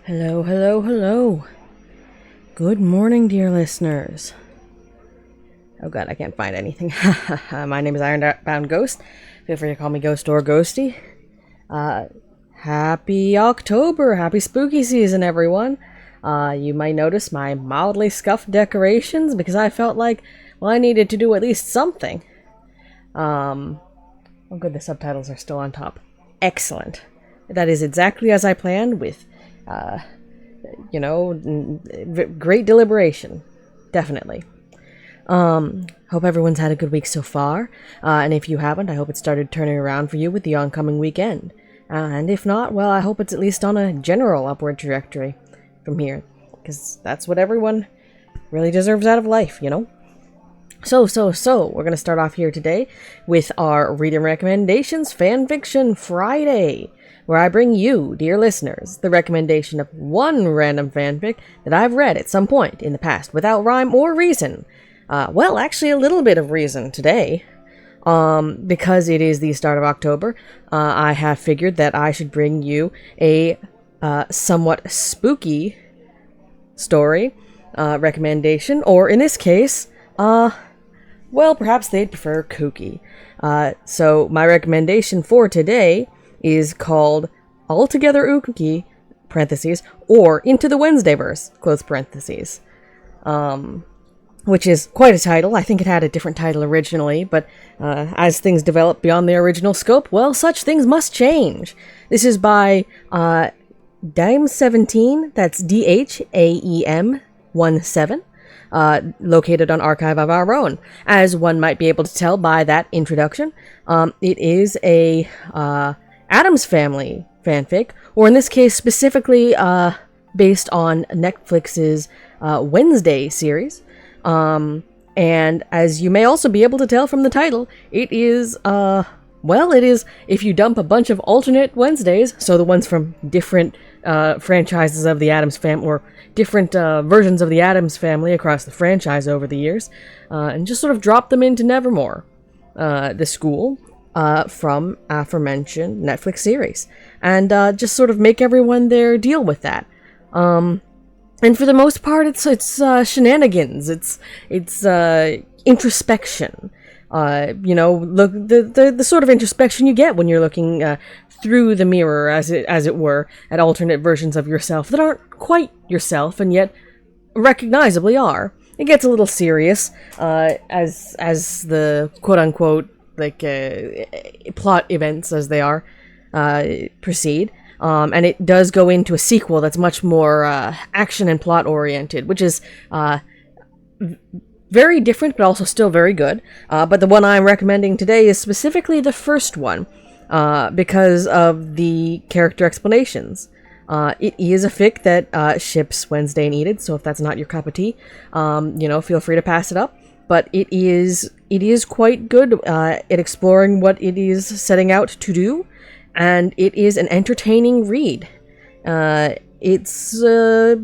Hello, hello, hello. Good morning, dear listeners. Oh god, I can't find anything. My name is Ironbound Ghost. Feel free to call me Ghost or Ghosty. Happy October! Happy spooky season, everyone. You might notice my mildly scuffed decorations because I felt like, well, I needed to do at least something. Oh good, the subtitles are still on top. Excellent. That is exactly as I planned with great deliberation. Definitely. Hope everyone's had a good week so far. And if you haven't, I hope it started turning around for you with the oncoming weekend. And if not, well, I hope it's at least on a general upward trajectory from here. Because that's what everyone really deserves out of life, you know? So, we're going to start off here today with our Reading Recommendations Fanfiction Friday, where I bring you, dear listeners, the recommendation of one random fanfic that I've read at some point in the past without rhyme or reason. Well, actually a little bit of reason today. Because it is the start of October, I have figured that I should bring you a somewhat spooky story recommendation, or in this case, well, perhaps they'd prefer kooky. So my recommendation for today is called Altogether Ooky, parentheses, or Into the Wednesdayverse, close parentheses. Which is quite a title. I think it had a different title originally, but as things develop beyond their original scope, well, such things must change. This is by Daem17, that's DHAEM17, located on Archive of Our Own. As one might be able to tell by that introduction, it is a Addams Family fanfic, or in this case specifically based on Netflix's Wednesday series. And as you may also be able to tell from the title, it is, if you dump a bunch of alternate Wednesdays, so the ones from different franchises of the Addams Family, or different versions of the Addams Family across the franchise over the years, and just sort of drop them into Nevermore, the school, from aforementioned Netflix series, and just sort of make everyone there deal with that. And for the most part, it's shenanigans. It's introspection. Look, the sort of introspection you get when you're looking through the mirror, as it were, at alternate versions of yourself that aren't quite yourself and yet recognizably are. It gets a little serious as the quote unquote plot events as they are proceed. And it does go into a sequel that's much more action and plot oriented, which is very different, but also still very good. But the one I'm recommending today is specifically the first one, because of the character explanations. It is a fic that ships Wednesday needed, so if that's not your cup of tea, feel free to pass it up. But it is quite good at exploring what it is setting out to do. And it is an entertaining read. It's a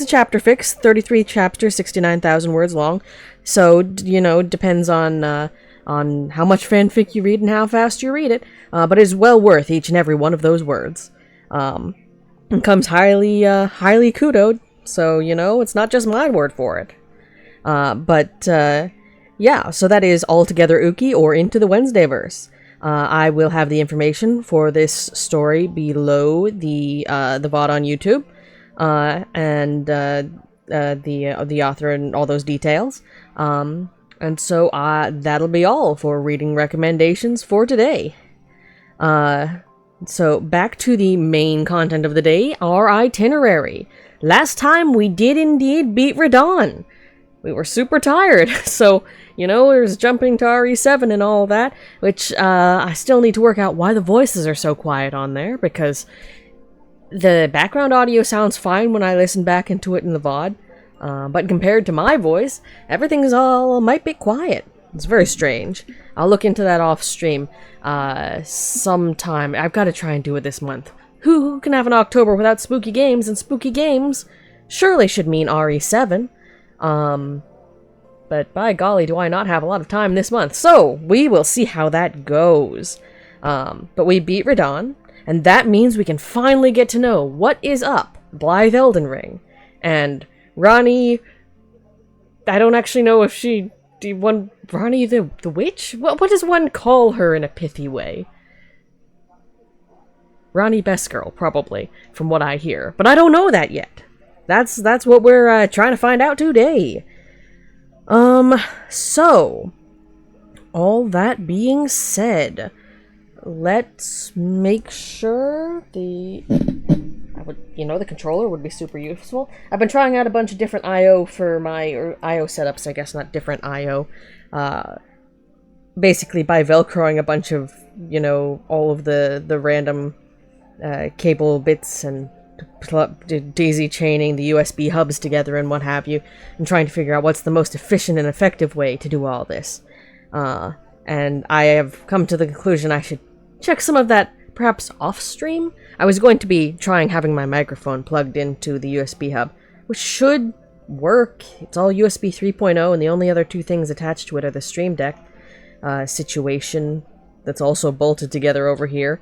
chapter fix, 33 chapters, 69,000 words long. So, depends on how much fanfic you read and how fast you read it. But it's well worth each and every one of those words. And comes highly kudoed. So, it's not just my word for it. So that is Altogether Ooky, or Into the Wednesdayverse. I will have the information for this story below the VOD on YouTube, and the author and all those details. And so that'll be all for reading recommendations for today. So back to the main content of the day, our itinerary. Last time we did indeed beat Radon. We were super tired, so, there's jumping to RE7 and all that, which, I still need to work out why the voices are so quiet on there, because the background audio sounds fine when I listen back into it in the VOD, but compared to my voice, everything's all might be quiet. It's very strange. I'll look into that off stream, sometime. I've got to try and do it this month. Who can have an October without spooky games, and spooky games surely should mean RE7. But by golly, do I not have a lot of time this month. So, we will see how that goes. But we beat Radon, And that means we can finally get to know what is up Blaidd Elden Ring. And Ranni, I don't actually know if she... Ranni the witch? What does one call her in a pithy way? Ranni Best Girl, probably, from what I hear. But I don't know that yet. That's what we're trying to find out today. So... all that being said, let's make sure the controller would be super useful. I've been trying out a bunch of different I/O for my I/O setups, I guess, not different I/O. Basically by velcroing a bunch of, all of the random cable bits and daisy chaining the USB hubs together and what have you, and trying to figure out what's the most efficient and effective way to do all this. And I have come to the conclusion I should check some of that perhaps off-stream. I was going to be trying having my microphone plugged into the USB hub, which should work. It's all USB 3.0, and the only other two things attached to it are the Stream Deck situation that's also bolted together over here.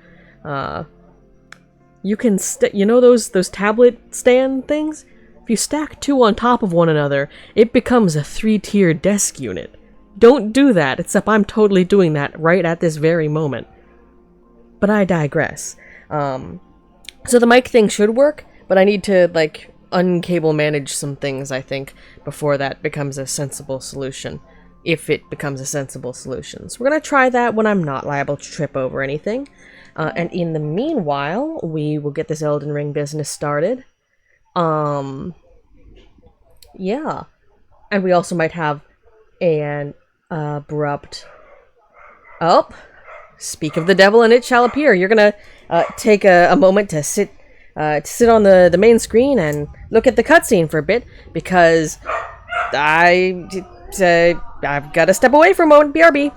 You can, those tablet stand things? If you stack two on top of one another, it becomes a 3-tier desk unit. Don't do that, except I'm totally doing that right at this very moment. But I digress. So the mic thing should work, but I need to, uncable manage some things, I think, before that becomes a sensible solution. If it becomes a sensible solution. So we're gonna try that when I'm not liable to trip over anything. And in the meanwhile, we will get this Elden Ring business started. Yeah. And we also might have an abrupt... Oh! Speak of the devil and it shall appear. You're gonna take a moment to sit on the main screen and look at the cutscene for a bit, because I've got to step away for a moment. BRB.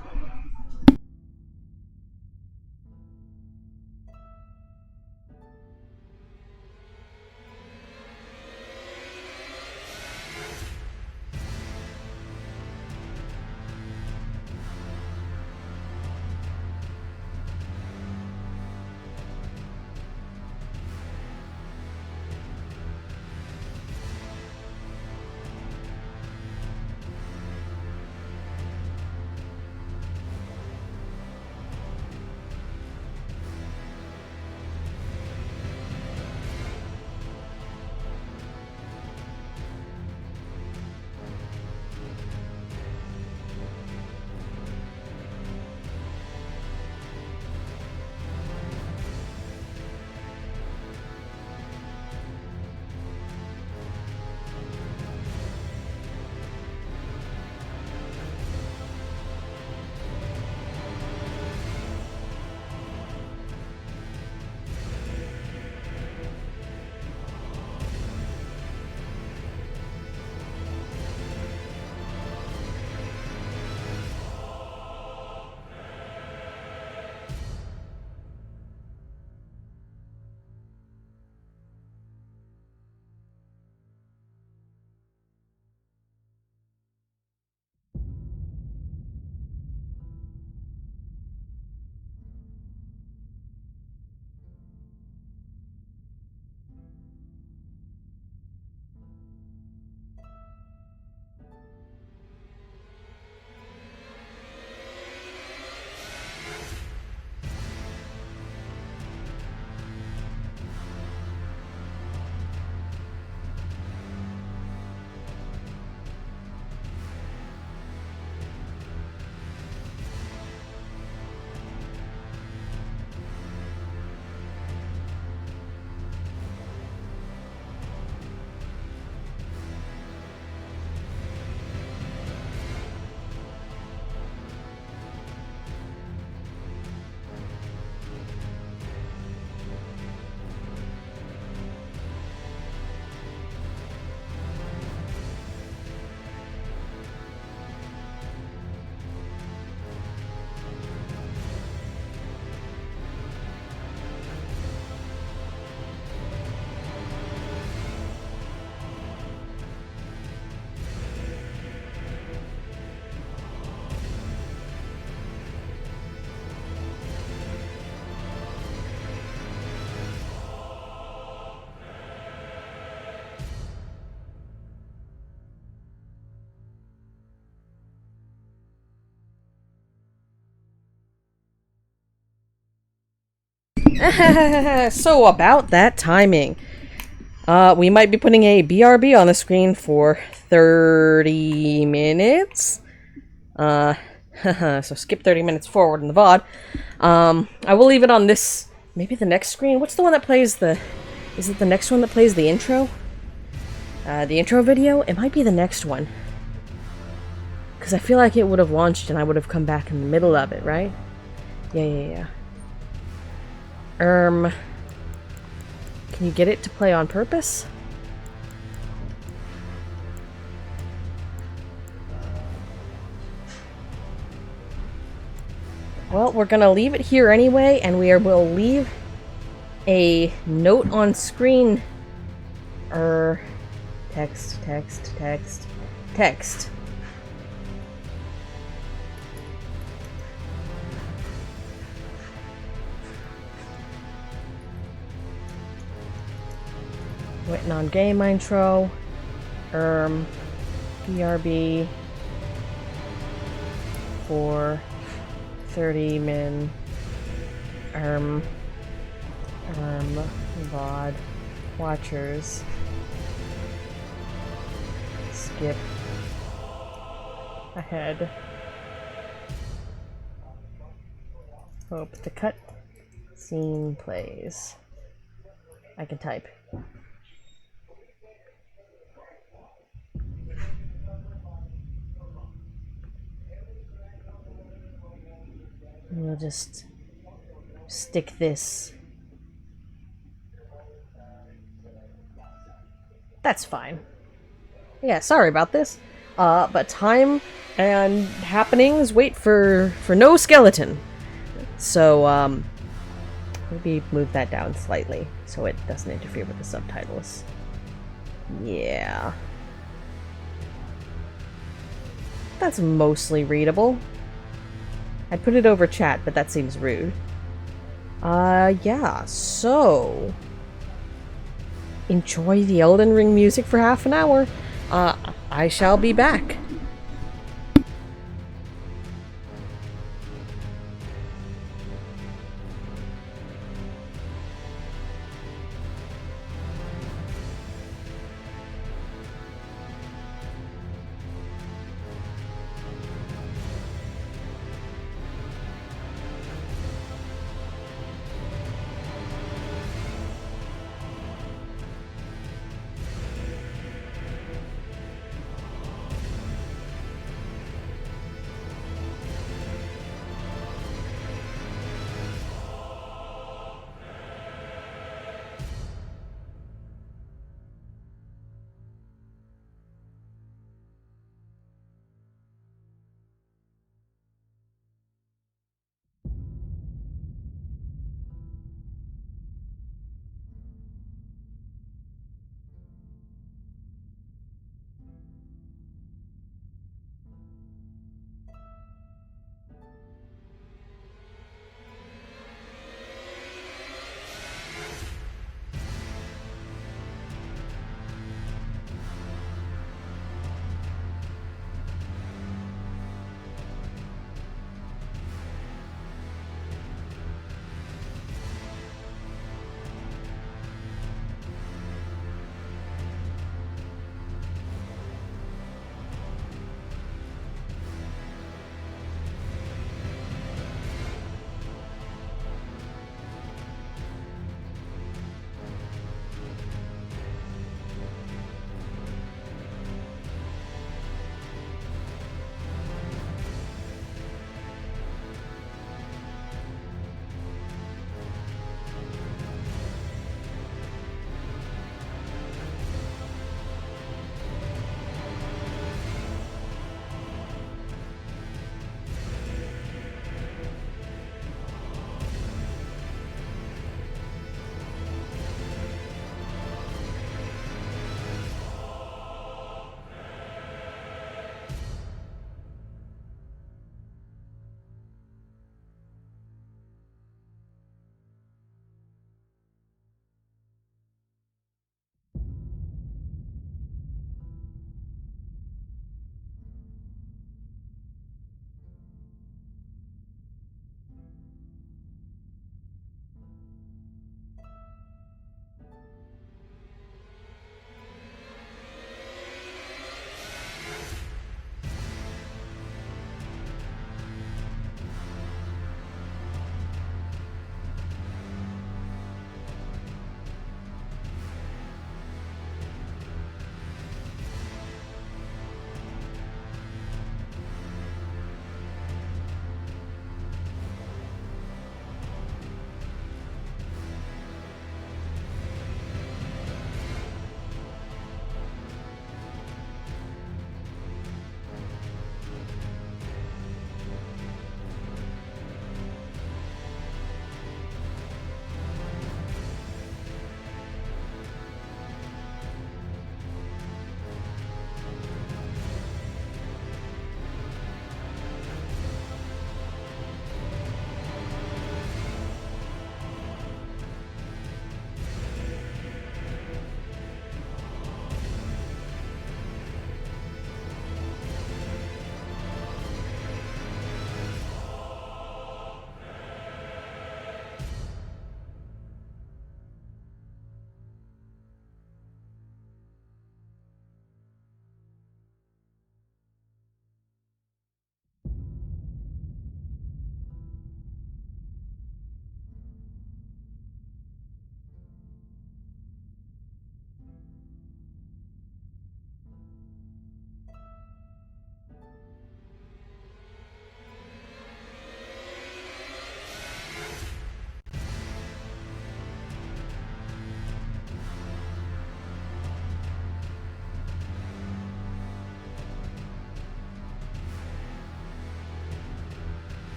So about that timing. We might be putting a BRB on the screen for 30 minutes. So skip 30 minutes forward in the VOD. I will leave it on this, maybe the next screen. What's the one that plays the, is it the next one that plays the intro? The intro video? It might be the next one. Because I feel like it would have launched and I would have come back in the middle of it, right? Yeah. Can you get it to play on purpose? Well, we're gonna leave it here anyway, and will leave a note on screen. Text. Waiting on game intro. BRB for 30 min. VOD watchers. Skip ahead. Hope the cut scene plays. I can type. We'll just stick this. That's fine. Yeah, sorry about this. But time and happenings wait for no skeleton. So, maybe move that down slightly so it doesn't interfere with the subtitles. Yeah. That's mostly readable. I'd put it over chat, but that seems rude. Yeah, so... enjoy the Elden Ring music for half an hour. I shall be back.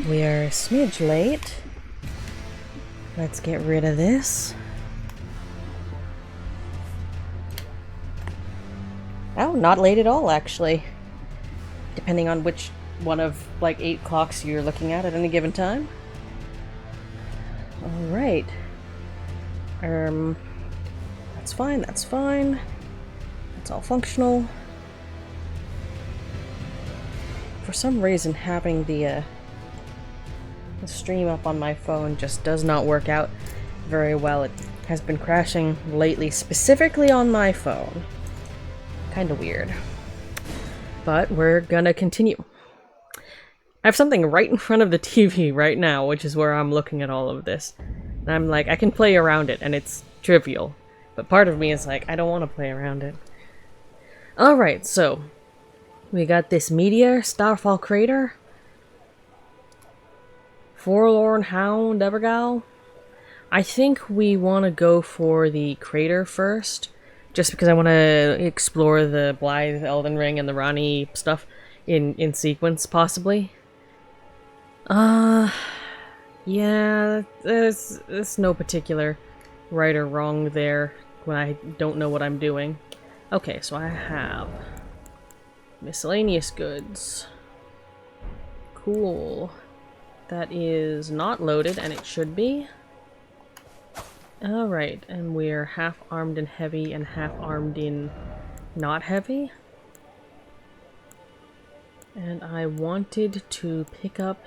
We are a smidge late. Let's get rid of this. Oh, not late at all, actually. Depending on which one of, like, 8 clocks you're looking at any given time. Alright. That's fine, that's fine. That's all functional. For some reason, having the stream up on my phone just does not work out very well. It has been crashing lately, specifically on my phone. Kinda weird. But we're gonna continue. I have something right in front of the TV right now, which is where I'm looking at all of this. And I'm like, I can play around it, and it's trivial. But part of me is like, I don't want to play around it. Alright, so we got this meteor, Starfall Crater, Forlorn Hound, Evergaol. I think we want to go for the crater first, just because I want to explore the Blaidd, Elden Ring, and the Ranni stuff in sequence, possibly. Yeah, there's no particular right or wrong there when I don't know what I'm doing. Okay, so I have miscellaneous goods. Cool. That is not loaded, and it should be. Alright, and we're half armed in heavy and half armed in not heavy. And I wanted to pick up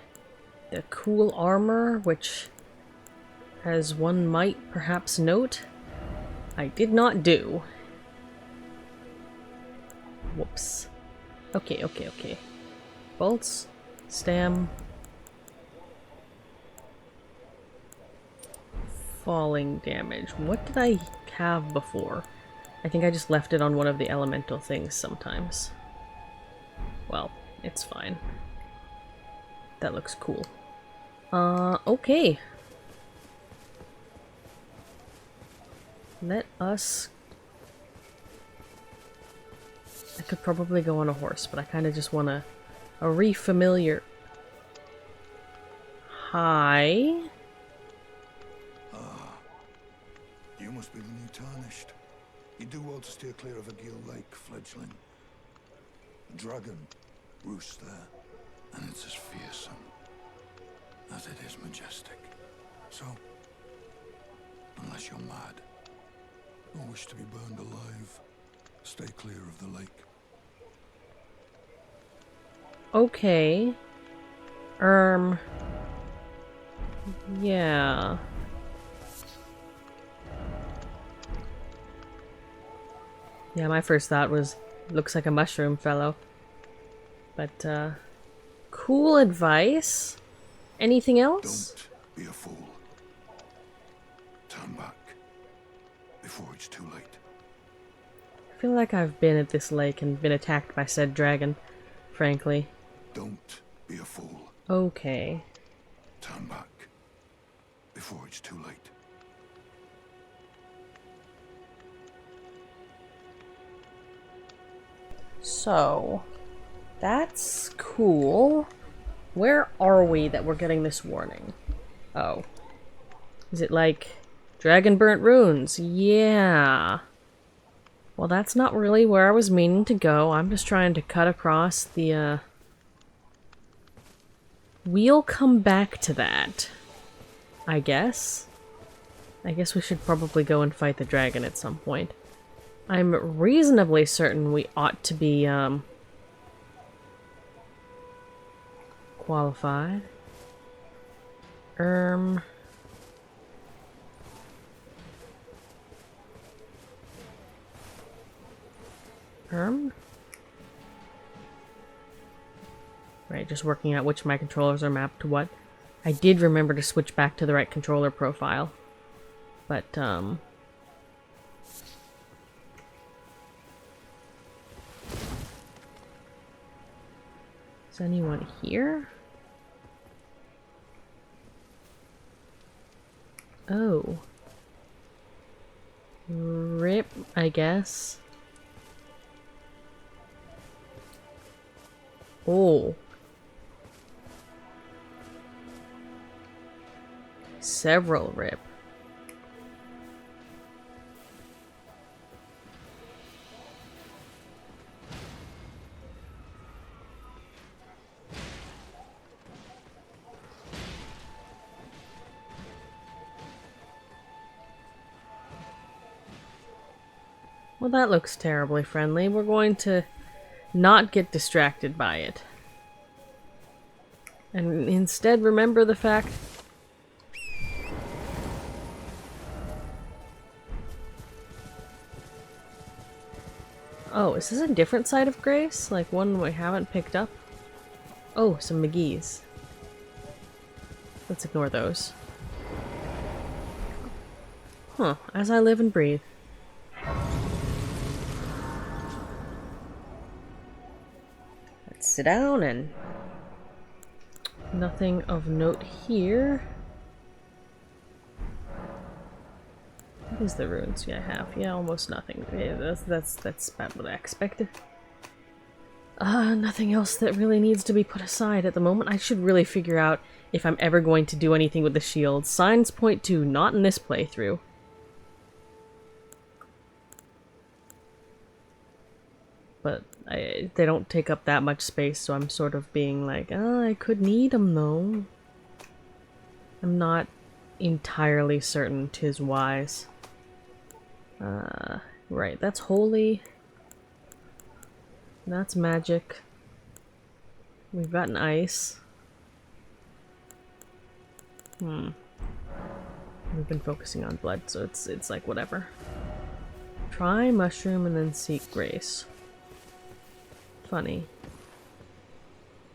the cool armor, which, as one might perhaps note, I did not do. Whoops. Okay. Bolts, stem, falling damage. What did I have before? I think I just left it on one of the elemental things sometimes. Well, it's fine. That looks cool. Okay. Let us... I could probably go on a horse, but I kind of just want a re-familiar... Hi? You must be the new Tarnished. You do well to steer clear of a Gaol Lake, fledgling. A dragon roosts there, and it's as fearsome as it is majestic. So, unless you're mad, or wish to be burned alive, stay clear of the lake. Okay. Yeah. Yeah, my first thought was, looks like a mushroom fellow. But, cool advice. Anything else? Don't be a fool. Turn back before it's too late. I feel like I've been at this lake and been attacked by said dragon, frankly. Don't be a fool. Okay. Turn back before it's too late. So, that's cool. Where are we that we're getting this warning? Oh. Is it like Dragon Burnt Runes? Yeah. Well, that's not really where I was meaning to go. I'm just trying to cut across the, We'll come back to that, I guess. I guess we should probably go and fight the dragon at some point. I'm reasonably certain we ought to be, qualified. Right, just working out which of my controllers are mapped to what. I did remember to switch back to the right controller profile. But, is anyone here? Oh. Rip, I guess. Oh. Several rip. Well, that looks terribly friendly. We're going to not get distracted by it. And instead remember the fact... Oh, is this a different side of Grace? Like one we haven't picked up? Oh, some McGee's. Let's ignore those. Huh, as I live and breathe. Let's sit down and... Nothing of note here. What is the runes I have? Yeah, almost nothing. Yeah, that's about what I expected. Nothing else that really needs to be put aside at the moment. I should really figure out if I'm ever going to do anything with the shield. Signs point to not in this playthrough. But they don't take up that much space, so I'm sort of being like, oh, I could need them though. I'm not entirely certain 'tis wise. Right, that's holy. That's magic. We've got an ice. We've been focusing on blood, so it's like whatever. Try mushroom and then seek grace. Funny.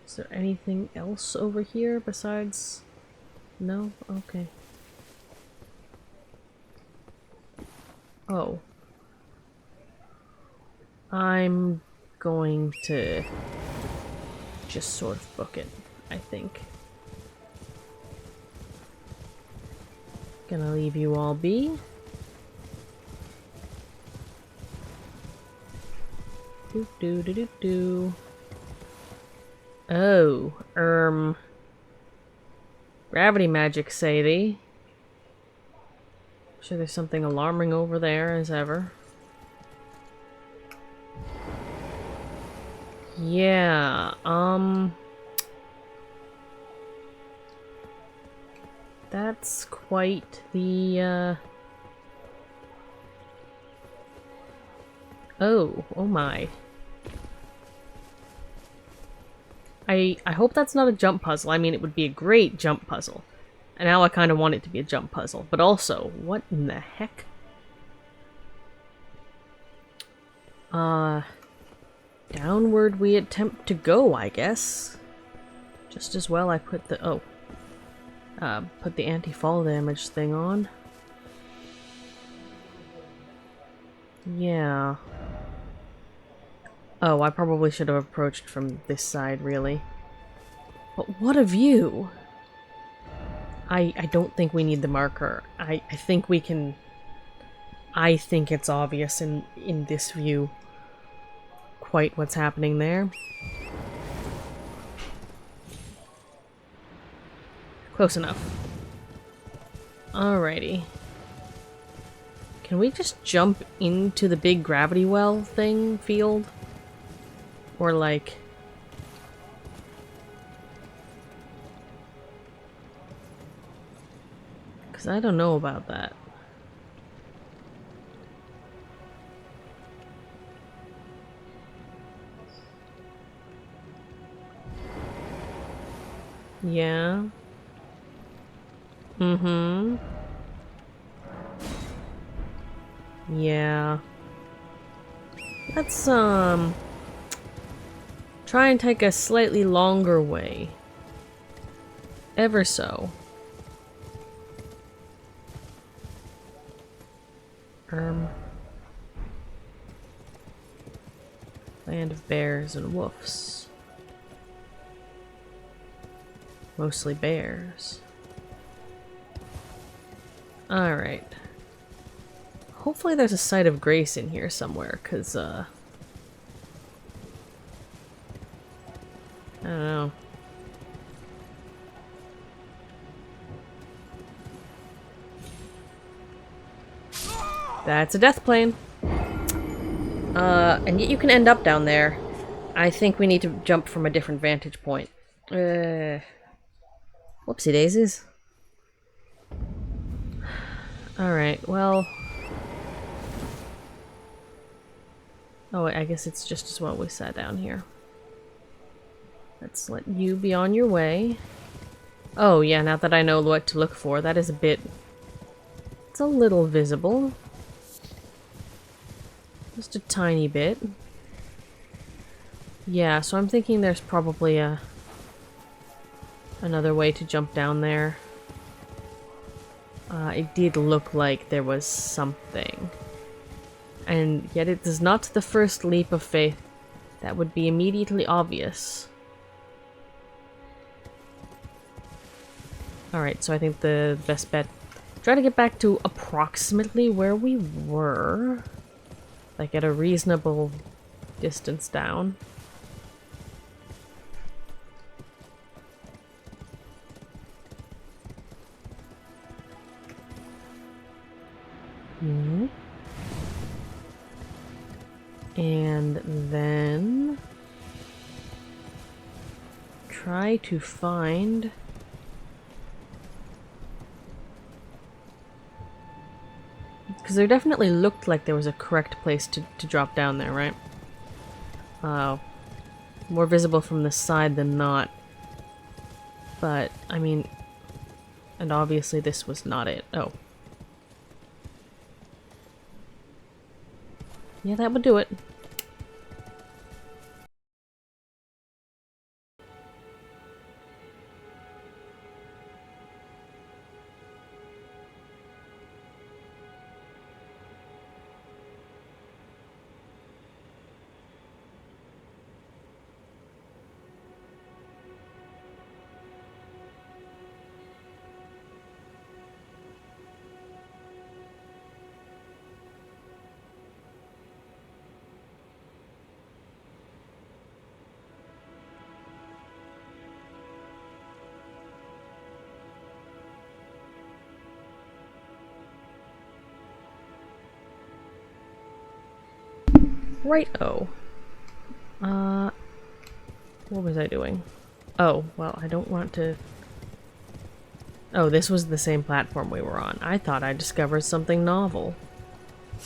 Is there anything else over here besides... No? Okay. Oh. I'm going to just sort of book it, I think. Gonna leave you all be. Do do do do do. Oh, gravity magic, say thee. Sure there's something alarming over there as ever. Yeah, that's quite the, Oh my. I hope that's not a jump puzzle. I mean, it would be a great jump puzzle. And now I kind of want it to be a jump puzzle. But also, what in the heck? Downward we attempt to go, I guess. Just as well I put the... put the anti-fall damage thing on. Yeah. Oh, I probably should have approached from this side, really. But what a view! I don't think we need the marker. I think we can... I think it's obvious in this view quite what's happening there. Close enough. Alrighty. Can we just jump into the big gravity well thing field? Or like... Because I don't know about that. Yeah. Mm-hmm. Yeah. Let's, try and take a slightly longer way. Ever so. Land of bears and wolves. Mostly bears. Alright. Hopefully there's a site of grace in here somewhere, because, I don't know. That's a death plane. And yet you can end up down there. I think we need to jump from a different vantage point. Whoopsie daisies. Alright, well... Oh, I guess it's just as well we sat down here. Let's let you be on your way. Oh, yeah, now that I know what to look for, that is a bit... It's a little visible. Just a tiny bit. Yeah, so I'm thinking there's probably another way to jump down there. It did look like there was something. And yet it is not the first leap of faith that would be immediately obvious. Alright, so I think the best bet... Try to get back to approximately where we were. Like at a reasonable distance down. And then try to find because there definitely looked like there was a correct place to drop down there, right? More visible from the side than not. But, I mean, and obviously this was not it. Oh. Yeah, that would do it. Right-o. What was I doing? Oh, well, I don't want to... Oh, this was the same platform we were on. I thought I discovered something novel. I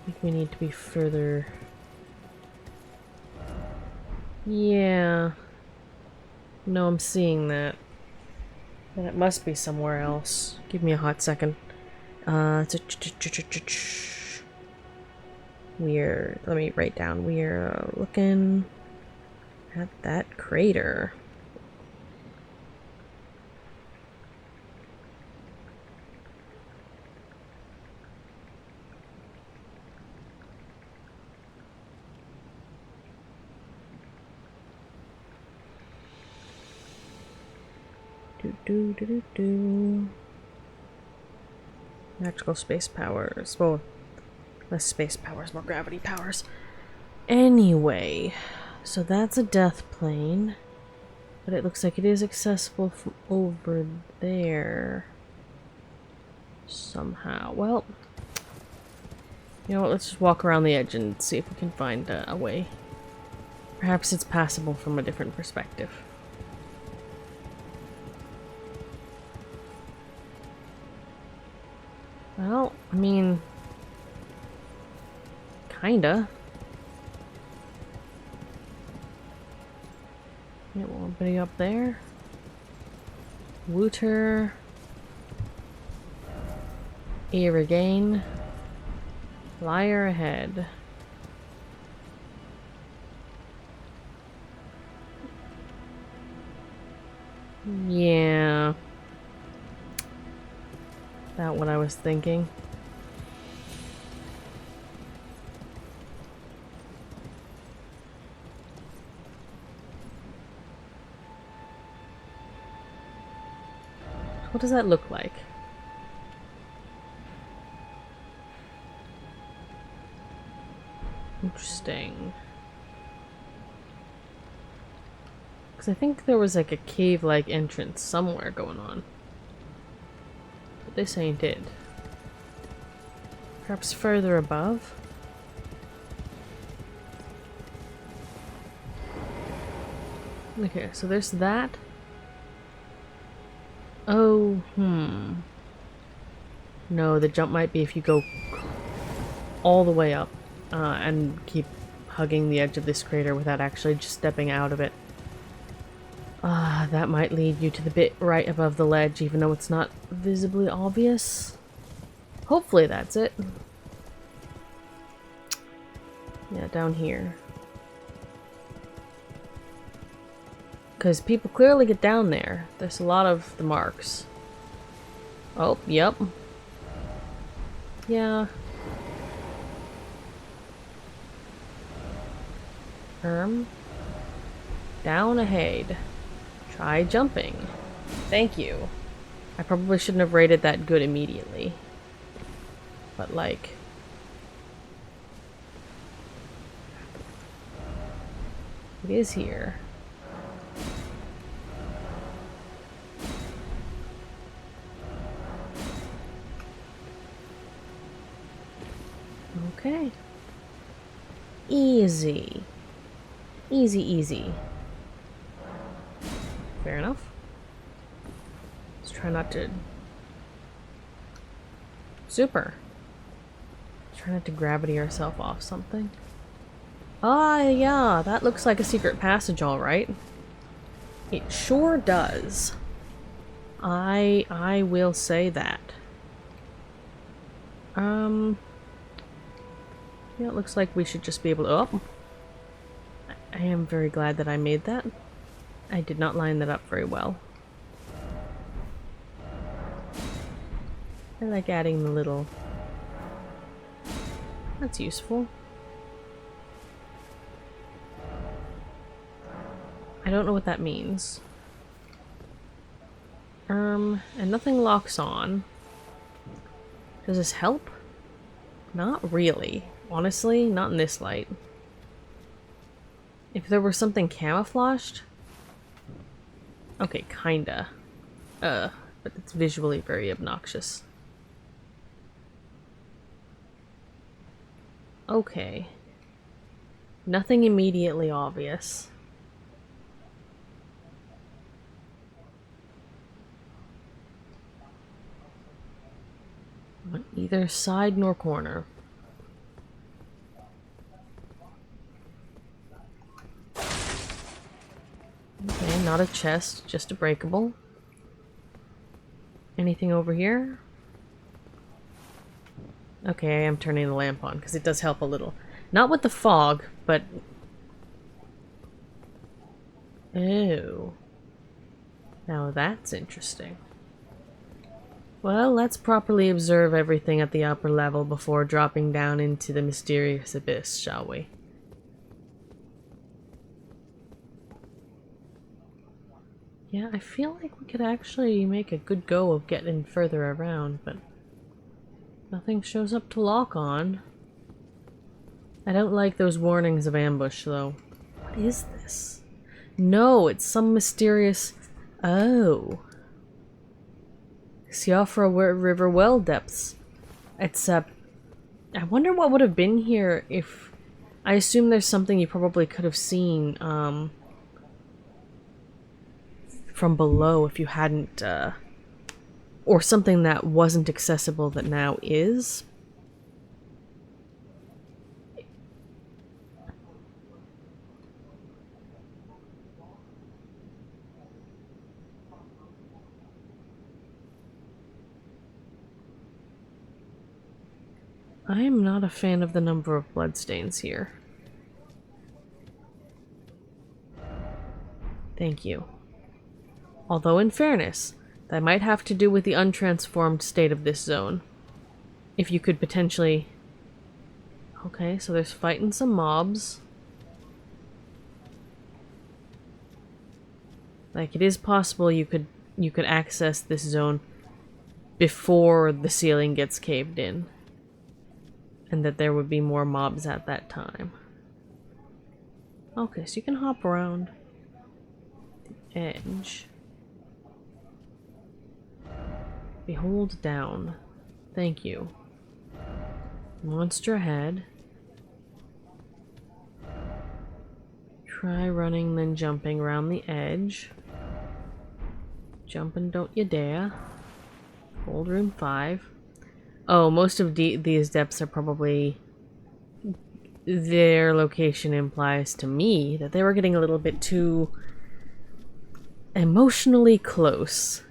think we need to be further... Yeah. No, I'm seeing that. Then it must be somewhere else. Give me a hot second. Let me write down, we're looking at that crater. Magical space powers. Well, less space powers, more gravity powers. Anyway, so that's a death plane. But it looks like it is accessible from over there. Somehow. Well, you know what, let's just walk around the edge and see if we can find a way. Perhaps it's passable from a different perspective. Well, I mean... Kinda. Get anybody up there? Wooter. Irrigain. Liar ahead. Yeah. About what I was thinking. What does that look like? Interesting. Because I think there was like a cave-like entrance somewhere going on. But this ain't it. Perhaps further above? Okay, so there's that. Oh, no, the jump might be if you go all the way up and keep hugging the edge of this crater without actually just stepping out of it. That might lead you to the bit right above the ledge, even though it's not visibly obvious. Hopefully that's it. Yeah, down here. Because people clearly get down there. There's a lot of the marks. Oh, yep. Yeah. Down ahead. Try jumping. Thank you. I probably shouldn't have rated that good immediately. But like... it is here. Okay. Easy. Easy, easy. Fair enough. Let's try not to... super. Try not to gravity ourselves off something. Ah, yeah, that looks like a secret passage, alright. It sure does. I will say that. Yeah, it looks like we should just be able to... oh! I am very glad that I made that. I did not line that up very well. I like adding the little... that's useful. I don't know what that means. And nothing locks on. Does this help? Not really. Honestly, not in this light. If there were something camouflaged... okay, kinda. But it's visually very obnoxious. Okay. Nothing immediately obvious. On either side nor corner. Okay, not a chest, just a breakable. Anything over here? Okay, I am turning the lamp on because it does help a little. Not with the fog, but... oh. Now that's interesting. Well, let's properly observe everything at the upper level before dropping down into the mysterious abyss, shall we? Yeah, I feel like we could actually make a good go of getting further around, but nothing shows up to lock on. I don't like those warnings of ambush, though. What is this? No, it's some mysterious... oh. Siofra River well depths. Except, I wonder what would have been here if... I assume there's something you probably could have seen, from below if you hadn't, or something that wasn't accessible that now is. I am not a fan of the number of bloodstains here. Thank you. Although in fairness, that might have to do with the untransformed state of this zone. If you could potentially... okay, so there's fighting some mobs. Like, it is possible you could access this zone before the ceiling gets caved in. And that there would be more mobs at that time. Okay, so you can hop around the edge. Behold down. Thank you. Monster ahead. Try running, then jumping around the edge. Jumping, don't you dare. Gold room 5. Oh, most of these depths are probably... Their location implies to me that they were getting a little bit too emotionally close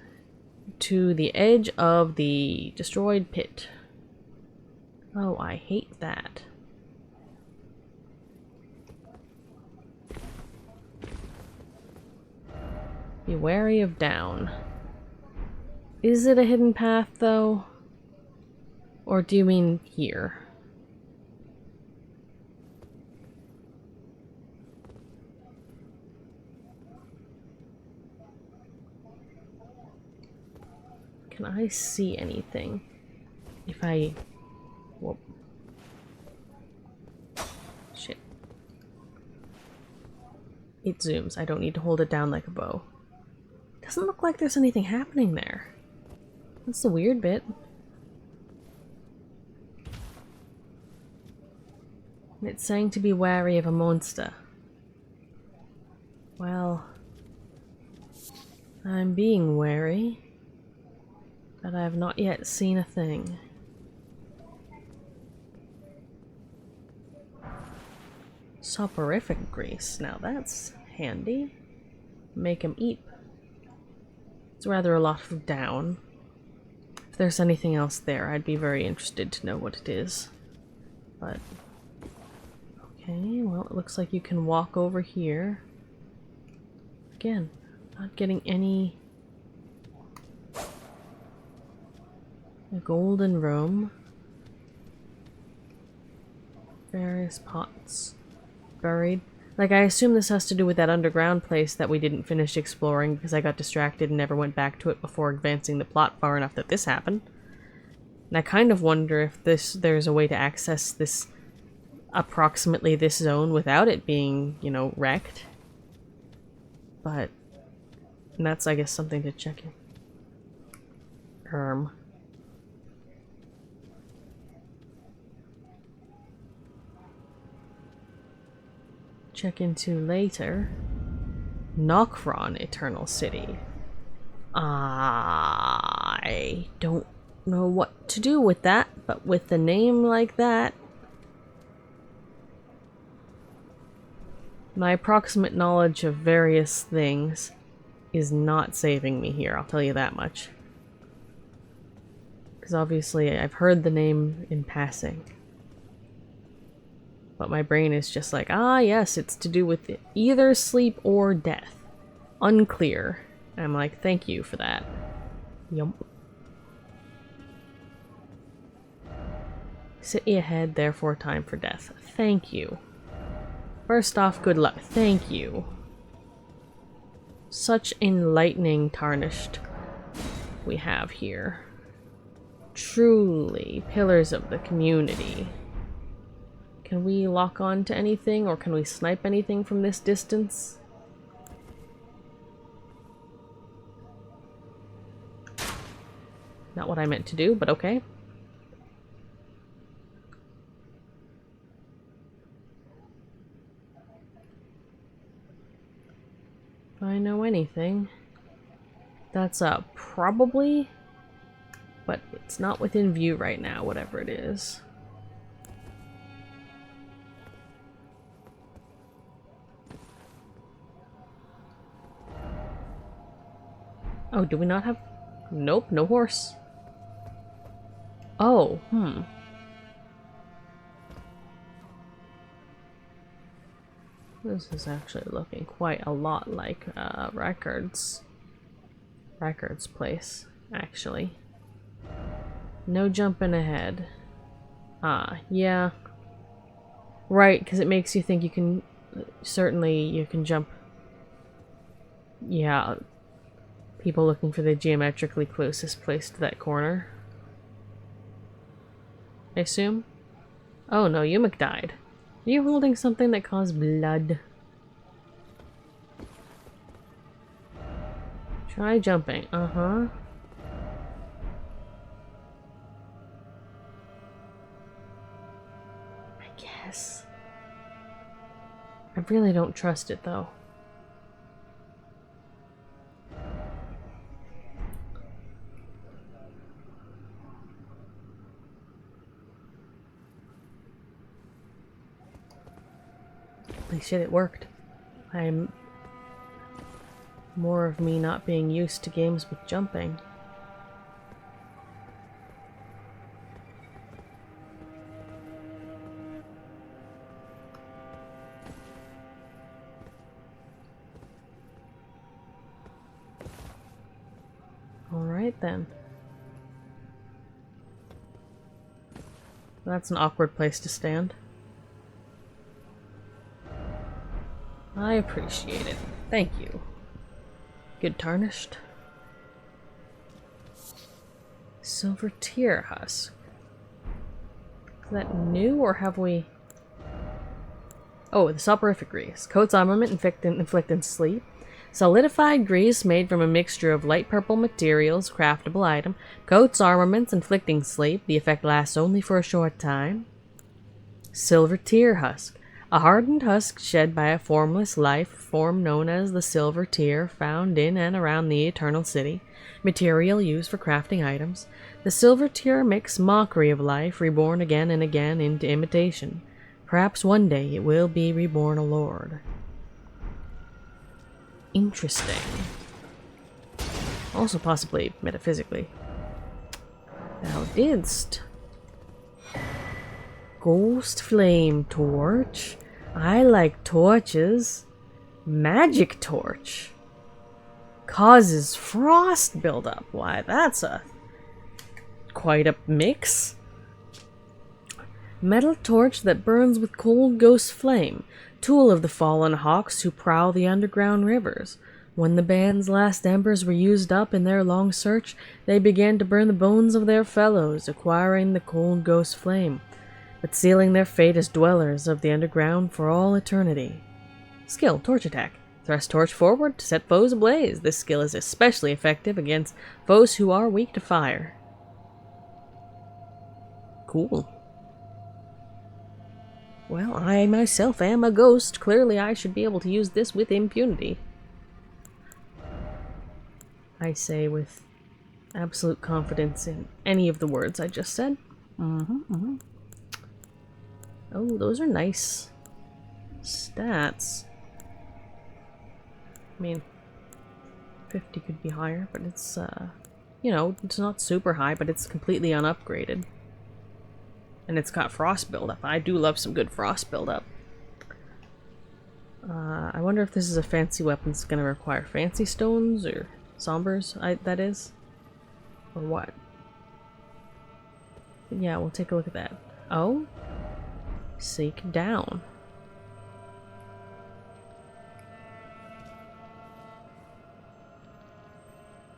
to the edge of the destroyed pit. Oh, I hate that. Be wary of down. Is it a hidden path, though? Or do you mean here? Can I see anything? If I... Whoop. Shit. It zooms. I don't need to hold it down like a bow. Doesn't look like there's anything happening there. That's the weird bit. It's saying to be wary of a monster. Well... I'm being wary. But I have not yet seen a thing. Soporific grease. Now that's handy. Make him eat. It's rather a lot of down. If there's anything else there, I'd be very interested to know what it is. But... Okay, well, it looks like you can walk over here. Again, not getting any... A golden room. Various pots. Buried. Like, I assume this has to do with that underground place that we didn't finish exploring because I got distracted and never went back to it before advancing the plot far enough that this happened. And I kind of wonder if there's a way to access this, approximately this zone without it being, you know, wrecked. But, and that's, I guess, something to check in. Check into later. Nokron Eternal City. I don't know what to do with that, but with a name like that, my approximate knowledge of various things is not saving me here, I'll tell you that much. Because obviously I've heard the name in passing. But my brain is just like, ah yes, it's to do with either sleep or death. Unclear. I'm like, thank you for that. Yump. City ahead, therefore time for death. Thank you. First off, good luck. Thank you. Such enlightening tarnished we have here. Truly, pillars of the community. Can we lock on to anything, or can we snipe anything from this distance? Not what I meant to do, but okay. If I know anything, that's probably, but it's not within view right now, whatever it is. Oh, do we not have... Nope, no horse. Oh, This is actually looking quite a lot like Records place, actually. No jumping ahead. Ah, yeah. Right, because it makes you think you can... Certainly, you can jump... Yeah. People looking for the geometrically closest place to that corner. I assume? Oh no, Yumak died. Are you holding something that caused blood? Try jumping. Uh-huh. Yes. I really don't trust it, though. Holy shit, it worked. I'm... More of me not being used to games with jumping. Alright then. That's an awkward place to stand. I appreciate it. Thank you. Good tarnished. Silver tear husk. Is that new or have we... Oh, the soporific grease. Coats armament inflicting sleep. Solidified grease made from a mixture of light purple materials, craftable item. Coats armaments inflicting sleep. The effect lasts only for a short time. Silver tear husk. A hardened husk shed by a formless life form known as the silver tear, found in and around the Eternal City. Material used for crafting items. The silver tear makes mockery of life, reborn again and again into imitation. Perhaps one day it will be reborn a lord. Interesting. Also possibly metaphysically. Thou didst. Ghost flame torch. I like torches. Magic torch. Causes frost buildup. Why, that's quite a mix. Metal torch that burns with cold ghost flame. Tool of the fallen hawks who prowl the underground rivers. When the band's last embers were used up in their long search, they began to burn the bones of their fellows, acquiring the cold ghost flame, but sealing their fate as dwellers of the underground for all eternity. Skill, torch attack. Thrust torch forward to set foes ablaze. This skill is especially effective against foes who are weak to fire. Cool. Well, I myself am a ghost. Clearly I should be able to use this with impunity. I say with absolute confidence in any of the words I just said. Oh, those are nice stats. I mean, 50 could be higher, but it's, you know, it's not super high, but it's completely unupgraded. And it's got frost buildup. I do love some good frost buildup. I wonder if this is a fancy weapon that's gonna require fancy stones or sombers, that is. Or what? But yeah, we'll take a look at that. Oh? Seek down.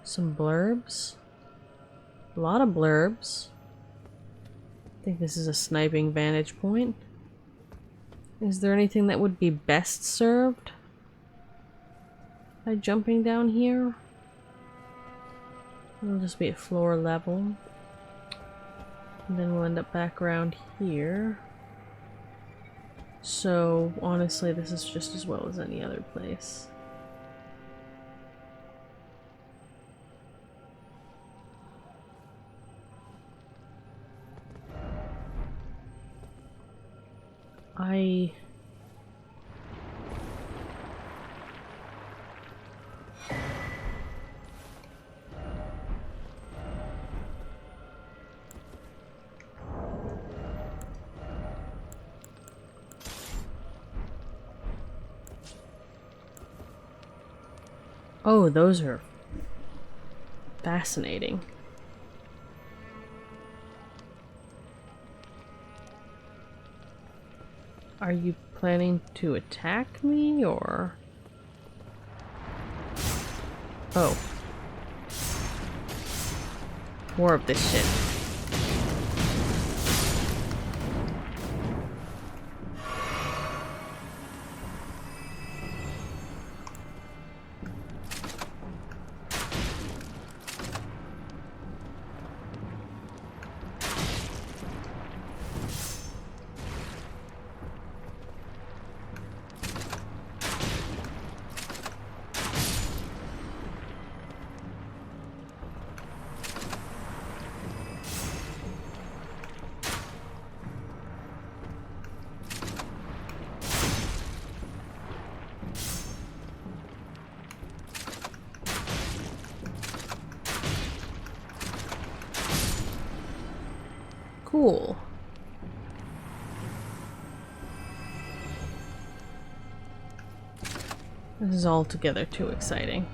Some blurbs. A lot of blurbs. I think this is a sniping vantage point. Is there anything that would be best served by jumping down here? It'll just be at floor level. And then we'll end up back around here. So, honestly, this is just as well as any other place. Oh, those are fascinating. Are you planning to attack me, or... Oh. More of this shit. Cool. This is altogether too exciting.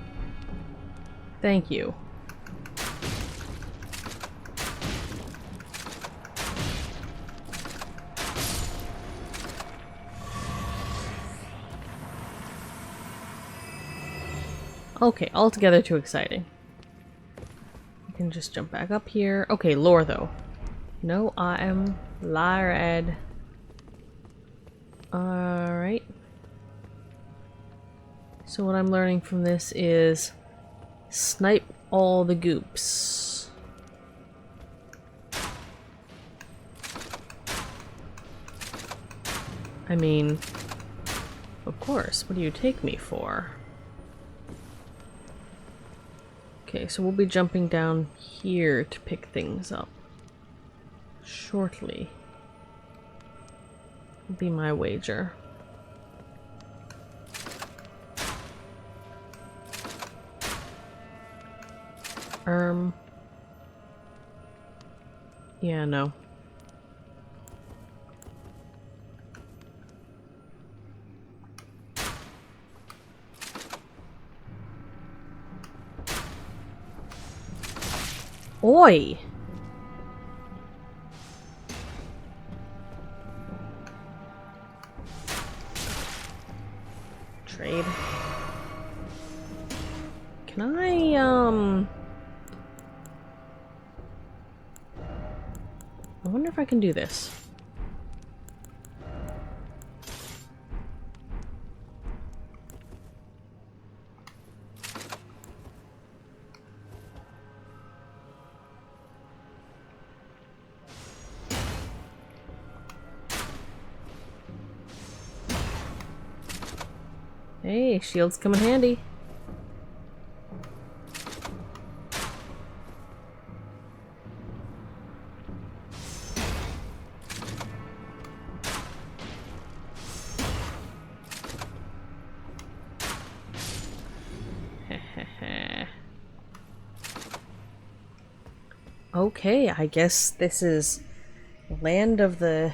Thank you. Okay, altogether too exciting. I can just jump back up here. Okay, lore though. No, I am Blaidd. Alright. So what I'm learning from this is snipe all the goops. I mean, of course, what do you take me for? Okay, so we'll be jumping down here to pick things up shortly. Would be my wager. Yeah, no. Oi! Trade. Can I wonder if I can do this. Hey, shields come in handy. Okay, I guess this is land of the...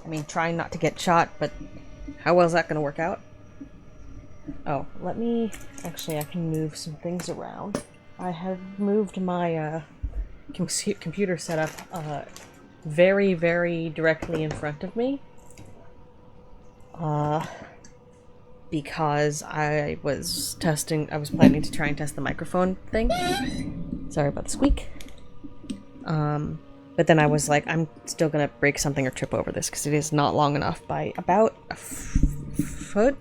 I mean, trying not to get shot, but how well is that going to work out? Oh, let me... Actually, I can move some things around. I have moved my computer setup very, very directly in front of me. Because I was planning to try and test the microphone thing. Sorry about the squeak. But then I was like, I'm still gonna break something or trip over this because it is not long enough by about a foot.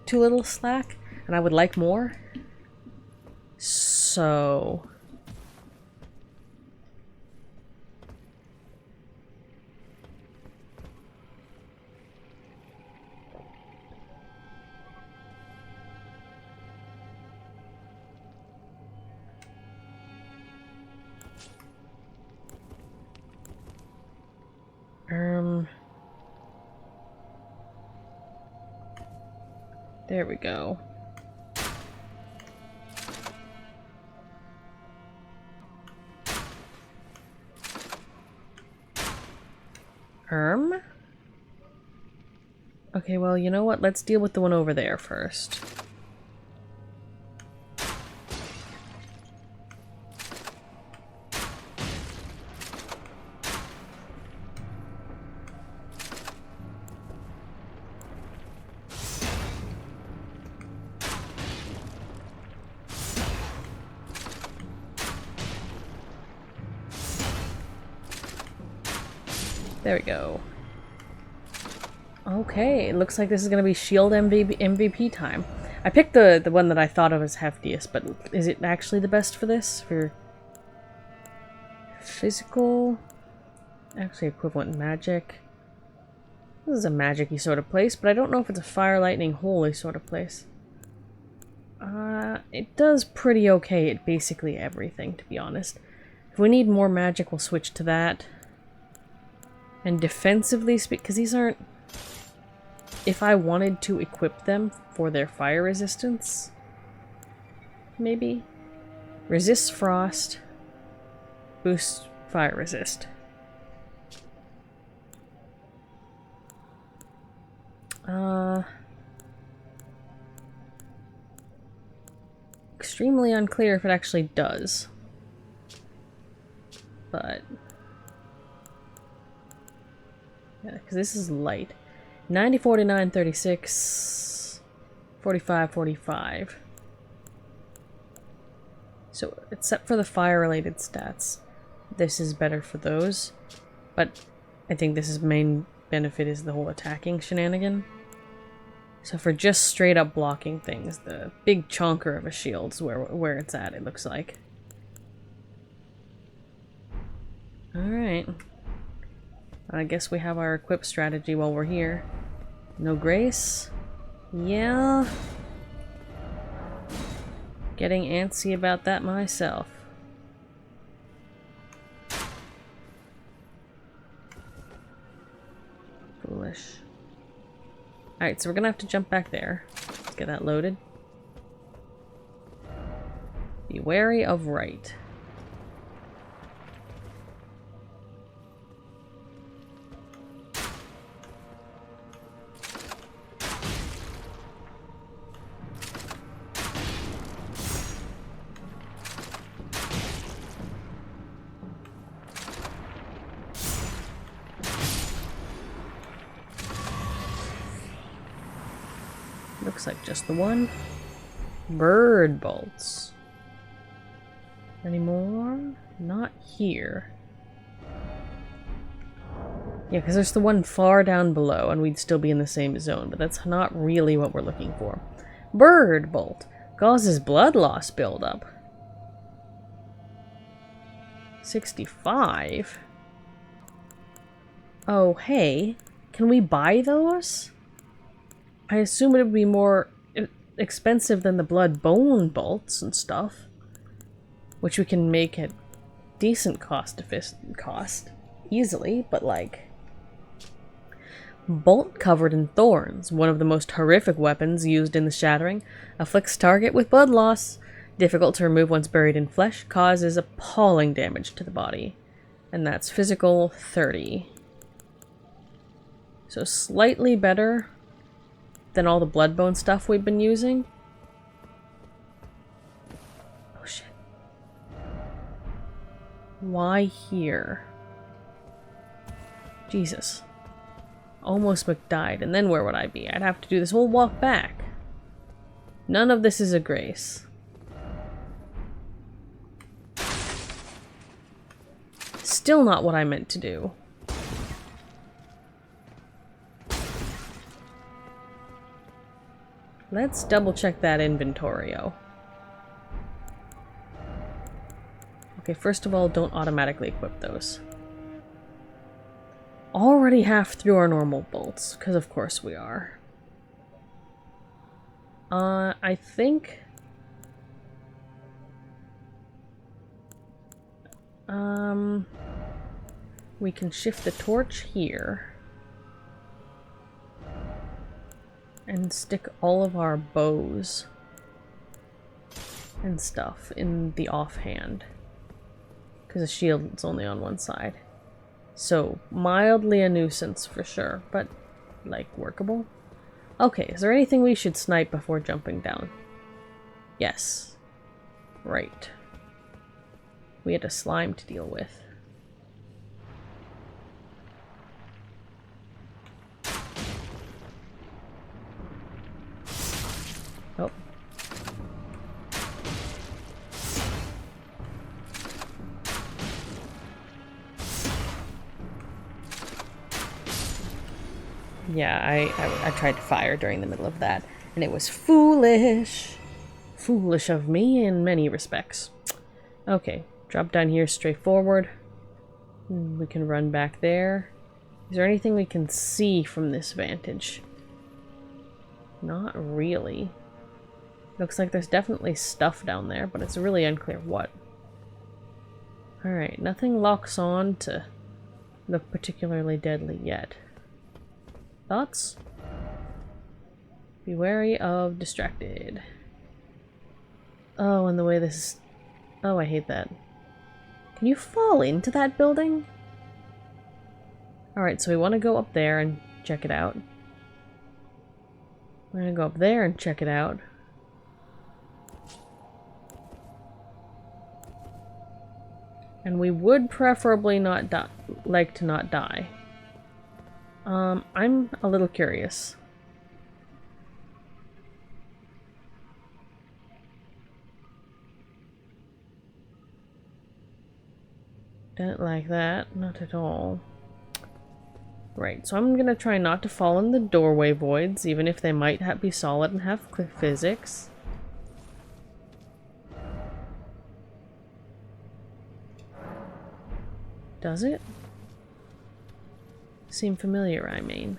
Too little slack, and I would like more. So... There we go. Okay, well, you know what? Let's deal with the one over there first. There we go. Okay, it looks like this is going to be Shield MVP time. I picked the one that I thought of as heftiest, but is it actually the best for this? For physical? Actually equivalent magic. This is a magic-y sort of place, but I don't know if it's a fire, lightning, holy sort of place. It does pretty okay at basically everything, to be honest. If we need more magic, we'll switch to that. And defensively speak, because these aren't... If I wanted to equip them for their fire resistance, maybe? Resist frost, boost fire resist. Extremely unclear if it actually does. But... yeah, because this is light. 90, 49, 36, 45, 45. So, except for the fire-related stats, this is better for those. But I think this is main benefit is the whole attacking shenanigan. So for just straight up blocking things, the big chonker of a shield's where it's at, it looks like. Alright. I guess we have our equip strategy while we're here. No grace? Yeah. Getting antsy about that myself. Foolish. Alright, so we're gonna have to jump back there. Let's get that loaded. Be wary of right. Looks like just the one. Bird bolts. Any more? Not here. Yeah, because there's the one far down below, and we'd still be in the same zone, but that's not really what we're looking for. Bird bolt. Causes blood loss buildup. 65? Oh, hey. Can we buy those? I assume it would be more expensive than the blood bone bolts and stuff. Which we can make at decent cost easily, but like... Bolt covered in thorns, one of the most horrific weapons used in the Shattering, afflicts target with blood loss. Difficult to remove once buried in flesh, causes appalling damage to the body. And that's physical 30. So slightly better than all the bloodbone stuff we've been using. Oh shit. Why here? Jesus. Almost McDied, and then where would I be? I'd have to do this whole walk back. None of this is a grace. Still not what I meant to do. Let's double check that inventory-o. Okay, first of all, don't automatically equip those. Already half through our normal bolts, because of course we are. I think... we can shift the torch here. And stick all of our bows and stuff in the offhand. Because the shield's only on one side. So, mildly a nuisance for sure, but, like, workable. Okay, is there anything we should snipe before jumping down? Yes. Right. We had a slime to deal with. Oh. Yeah, I tried to fire during the middle of that, and it was foolish. Foolish of me in many respects. Okay, drop down here straight forward. We can run back there. Is there anything we can see from this vantage? Not really. Looks like there's definitely stuff down there, but it's really unclear what. Alright, nothing locks on to look particularly deadly yet. Thoughts? Be wary of distracted. Oh, and the way this is... Oh, I hate that. Can you fall into that building? Alright, so we want to go up there and check it out. We're gonna go up there and check it out. And we would preferably not like to not die. I'm a little curious. Don't like that. Not at all. Right, so I'm gonna try not to fall in the doorway voids, even if they might be solid and have physics. Does it? Seem familiar, I mean.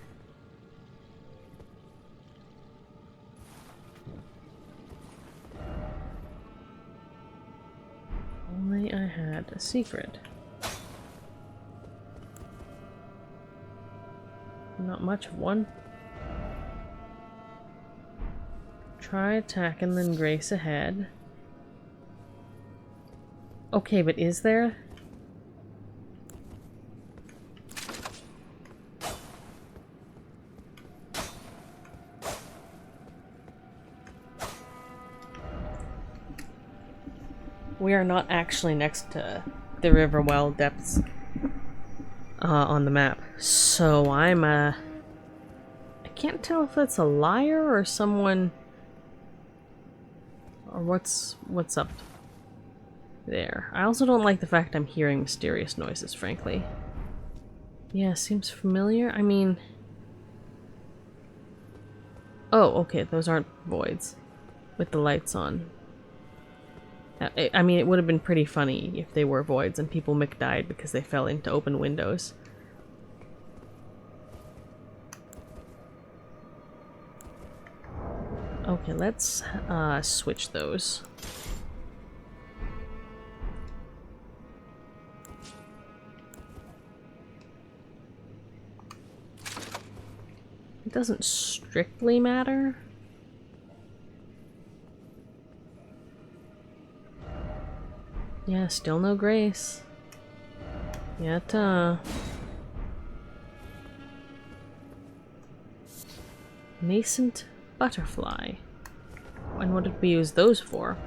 Only I had a secret. Not much of one. Try attack and then grace ahead. Okay, but is there? We are not actually next to the river well depths on the map. So I can't tell if that's a liar or someone, or what's up there. I also don't like the fact I'm hearing mysterious noises, frankly. Yeah, seems familiar. I mean, oh, okay, those aren't voids with the lights on. I mean, it would have been pretty funny if they were voids and people died because they fell into open windows. Okay, let's switch those. It doesn't strictly matter. Yeah, still no grace. Yet, nascent butterfly. And what did we use those for?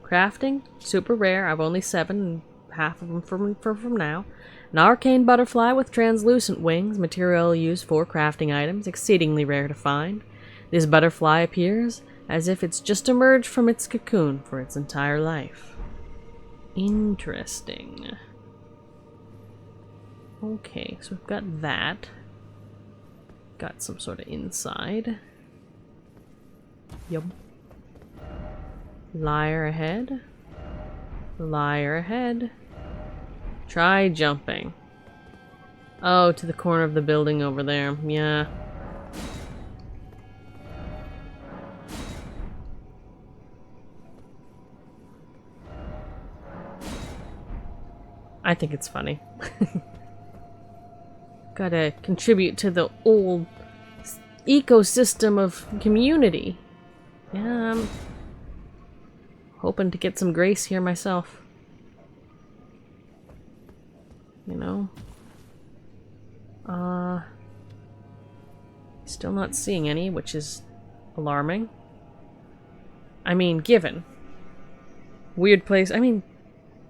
Crafting? Super rare. I've only 7, and half of them from now. An arcane butterfly with translucent wings. Material used for crafting items. Exceedingly rare to find. This butterfly appears as if it's just emerged from its cocoon for its entire life. Interesting. Okay, so we've got that. Got some sort of inside. Yup. Liar ahead. Liar ahead. Try jumping. Oh, to the corner of the building over there. Yeah. I think it's funny. Gotta contribute to the old ecosystem of community. Yeah, I'm hoping to get some grace here myself. You know? Still not seeing any, which is alarming. I mean, given. Weird place. I mean,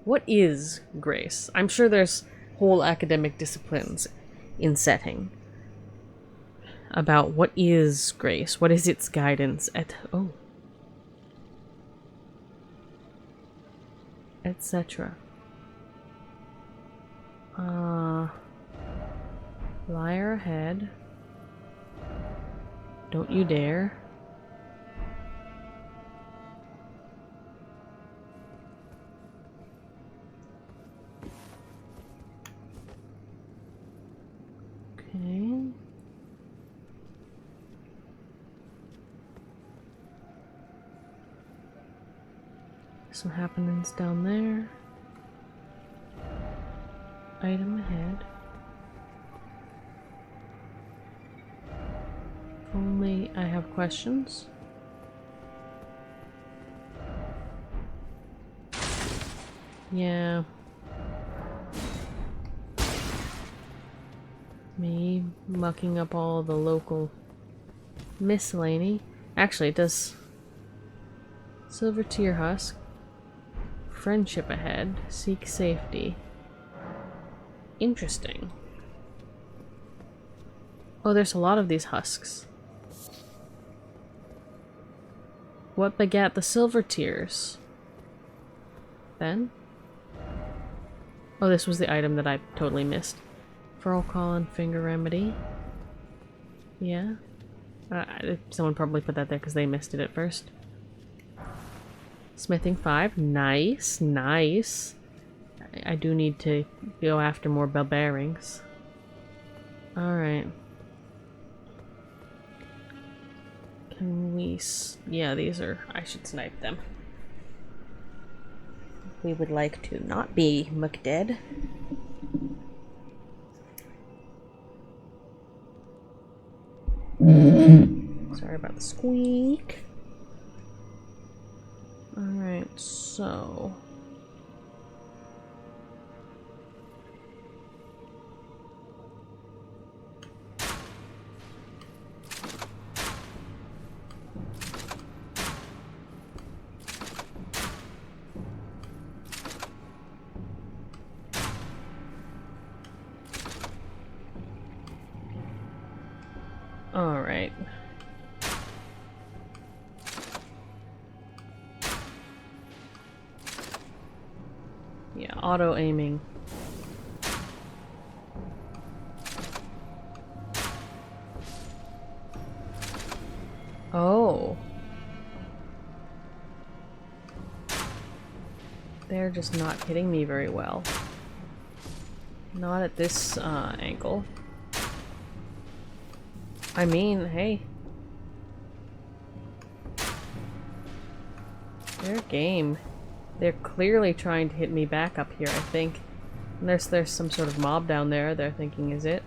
what is grace? I'm sure there's whole academic disciplines in setting about what is grace, what is its guidance, etc. Liar ahead. Don't you dare. Okay. Some happenings down there. Item ahead. If only I have questions. Yeah. Me mucking up all the local Miscellany. Actually, it does silver tear husk. Friendship ahead. Seek safety. Interesting. Oh, there's a lot of these husks. What begat the silver tears? Then? Oh, this was the item that I totally missed. Furl Colin Finger Remedy. Yeah. Someone probably put that there because they missed it at first. Smithing 5. Nice, nice. I do need to go after more bell bearings. Alright. Can we... yeah, these are... I should snipe them. We would like to not be McDead. Sorry about the squeak. Alright, so... Alright. Yeah, auto-aiming. Oh. They're just not hitting me very well. Not at this angle. I mean, hey. They're game. They're clearly trying to hit me back up here, I think. Unless there's some sort of mob down there they're thinking is it.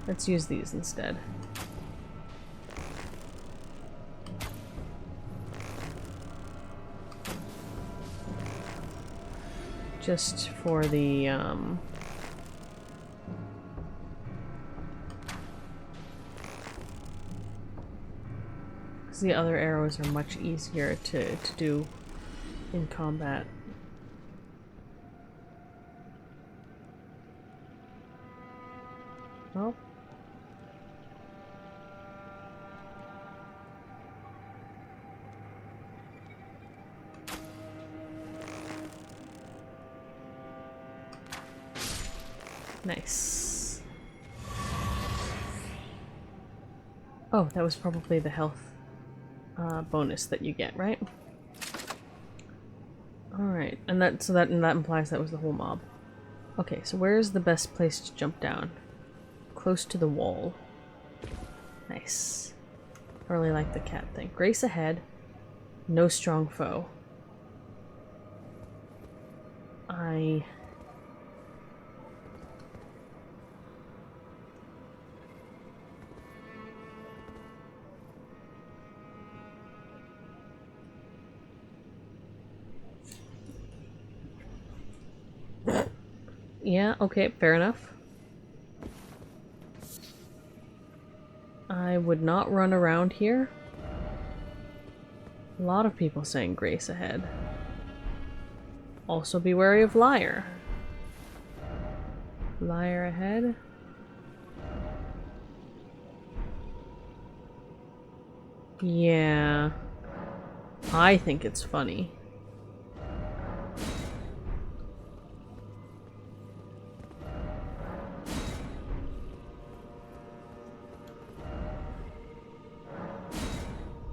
Let's use these instead. Just for the, because the other arrows are much easier to do in combat. Well. Nice. Oh, that was probably the health bonus that you get, right? Alright, and that implies that was the whole mob. Okay, so where's the best place to jump down? Close to the wall. Nice. I really like the cat thing. Grace ahead. No strong foe. Yeah, okay, fair enough. I would not run around here. A lot of people saying Grace ahead. Also be wary of Liar. Liar ahead. Yeah. I think it's funny.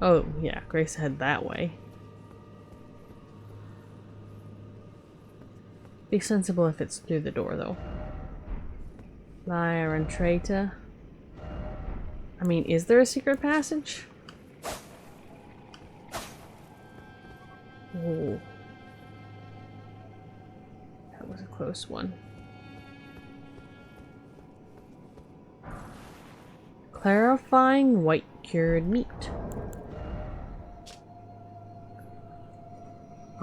Oh, yeah, Grace head that way. Be sensible if it's through the door, though. Liar and traitor. I mean, is there a secret passage? Oh. That was a close one. Clarifying white cured meat.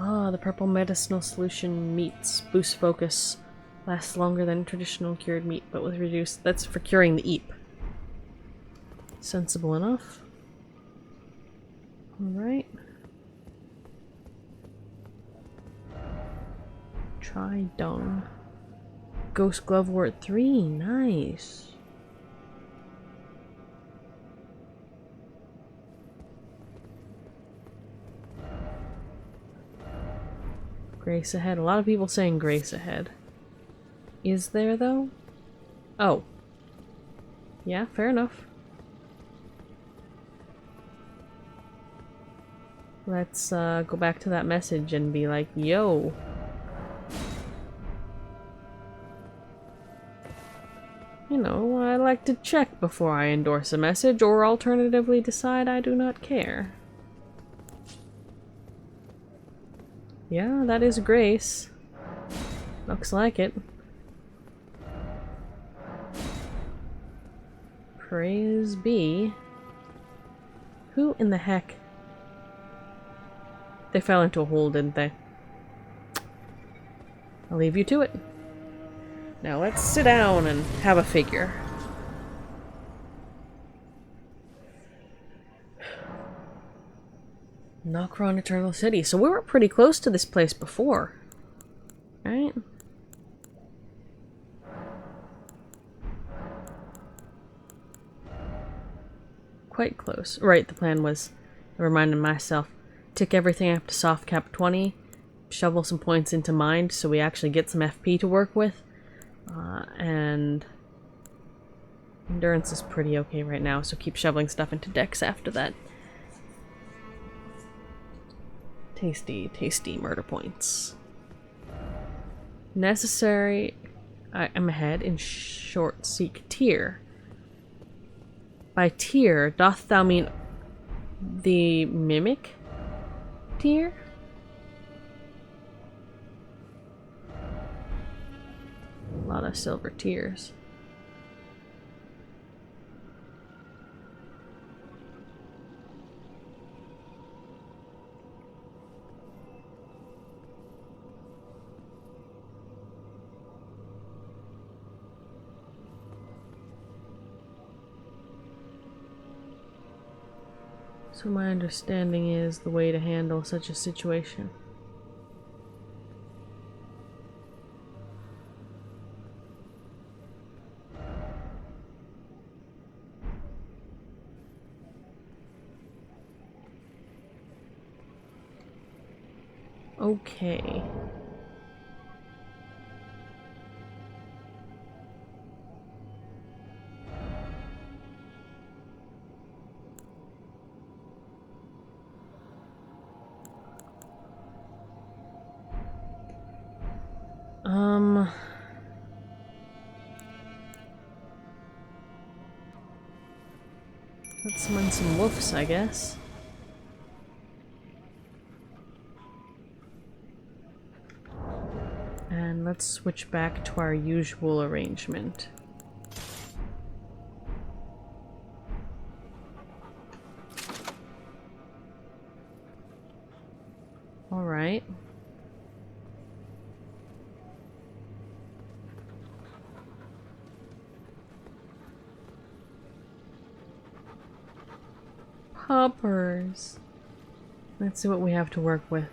Ah, the purple medicinal solution meats. Boost focus. Lasts longer than traditional cured meat, but with reduced... That's for curing the eep. Sensible enough. Alright. Try dung. Ghost Glovewort 3. Nice. Grace ahead. A lot of people saying grace ahead. Is there, though? Oh. Yeah, fair enough. Let's go back to that message and be like, yo. You know, I like to check before I endorse a message, or alternatively decide I do not care. Yeah, that is Grace. Looks like it. Praise be. Who in the heck? They fell into a hole, didn't they? I'll leave you to it. Now let's sit down and have a figure. Nokron Eternal City. So we were pretty close to this place before. Right? Quite close. Right, the plan was, I reminded myself, tick everything up to soft cap 20, shovel some points into mind so we actually get some FP to work with. And endurance is pretty okay right now, so keep shoveling stuff into dex after that. Tasty, tasty murder points. Necessary. I'm ahead in short seek tier. By tier, doth thou mean the mimic tier? A lot of silver tears. So my understanding is the way to handle such a situation. Okay. Let's summon some wolves, I guess. And let's switch back to our usual arrangement. All right. Poppers. Let's see what we have to work with.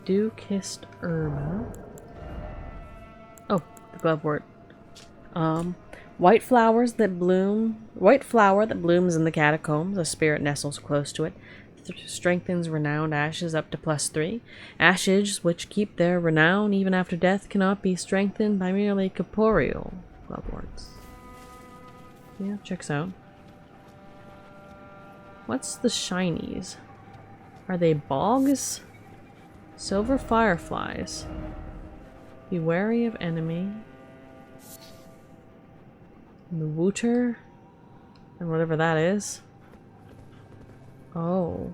Dew-kissed herb. Oh, the glovewort. White flower that blooms in the catacombs. A spirit nestles close to it. Strengthens renowned ashes up to +3. Ashes which keep their renown even after death cannot be strengthened by merely corporeal gloveworts. Yeah, checks out. What's the shinies? Are they bogs? Silver fireflies. Be wary of enemy. The Wooter. And whatever that is. Oh.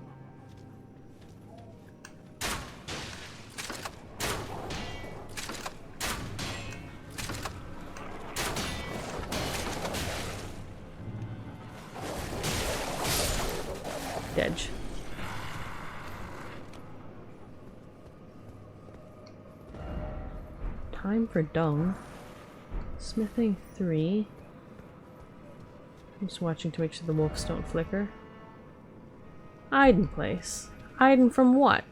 edge. Time for dung. Smithing 3. I'm just watching to make sure the wolves don't flicker. Hiding place. Hiding from what?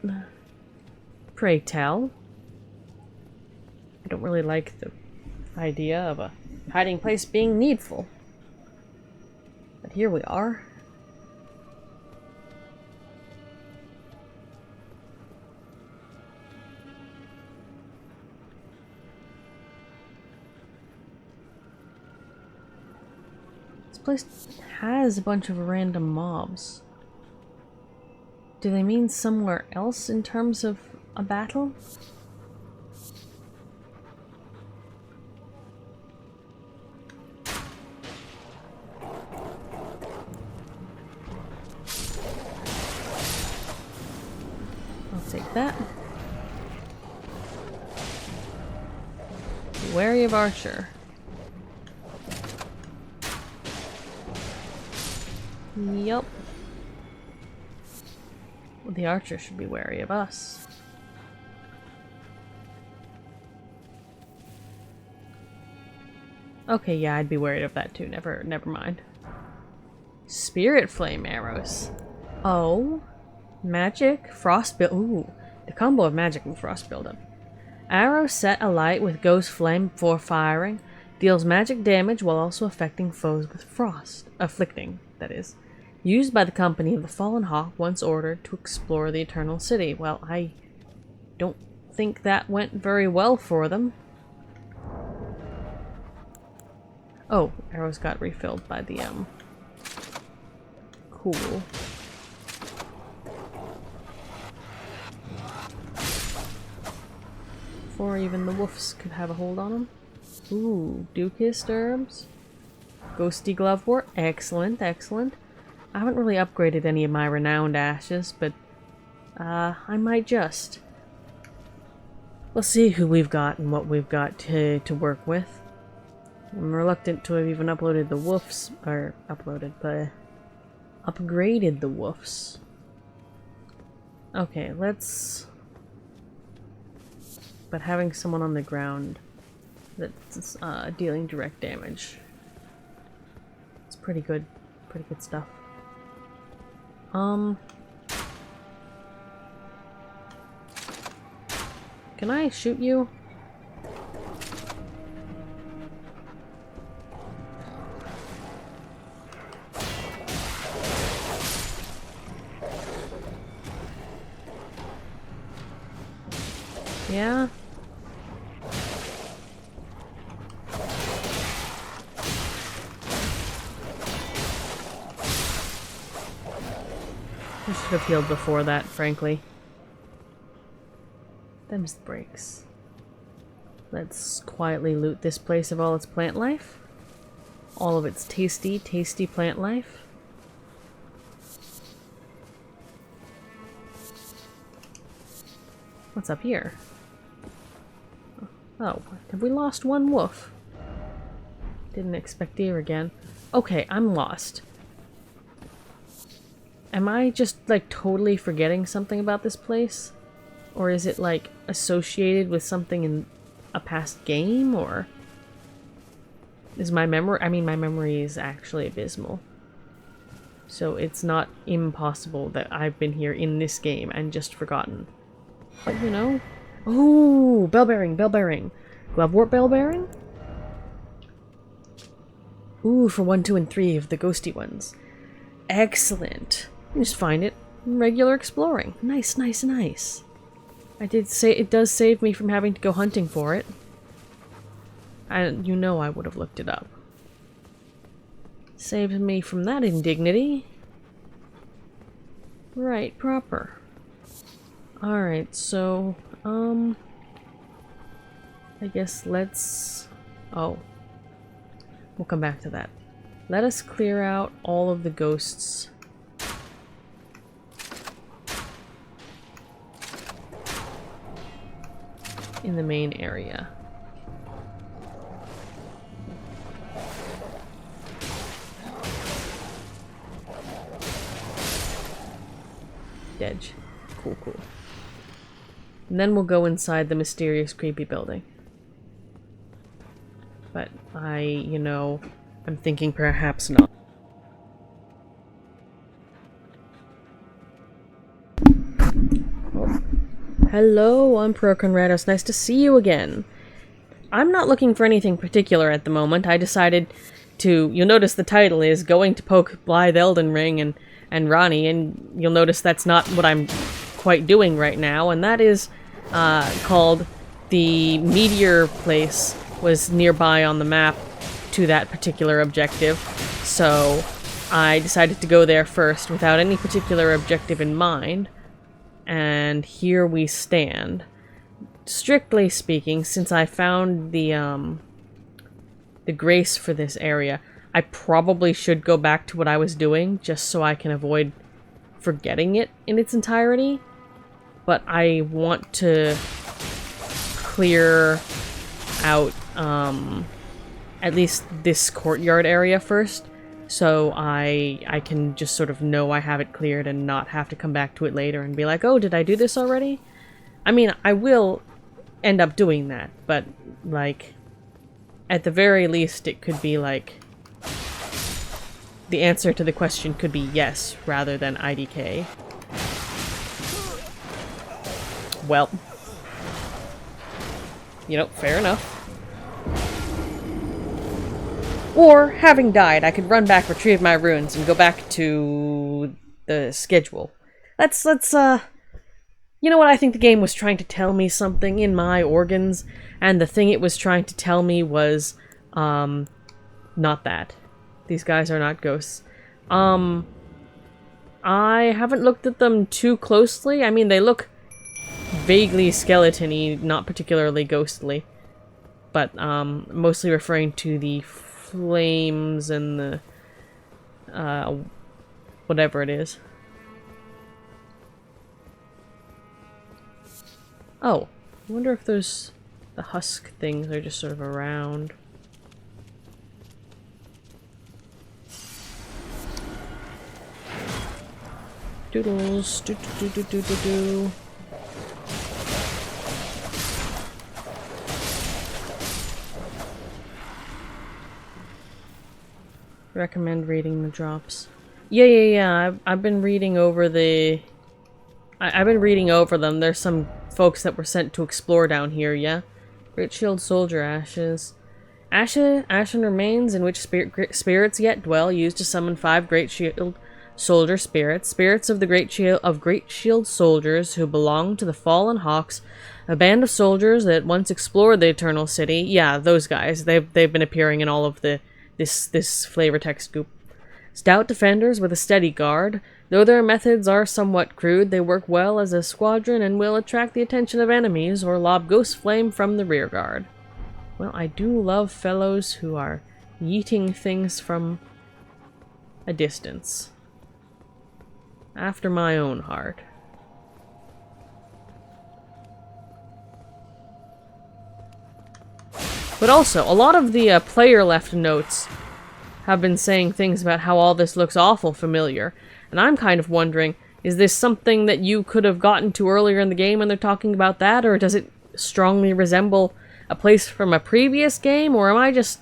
Pray tell. I don't really like the idea of a hiding place being needful. But here we are. This place has a bunch of random mobs. Do they mean somewhere else in terms of a battle? I'll take that. Be wary of Archer. Yup. Well, the Archer should be wary of us. Okay, yeah, I'd be worried of that too. Never mind. Spirit flame arrows. Oh, magic frost build. Ooh, the combo of magic and frost buildup. Arrow set alight with ghost flame before firing deals magic damage while also affecting foes with frost. Afflicting, that is. Used by the company of the Fallen Hawk once ordered to explore the Eternal City. Well, I don't think that went very well for them. Oh, arrows got refilled by the Cool. Before even the wolves could have a hold on them. Ooh, dew-kissed herbs. Ghosty glovewort. Excellent, excellent. I haven't really upgraded any of my renowned ashes, but I might just. We'll see who we've got and what we've got to work with. I'm reluctant to have even uploaded the wolves, or upgraded the wolves. Okay, let's. But having someone on the ground that's dealing direct damage. It's pretty good stuff. Can I shoot you? Yeah? I should have healed before that, frankly. Them's the breaks. Let's quietly loot this place of all its plant life. All of its tasty, tasty plant life. What's up here? Oh, have we lost one wolf? Didn't expect deer again. Okay, I'm lost. Am I just, like, totally forgetting something about this place? Or is it, like, associated with something in a past game, or... Is my memory... I mean, my memory is actually abysmal. So it's not impossible that I've been here in this game and just forgotten. But, you know... Oh! Bell bearing, bell bearing! Glovewort bell bearing? Ooh, for 1, 2, and 3 of the ghosty ones. Excellent! Just find it. Regular exploring. Nice, nice, nice. I did say it does save me from having to go hunting for it. And you know I would have looked it up. Saves me from that indignity. Right, proper. Alright, so, I guess let's... Oh. We'll come back to that. Let us clear out all of the ghosts. In the main area. Edge. Cool, cool. And then we'll go inside the mysterious, creepy building. But you know, I'm thinking perhaps not. Oh. Hello, Emperor Conrados. Nice to see you again. I'm not looking for anything particular at the moment. I decided to... You'll notice the title is Going to Poke Blaidd, Elden Ring, and Ranni, and you'll notice that's not what I'm quite doing right now, and that is called the meteor place was nearby on the map to that particular objective, so I decided to go there first without any particular objective in mind, and here we stand. Strictly speaking, since I found the grace for this area, I probably should go back to what I was doing just so I can avoid forgetting it in its entirety. But I want to clear out at least this courtyard area first, so I can just sort of know I have it cleared and not have to come back to it later and be like, oh, did I do this already? I mean, I will end up doing that, but, like, at the very least it could be like, the answer to the question could be yes, rather than IDK. Well, you know, fair enough. Or, having died, I could run back, retrieve my runes, and go back to the schedule. Let's you know what, I think the game was trying to tell me something in my organs, and the thing it was trying to tell me was, not that. These guys are not ghosts. I haven't looked at them too closely. I mean, they look vaguely skeleton-y, not particularly ghostly. But, mostly referring to the flames and the, whatever it is. Oh, I wonder if those... the husk things are just sort of around. Doodles, do do do do do do. Recommend reading the drops. Yeah. I've been reading over the... I've been reading over them. There's some folks that were sent to explore down here, yeah? Great Shield Soldier Ashes. Ashen remains in which spirits yet dwell, used to summon 5 Great Shield Soldier spirits. Spirits of the Great Shield Soldiers who belong to the Fallen Hawks, a band of soldiers that once explored the Eternal City. Yeah, those guys. They've been appearing in all of this flavor text goop. Stout defenders with a steady guard. Though their methods are somewhat crude, they work well as a squadron and will attract the attention of enemies or lob ghost flame from the rear guard. Well, I do love fellows who are yeeting things from a distance. After my own heart. But also, a lot of the player-left notes have been saying things about how all this looks awful familiar. And I'm kind of wondering, is this something that you could have gotten to earlier in the game and they're talking about that? Or does it strongly resemble a place from a previous game? Or am I just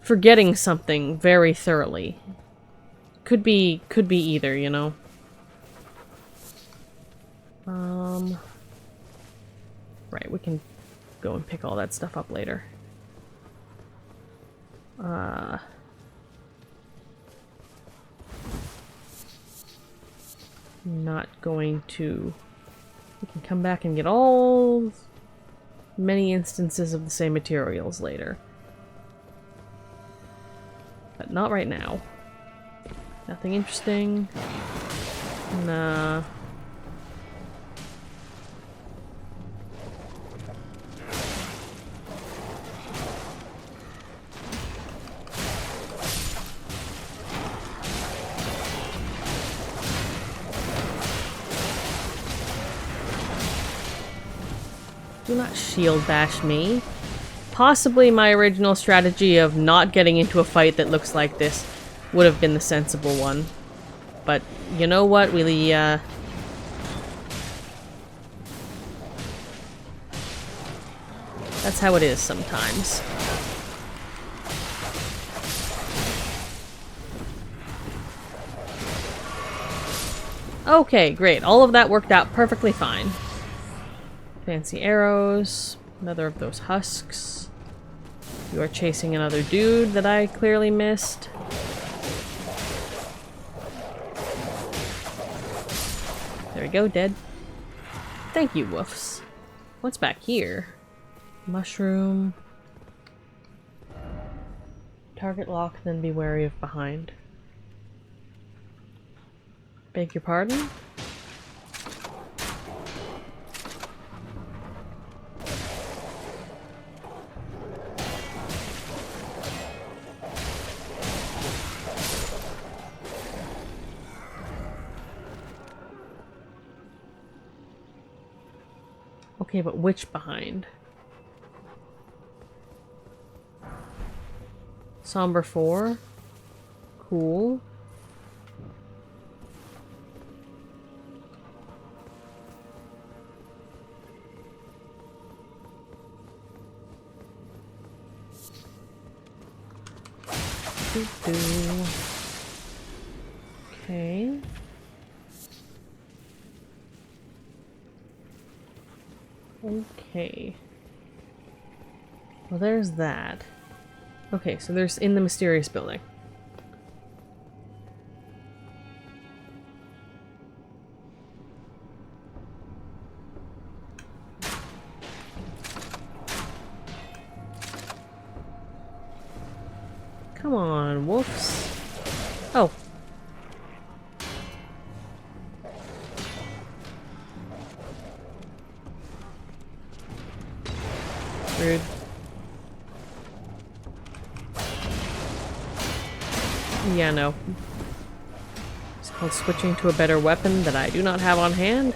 forgetting something very thoroughly? Could be either, you know? Right, we can go and pick all that stuff up later. Not going to... We can come back and get all... many instances of the same materials later. But not right now. Nothing interesting. Nah. Do not shield bash me. Possibly my original strategy of not getting into a fight that looks like this would have been the sensible one. But you know what? That's how it is sometimes. Okay, great. All of that worked out perfectly fine. Fancy arrows. Another of those husks. You are chasing another dude that I clearly missed. There we go, dead. Thank you, woofs. What's back here? Mushroom. Target lock, then be wary of behind. Beg your pardon? Okay, but which behind? Somber 4? Cool. Okay. Okay. Well, there's that. Okay, so there's in the mysterious building. Come on, wolves. Oh. Rude. Yeah, no. It's called switching to a better weapon that I do not have on hand.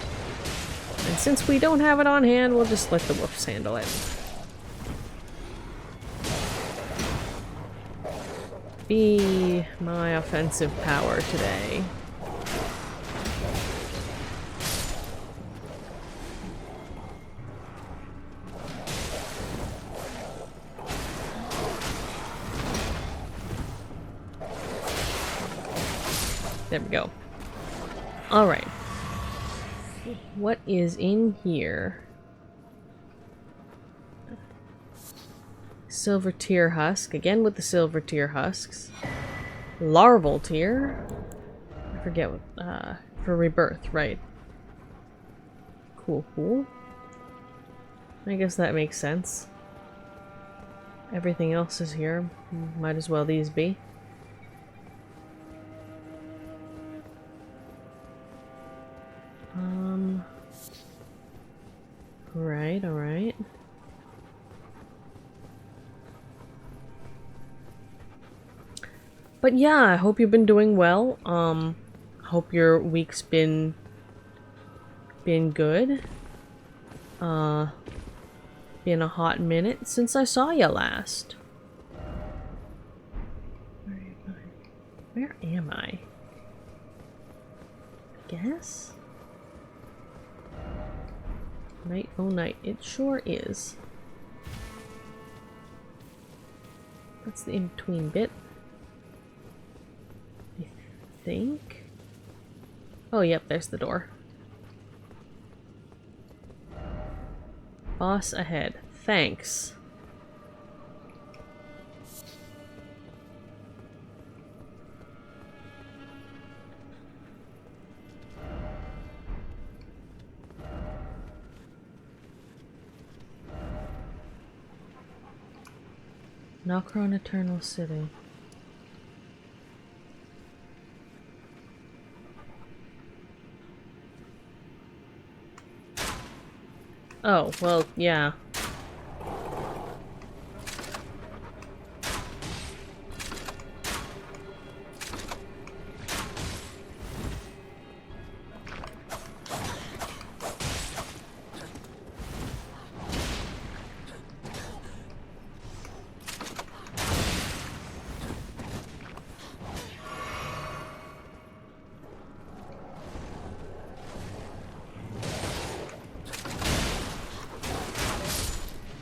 And since we don't have it on hand, we'll just let the wolves handle it. Be my offensive power today. There we go. Alright. What is in here? Silver tier husk. Again with the silver tier husks. Larval tier. I forget what, for rebirth, right. Cool, cool. I guess that makes sense. Everything else is here. Might as well these be. Right, alright. But yeah, I hope you've been doing well. Hope your week's been good. Been a hot minute since I saw you last. Where am I? Guess? Night, oh night, it sure is. That's the in-between bit. I think. Oh, yep, there's the door. Boss ahead. Thanks. Nokron Eternal City. Oh, well, yeah.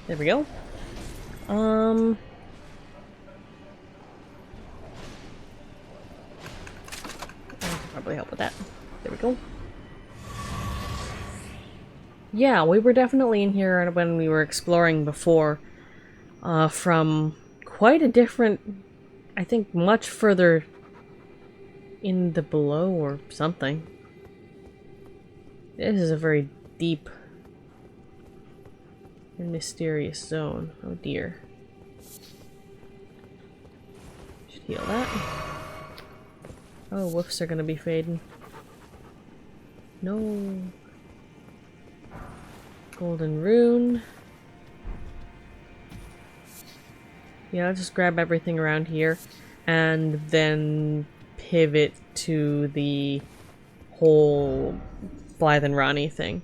There we go. Um... I could probably help with that. There we go. Yeah, we were definitely in here when we were exploring before. From quite a different... I think much further in the below or something. This is a very deep and mysterious zone. Oh dear. Should heal that. Oh, woofs are gonna be fading. No. Golden rune. Yeah, I'll just grab everything around here and then pivot to the whole Blaidd and Ranni thing.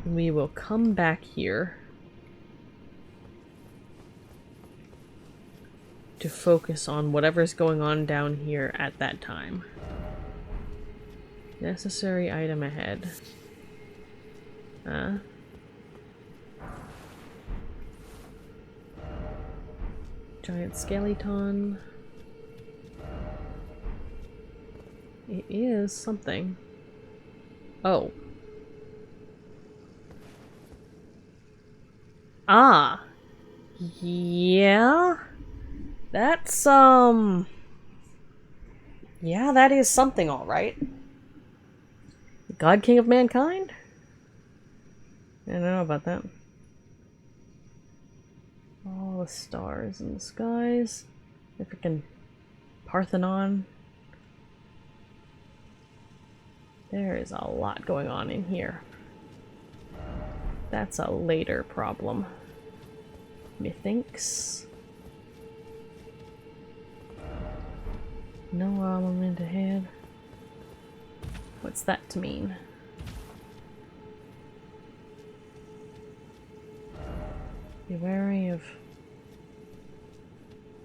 We will come back here to focus on whatever's going on down here at that time. Necessary item ahead. Giant skeleton. It is something. Oh. Ah. Yeah. That's, yeah, that is something, alright. God King of Mankind? I don't know about that. All the stars in the skies. The freaking Parthenon. There is a lot going on in here. That's a later problem. Methinks. No armament ahead. What's that to mean? Be wary of...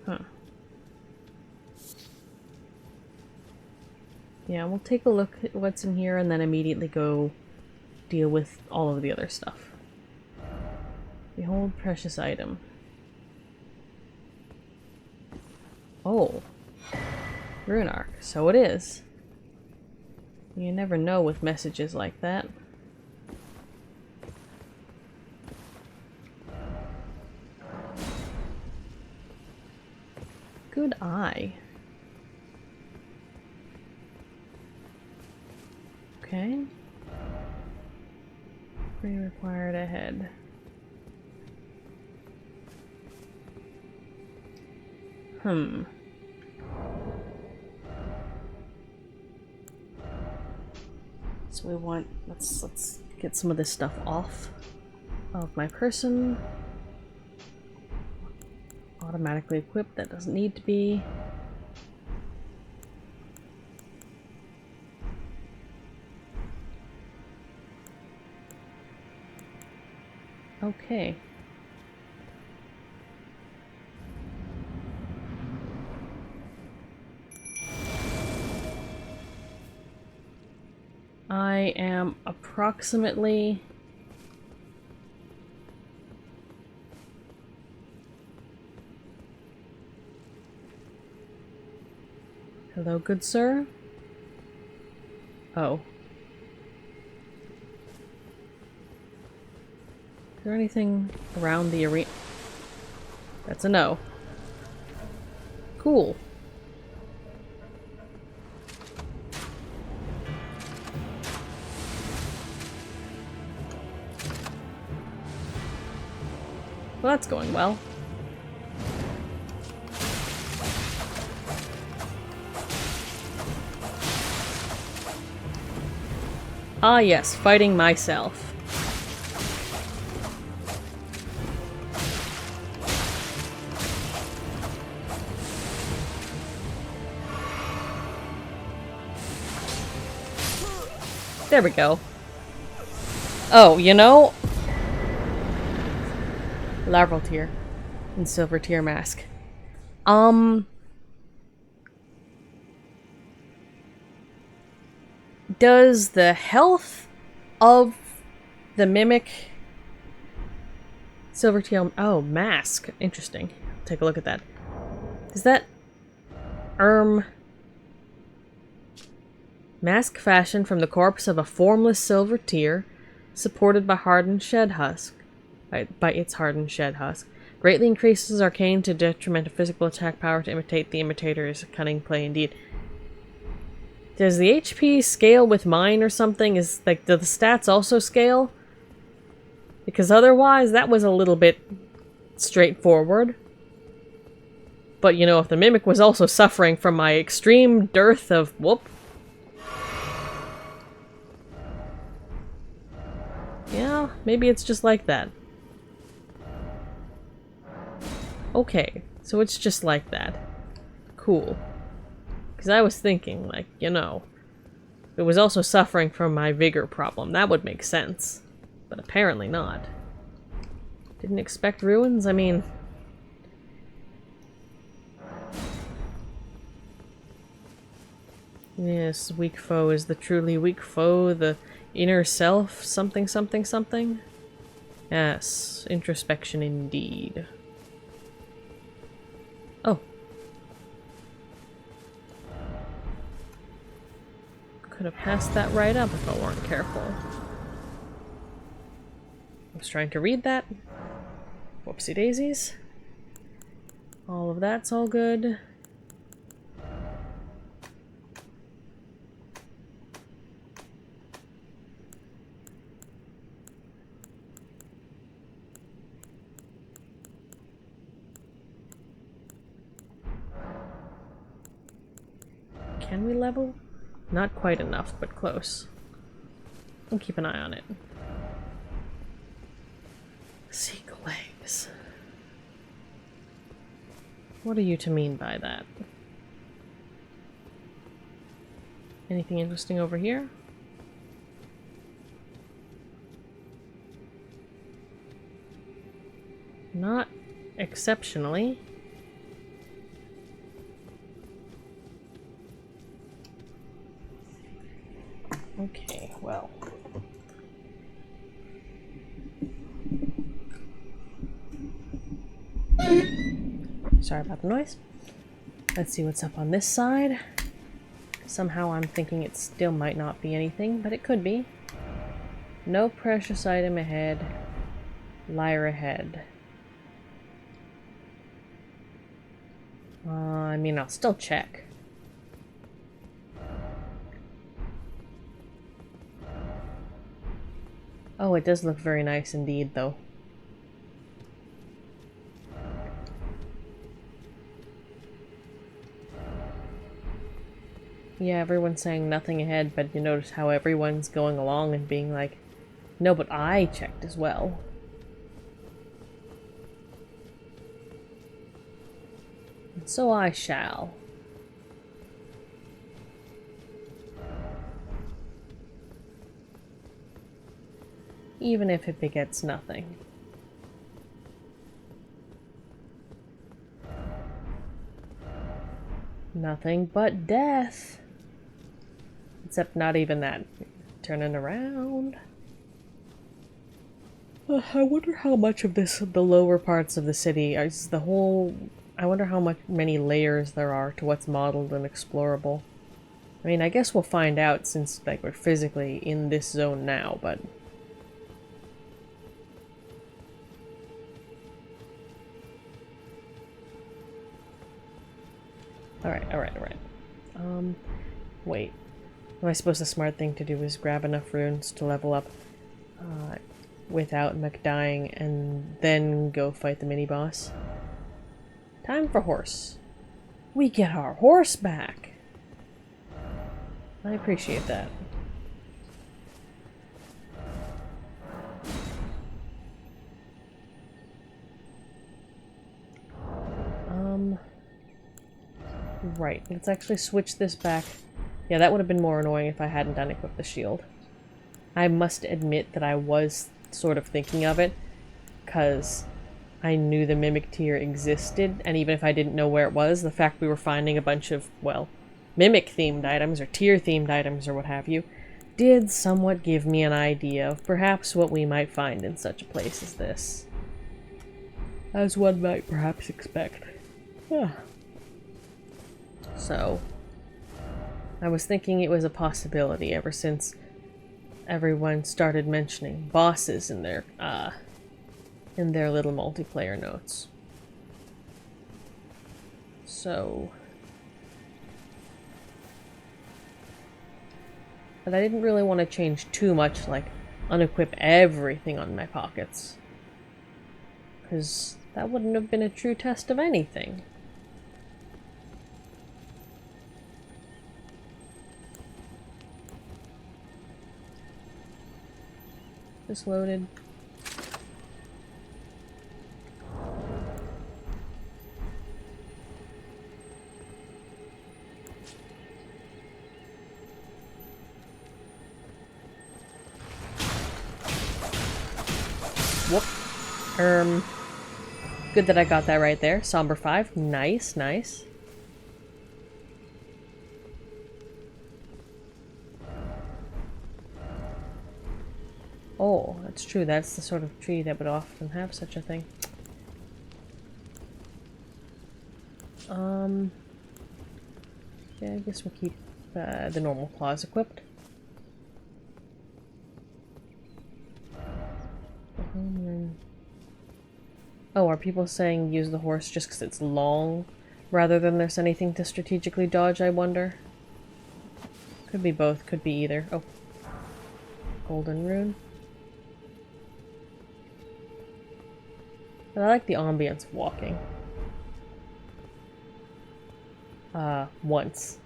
Huh. Yeah, we'll take a look at what's in here and then immediately go deal with all of the other stuff. Behold precious item. Oh. Rune arc. So it is. You never know with messages like that. Good eye. Okay. Pre-required ahead. So we want, let's get some of this stuff off of my person. Automatically equipped, that doesn't need to be. Okay. I am approximately... Hello, good sir? Oh. Is there anything around the arena? That's a no. Cool. Well, that's going well. Ah yes, fighting myself. There we go. Oh, you know... Larval tear. And silver tear mask. Does the health of the mimic Silver teal. Oh, mask. Interesting. Take a look at that. Is that... Mask fashioned from the corpse of a formless silver tear, supported by hardened shed husk. By its hardened shed husk. Greatly increases arcane to detriment of physical attack power to imitate the imitator's cunning play indeed. Does the HP scale with mine or something? Is like, do the stats also scale? Because otherwise, that was a little bit straightforward. But, you know, if the Mimic was also suffering from my extreme dearth of... Whoop. Yeah, maybe it's just like that. Okay, so it's just like that. Cool. Because I was thinking, like, you know, it was also suffering from my vigor problem. That would make sense. But apparently not. Didn't expect ruins? I mean... Yes, weak foe is the truly weak foe, the inner self, something, something, something. Yes, introspection indeed. Oh. Could have passed that right up if I weren't careful. I was trying to read that. Whoopsie daisies. All of that's all good. Can we level? Not quite enough, but close. We'll keep an eye on it. Seek legs. What are you to mean by that? Anything interesting over here? Not exceptionally. Okay, well. Sorry about the noise. Let's see what's up on this side. Somehow I'm thinking it still might not be anything, but it could be. No precious item ahead. Lyre ahead. I mean, I'll still check. Oh, it does look very nice indeed, though. Yeah, everyone's saying nothing ahead, but you notice how everyone's going along and being like, no, but I checked as well. And so I shall. Even if it begets nothing. Nothing but death. Except not even that. Turning around. I wonder how much of this, the lower parts of the city, is the whole... I wonder how many layers there are to what's modeled and explorable. I mean, I guess we'll find out since like we're physically in this zone now, but... Alright. Wait. I suppose the smart thing to do is grab enough runes to level up without McDying and then go fight the mini-boss. Time for horse. We get our horse back! I appreciate that. Right, let's actually switch this back. Yeah, that would have been more annoying if I hadn't unequipped the shield. I must admit that I was sort of thinking of it, because I knew the Mimic tier existed, and even if I didn't know where it was, the fact we were finding a bunch of, well, Mimic-themed items, or tier-themed items, or what have you, did somewhat give me an idea of perhaps what we might find in such a place as this. as one might perhaps expect. Yeah. So, I was thinking it was a possibility ever since everyone started mentioning bosses in their little multiplayer notes. So, but I didn't really want to change too much, like unequip everything on my pockets, because that wouldn't have been a true test of anything. Just loaded. Whoop. Good that I got that right there. Somber 5. Nice, nice. Oh, that's true. That's the sort of tree that would often have such a thing. Yeah, I guess we'll keep the normal claws equipped. Oh, are people saying use the horse just because it's long, rather than there's anything to strategically dodge, I wonder? Could be both, could be either. Oh. Golden rune. But I like the ambience of walking. Once.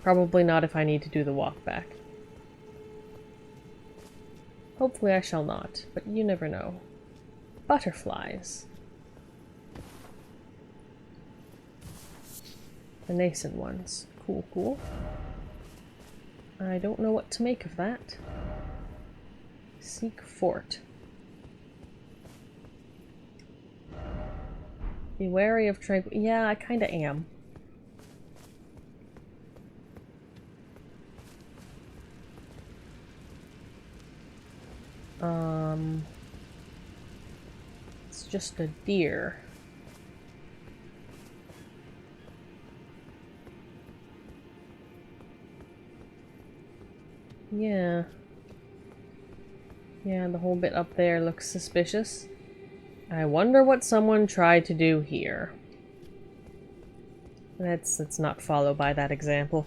Probably not if I need to do the walk back. Hopefully I shall not, but you never know. Butterflies. The nascent ones. Cool, cool. I don't know what to make of that. Seek fort. Be wary of tribe. Yeah, I kinda am. It's just a deer. Yeah. Yeah, the whole bit up there looks suspicious. I wonder what someone tried to do here. Let's not follow by that example.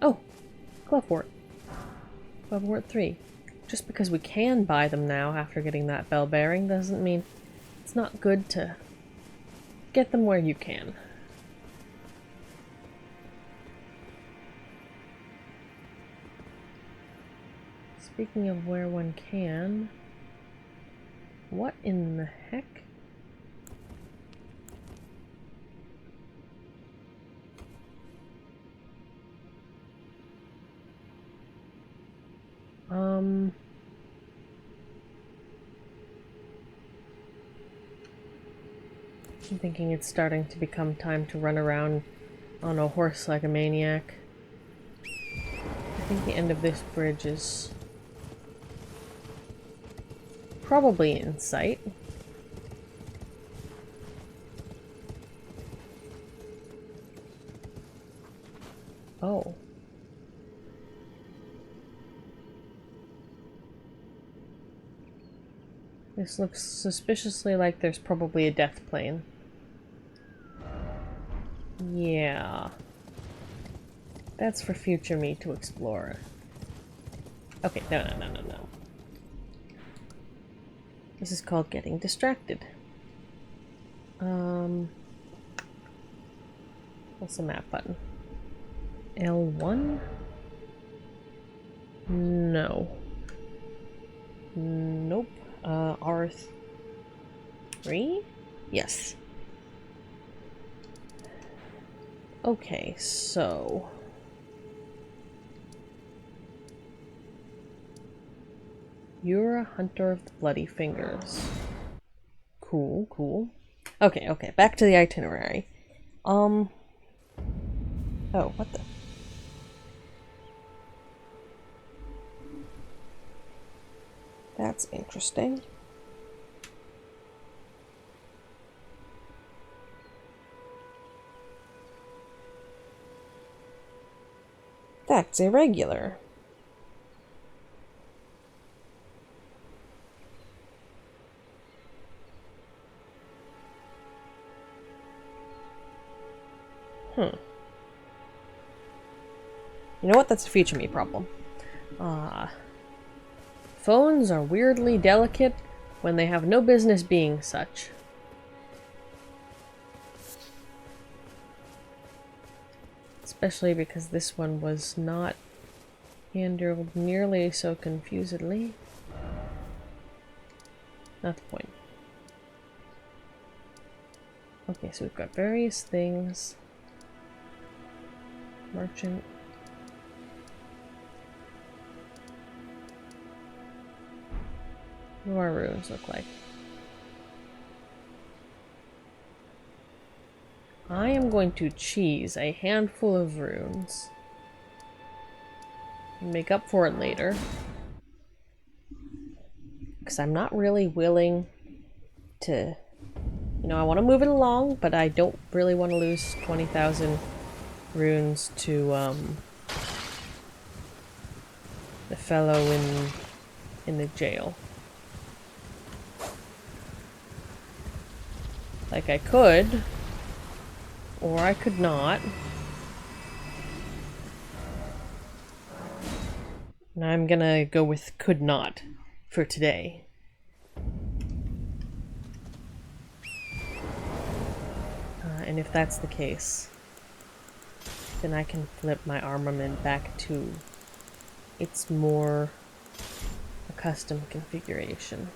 Oh! Clefwort. Clefwort 3. Just because we can buy them now after getting that bell bearing doesn't mean it's not good to get them where you can. Speaking of where one can, what in the heck? I'm thinking it's starting to become time to run around on a horse like a maniac. I think the end of this bridge is probably in sight. Oh. This looks suspiciously like there's probably a death plane. Yeah. That's for future me to explore. Okay, no. This is called getting distracted. What's the map button? L1? No. Nope. R3? Yes. Okay, so... You're a hunter of the bloody fingers. Cool, cool. Okay, back to the itinerary. Oh, what the... That's interesting. That's irregular. You know what? That's a future me problem. Phones are weirdly delicate when they have no business being such. Especially because this one was not handled nearly so confusedly. Not the point. Okay, so we've got various things. Merchant. What do our runes look like? I am going to cheese a handful of runes. Make up for it later. Because I'm not really willing to... You know, I want to move it along, but I don't really want to lose 20,000 runes to, the fellow in the jail. Like, I could, or I could not. And I'm gonna go with could not for today. And if that's the case, then I can flip my armament back to its more accustomed configuration.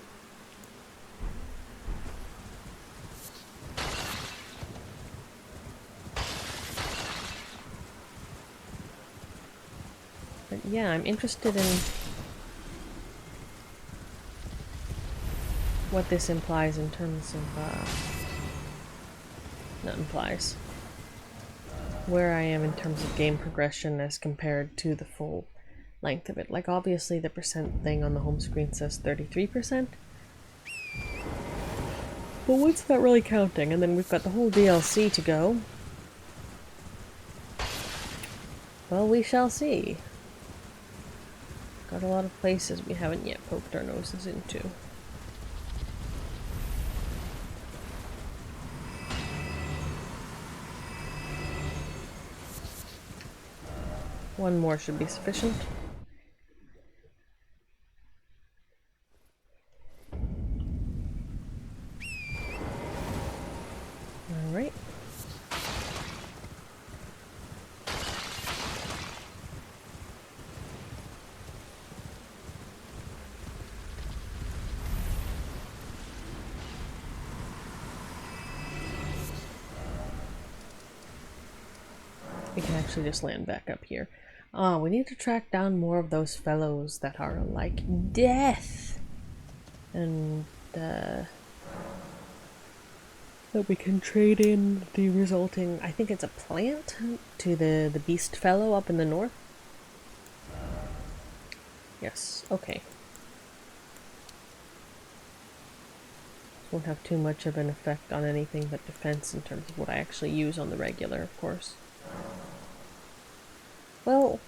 But yeah, I'm interested in what this implies in terms of, not implies, where I am in terms of game progression as compared to the full length of it. Like, obviously the percent thing on the home screen says 33%. But what's that really counting? And then we've got the whole DLC to go. Well, we shall see. Got a lot of places we haven't yet poked our noses into. One more should be sufficient. Alright. We can actually just land back up here. We need to track down more of those fellows that are like death. And, that we can trade in the resulting, I think it's a plant, to the beast fellow up in the north. Yes, okay. Won't have too much of an effect on anything but defense in terms of what I actually use on the regular, of course. Well,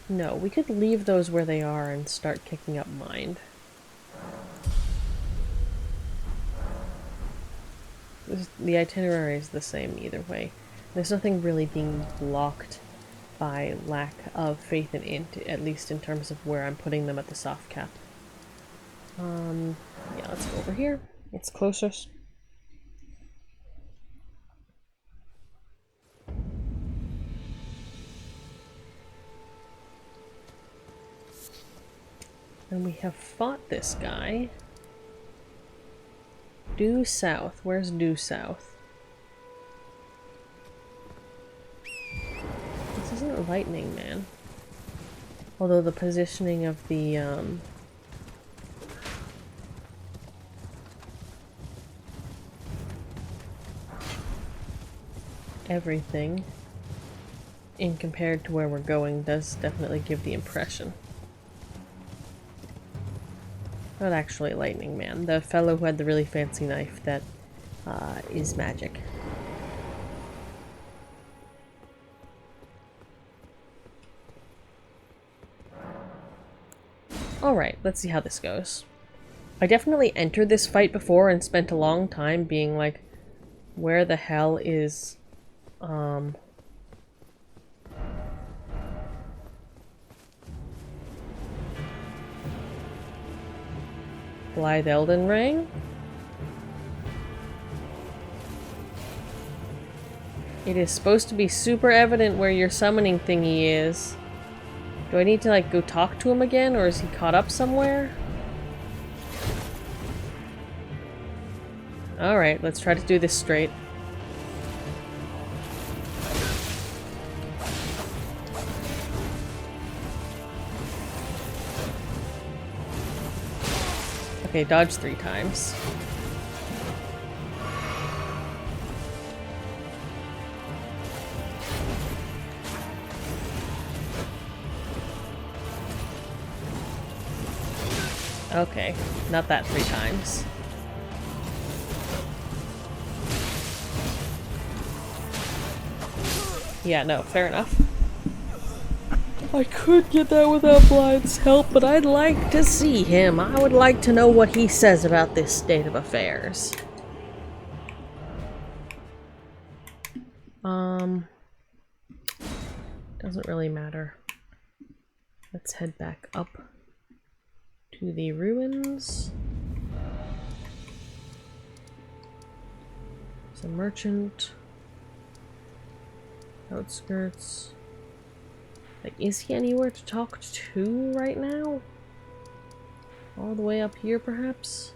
no, we could leave those where they are and start kicking up mind. The itinerary is the same either way. There's nothing really being blocked by lack of faith in int, at least in terms of where I'm putting them at the soft cap. Yeah, let's go over here. It's closest. And we have fought this guy. Due south. Where's due south? This isn't a lightning man. Although the positioning of the, everything in compared to where we're going does definitely give the impression. Not actually Lightning Man, the fellow who had the really fancy knife that is magic. Alright, let's see how this goes. I definitely entered this fight before and spent a long time being like, where the hell is, Blaidd Elden Ring? It is supposed to be super evident where your summoning thingy is. Do I need to, like, go talk to him again, or is he caught up somewhere? Alright, let's try to do this straight. Okay, dodge 3 times. Okay, not that 3 times. Yeah, no, fair enough. I could get that without Blaidd's help, but I'd like to see him. I would like to know what he says about this state of affairs. Doesn't really matter. Let's head back up to the ruins. There's a merchant. Outskirts. Like, is he anywhere to talk to right now? All the way up here, perhaps?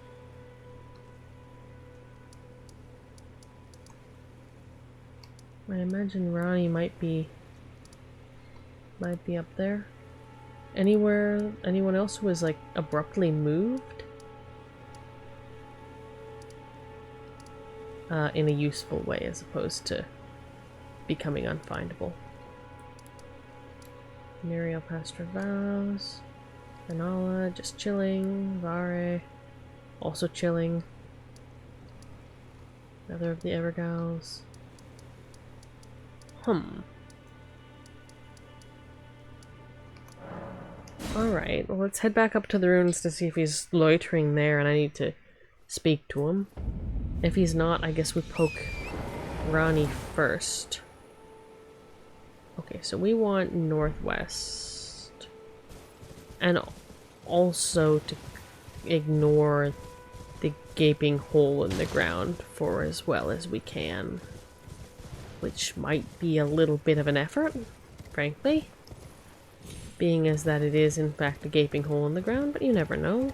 I imagine Ranni might be up there. Anyone else who was, like, abruptly moved? In a useful way, as opposed to becoming unfindable. Muriel passed her vows. Renala, just chilling. Vare, also chilling. Another of the Evergals. Alright, well, let's head back up to the ruins to see if he's loitering there, and I need to speak to him. If he's not, I guess we poke Ranni first. Okay, so we want northwest. And also to ignore the gaping hole in the ground for as well as we can. Which might be a little bit of an effort, frankly. Being as that it is in fact a gaping hole in the ground, but you never know.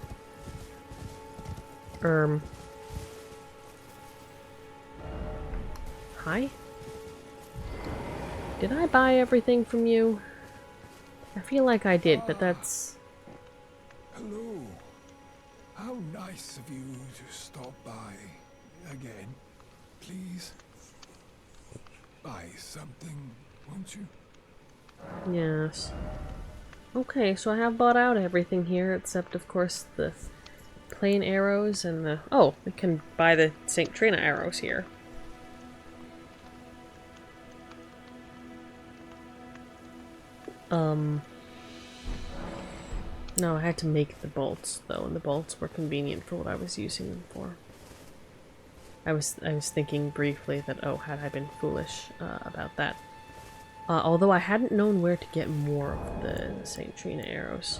Hi? Did I buy everything from you? I feel like I did, but that's... Hello. How nice of you to stop by again. Please buy something, won't you? Yes. Okay, so I have bought out everything here, except of course the plain arrows and the... Oh, we can buy the St. Trina arrows here. No, I had to make the bolts, though, and the bolts were convenient for what I was using them for. I was thinking briefly that, oh, had I been foolish about that. Although I hadn't known where to get more of the St. Trina arrows.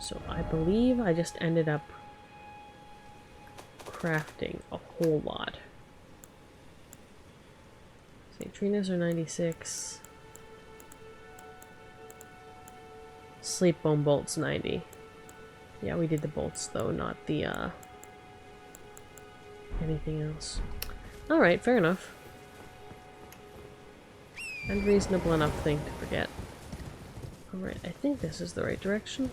So I believe I just ended up crafting a whole lot. St. Trina's are 96. Sleep bone bolts 90. Yeah, we did the bolts though, not the anything else. Alright, fair enough. And reasonable enough thing to forget. Alright, I think this is the right direction.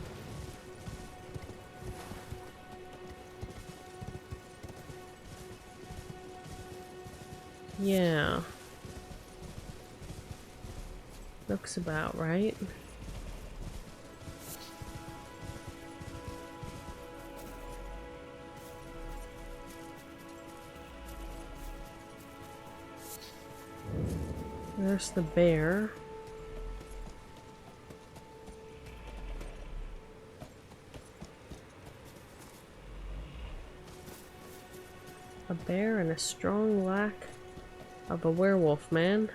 Yeah. Looks about right. There's the bear. A bear and a strong lack of a werewolf, man.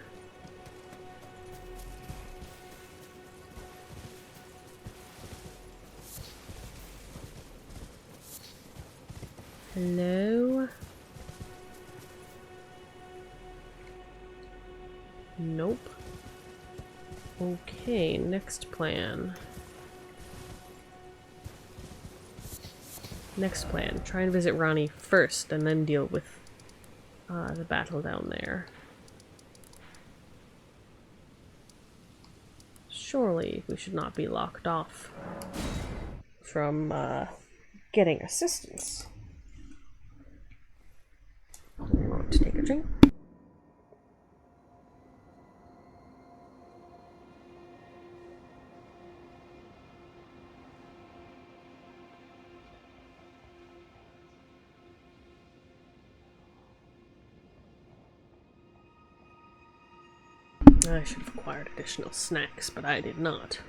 Hello? Nope. Okay, next plan. Next plan. Try and visit Ranni first and then deal with the battle down there. Surely we should not be locked off from getting assistance. I want to take a drink. I should have acquired additional snacks, but I did not.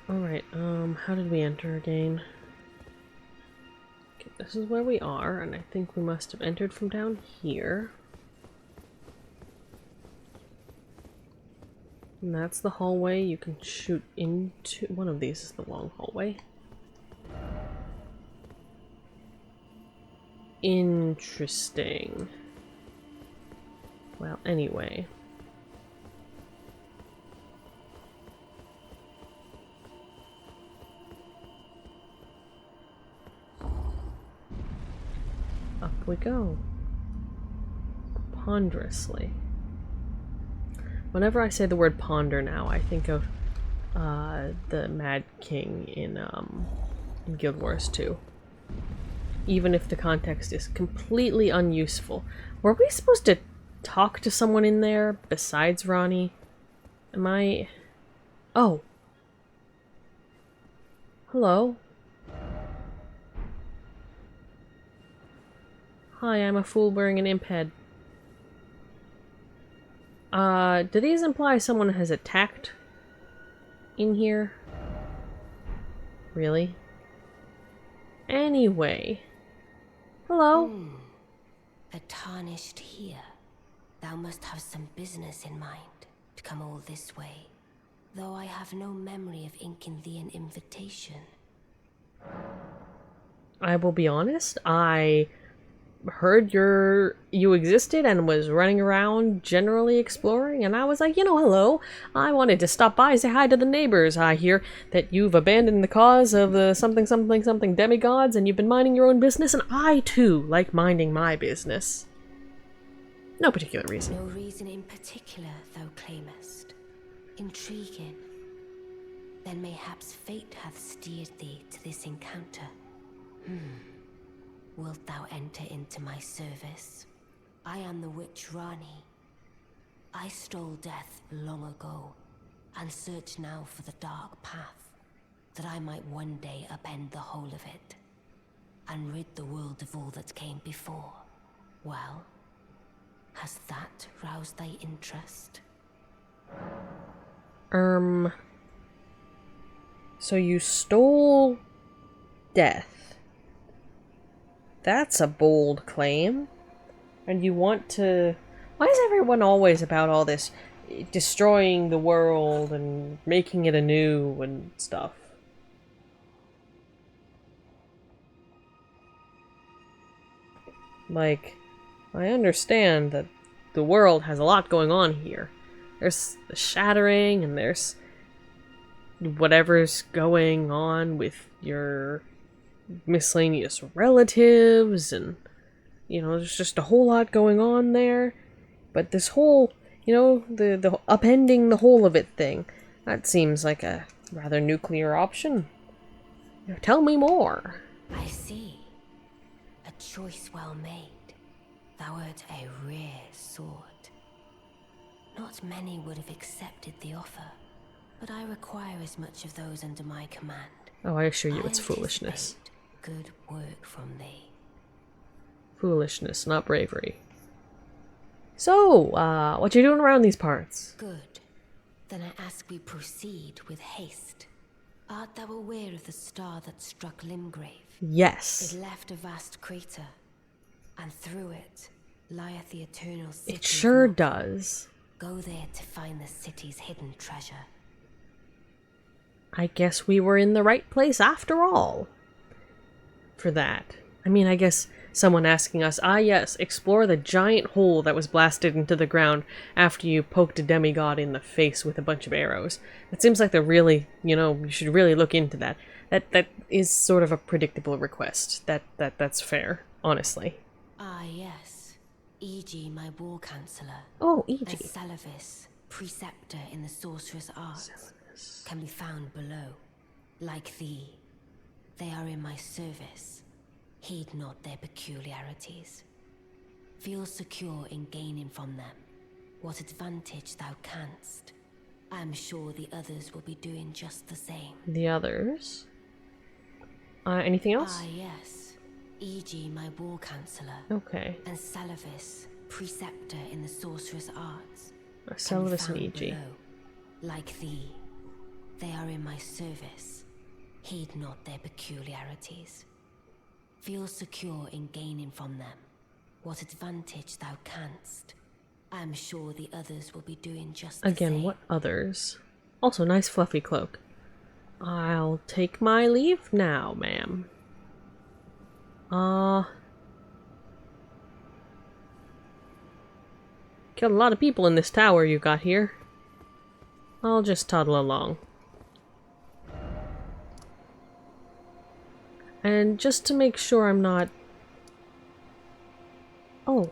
Alright, how did we enter again? Okay, this is where we are, and I think we must have entered from down here. And that's the hallway you can shoot into. One of these is the long hallway. Interesting. Well, anyway. Up we go. Ponderously. Whenever I say the word ponder now, I think of the Mad King in Guild Wars 2. Even if the context is completely unuseful. Were we supposed to talk to someone in there besides Ranni? Am I... Oh. Hello. Hi, I'm a fool wearing an imp head. Do these imply someone has attacked in here? Really? Anyway. Hello? The tarnished here. Thou must have some business in mind to come all this way, though I have no memory of inking thee an invitation. I will be honest, I heard you existed and was running around generally exploring, and I was like, hello, I wanted to stop by, say hi to the neighbors. I hear that you've abandoned the cause of the something something something demigods and you've been minding your own business, and I too like minding my business. No particular reason. No reason in particular thou claimest. Intriguing. Then mayhaps fate hath steered thee to this encounter. Wilt thou enter into my service? I am the witch Ranni. I stole death long ago, and search now for the dark path, that I might one day upend the whole of it, and rid the world of all that came before. Well, has that roused thy interest? So you stole death. That's a bold claim. And you want to... Why is everyone always about all this destroying the world and making it anew and stuff? Like, I understand that the world has a lot going on here. There's the shattering, and there's whatever's going on with your miscellaneous relatives, and there's just a whole lot going on there. But this whole, the upending the whole of it thing, that seems like a rather nuclear option. Tell me more. I see. A choice well made. Thou art a rare sword. Not many would have accepted the offer, but I require as much of those under my command. Oh, I assure you I it's foolishness. anticipate good work from thee. Foolishness, not bravery. So, what you doing around these parts? Good. Then I ask we proceed with haste. Art thou aware of the star that struck Limgrave? Yes. It left a vast crater. And through it lieth the eternal city. It sure does. Go there to find the city's hidden treasure. I guess we were in the right place after all. For that. I mean, I guess someone asking us, yes, explore the giant hole that was blasted into the ground after you poked a demigod in the face with a bunch of arrows. It seems like they're really, you should really look into that. That is sort of a predictable request. That's fair, honestly. Ah, yes. E.g., my war counselor. Oh, And E.g. Salavis, preceptor in the sorcerer's arts, can be found below. Like thee, they are in my service. Heed not their peculiarities. Feel secure in gaining from them what advantage thou canst. I am sure the others will be doing just the same. The others? Anything else? Ah, yes. E.g., my war counselor. Okay. And Salavis, preceptor in the sorcerer's arts. Salavis and E.g. Below. Like thee, they are in my service. Heed not their peculiarities. Feel secure in gaining from them what advantage thou canst. I am sure the others will be doing just the same. Again, what others? Also, nice fluffy cloak. I'll take my leave now, ma'am. Killed a lot of people in this tower you got here. I'll just toddle along. And just to make sure I'm not... Oh.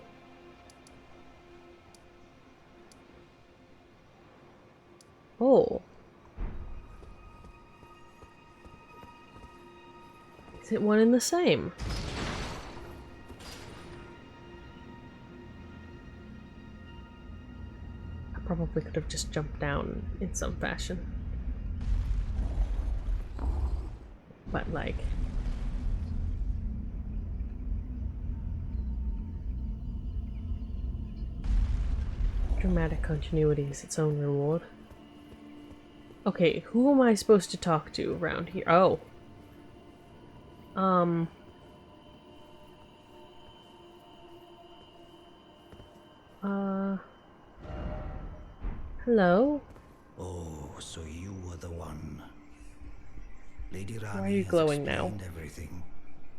Oh. Is it one and the same? I probably could have just jumped down in some fashion. But like... Dramatic continuity is its own reward. Okay, who am I supposed to talk to around here? Oh. Hello? Oh, so you were the one. Lady Ranni Why are you has glowing now? explained everything.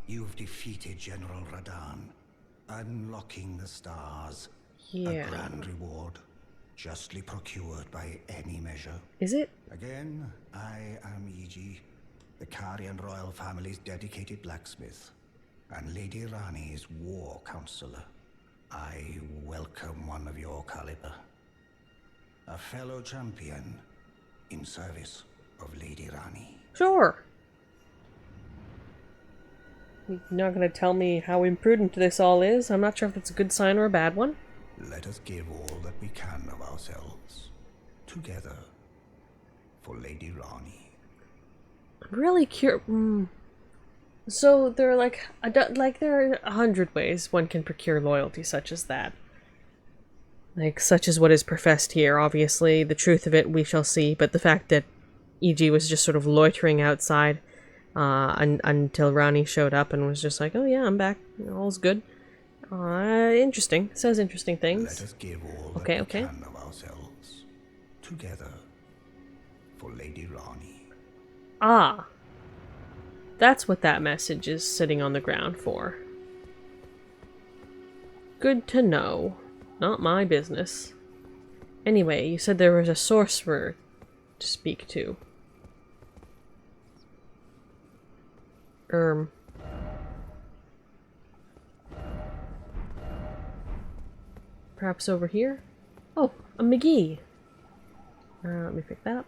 You've defeated General Radan, unlocking the stars. Yeah. A grand reward, justly procured by any measure. Is it? Again, I am E.g., the Carian royal family's dedicated blacksmith, and Lady Ranni's war counselor. I welcome one of your caliber. A fellow champion in service of Lady Ranni. Sure. You're not gonna tell me how imprudent this all is? I'm not sure if that's a good sign or a bad one. Let us give all that we can of ourselves, together, for Lady Ranni. I'm really curious. So there are like there are 100 ways one can procure loyalty such as that. Like, such as what is professed here. Obviously, the truth of it we shall see, but the fact that E.g. was just sort of loitering outside until Ranni showed up and was just like, oh yeah, I'm back, all's good. Interesting. Says interesting things. Let us give all that Okay, we okay. can of ourselves, together, for Lady Ranni. Ah. That's what that message is sitting on the ground for. Good to know. Not my business. Anyway, you said there was a sorcerer to speak to. Perhaps over here? Oh, a McGee. Let me pick that up.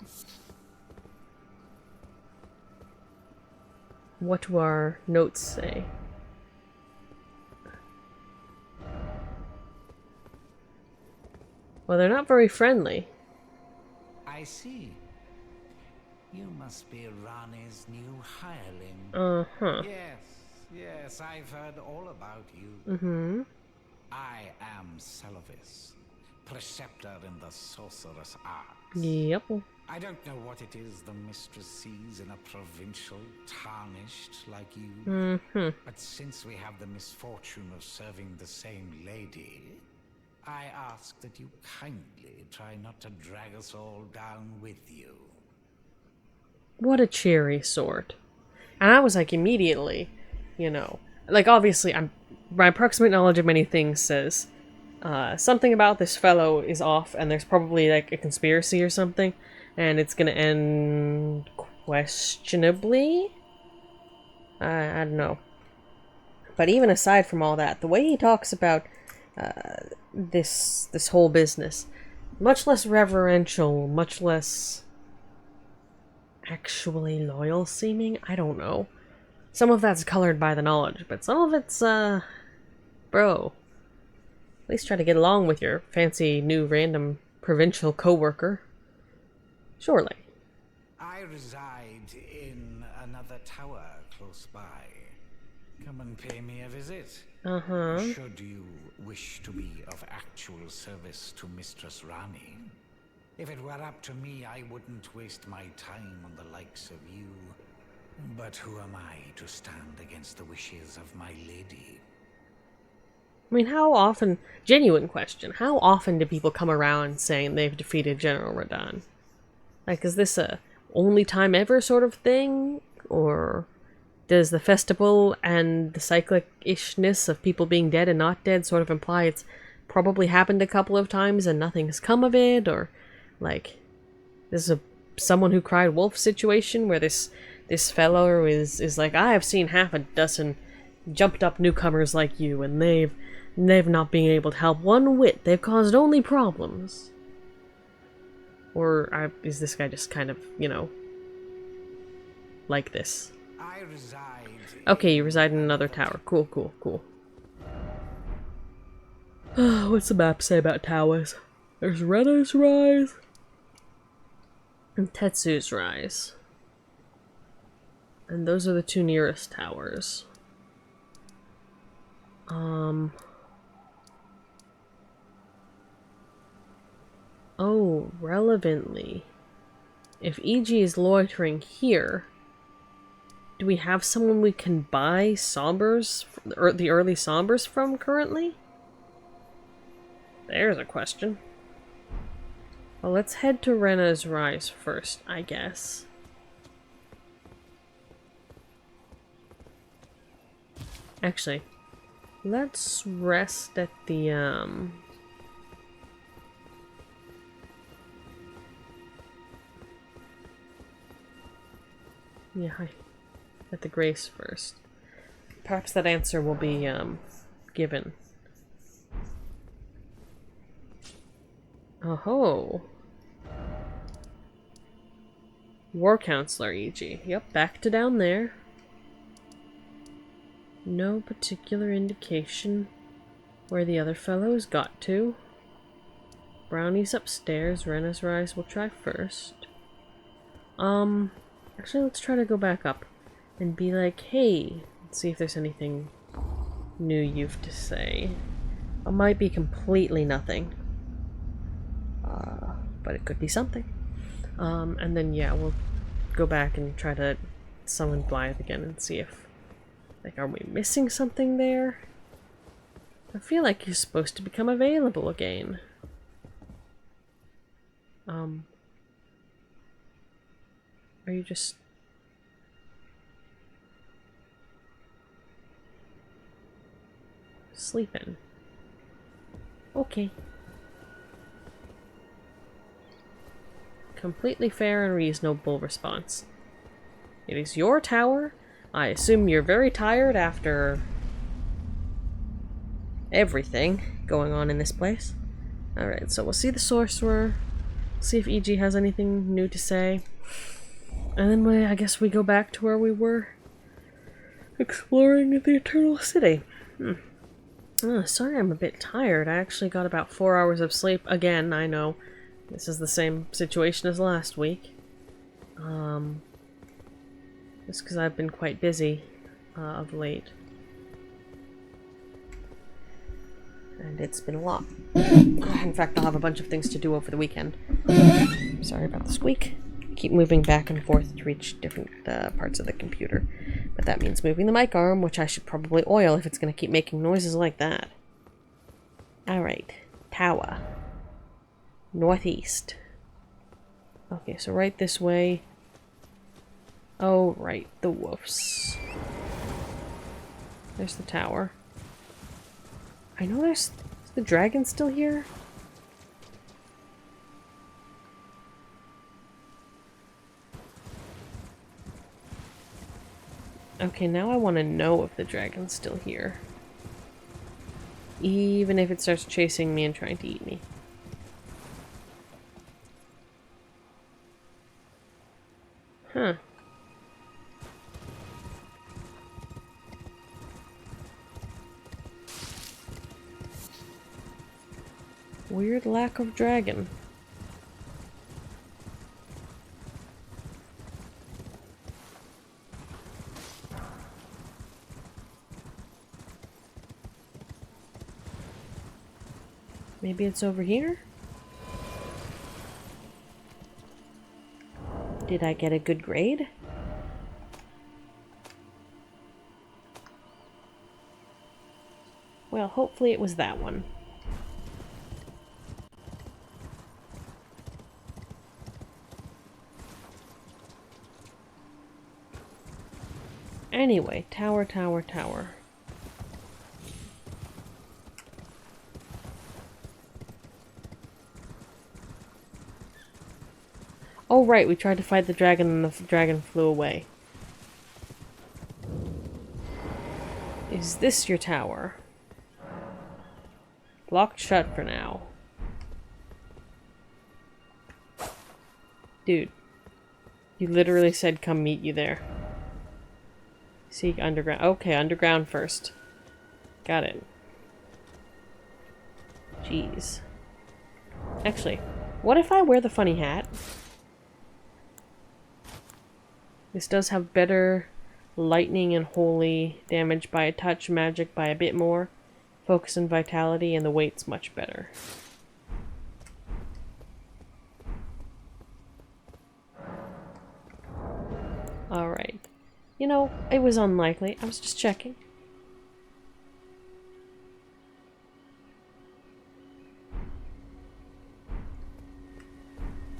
What do our notes say? Well, they're not very friendly. I see. You must be Ranni's new hireling. Uh-huh. Yes, I've heard all about you. Mm-hmm. I am Salavis, preceptor in the sorcerous arts. Yep. I don't know what it is the mistress sees in a provincial tarnished like you. But since we have the misfortune of serving the same lady, I ask that you kindly try not to drag us all down with you. What a cheery sort. And I was like, immediately, you know, like obviously my approximate knowledge of many things says something about this fellow is off and there's probably like a conspiracy or something and it's gonna end questionably. I don't know. But even aside from all that, the way he talks about this whole business, much less reverential, much less actually loyal seeming. I don't know. Some of that's colored by the knowledge, but some of it's bro. At least try to get along with your fancy new random provincial coworker. Surely. I reside in another tower close by. Come and pay me a visit. Should you wish to be of actual service to Mistress Ranni. If it were up to me, I wouldn't waste my time on the likes of you. But who am I to stand against the wishes of my lady? I mean, how often, genuine question, how often do people come around saying they've defeated General Radahn? Like, is this a only time ever sort of thing? Or does the festival and the cyclic-ishness of people being dead and not dead sort of imply it's probably happened a couple of times and nothing's come of it? Or, like, this is a someone who cried wolf situation where this fellow is like, I have seen half a dozen jumped up newcomers like you, and they've not been able to help one whit. They've caused only problems. Or is this guy just kind of, you know, like this? I reside. Okay, you reside in another tower. Cool, cool, cool. What's the map say about towers? There's Renna's Rise and Tetsu's Rise. And those are the two nearest towers. Oh, relevantly. If EG is loitering here, do we have someone we can buy Sombers, or the early Sombers from currently? There's a question. Well, let's head to Renna's Rise first, I guess. Actually, let's rest at the, yeah, hi. At the Grace first. Perhaps that answer will be, given. Oh-ho. War Counselor, EG. Yep, back to down there. No particular indication where the other fellows got to. Brownie's upstairs. Renna's Rise we'll try first. Actually, let's try to go back up and be like, hey, let's see if there's anything new you've to say. It might be completely nothing. But it could be something. And then, yeah, we'll go back and try to summon Blaidd again and see if, like, are we missing something there? I feel like he's supposed to become available again. Are you just... sleeping? Okay. Completely fair and reasonable response. It is your tower. I assume you're very tired after everything going on in this place. Alright, so we'll see the sorcerer, see if EG has anything new to say, and then I guess we go back to where we were exploring the Eternal City. Oh, sorry I'm a bit tired. I actually got about 4 hours of sleep. Again, I know. This is the same situation as last week. Just because I've been quite busy of late. and it's been a lot. In fact, I'll have a bunch of things to do over the weekend. Sorry about the squeak. Keep moving back and forth to reach different parts of the computer. But that means moving the mic arm, which I should probably oil if it's going to keep making noises like that. Alright. Tower. Northeast. Okay, so right this way. Oh, right. The wolves. There's the tower. I know there's... Is the dragon still here? Okay, now I want to know if the dragon's still here. Even if it starts chasing me and trying to eat me. Huh. Weird lack of dragon. Maybe it's over here? Did I get a good grade? Well, hopefully it was that one. Anyway, tower, tower, tower. Oh right, we tried to fight the dragon and the dragon flew away. Is this your tower? Locked shut for now. Dude. You literally said come meet you there. Seek underground. Okay, underground first. Got it. Jeez. Actually, what if I wear the funny hat? This does have better lightning and holy damage by a touch, magic by a bit more, focus and vitality, and the weight's much better. Alright. You know, it was unlikely. I was just checking.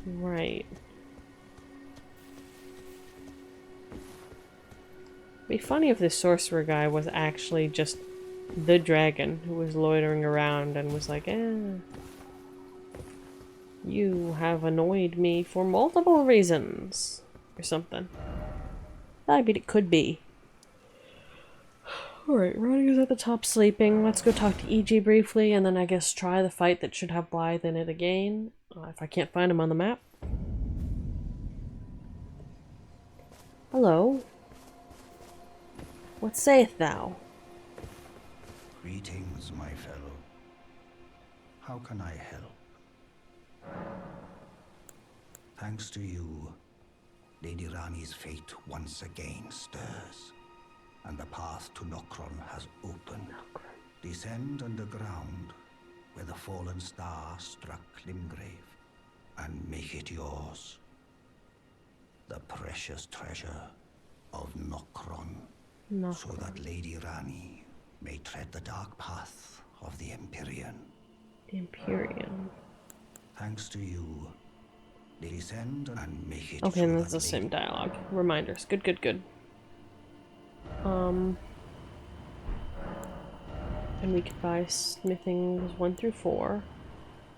Right. It'd be funny if this sorcerer guy was actually just the dragon who was loitering around and was like, you have annoyed me for multiple reasons. Or something. I mean, it could be. Alright, Ranni is at the top sleeping. Let's go talk to EG briefly, and then I guess try the fight that should have Blaidd in it again. If I can't find him on the map. Hello. What sayeth thou? Greetings, my fellow. How can I help? Thanks to you, Lady Ranni's fate once again stirs, and the path to Nokron has opened. Descend underground, where the fallen star struck Limgrave, and make it yours. The precious treasure of Nokron, so that Lady Ranni may tread the dark path of the Empyrean. The Empyrean. Thanks to you, they descend and make it. Okay, and that's the same dialogue. Reminders. Good, good, good. And we could buy smithing 1 through 4.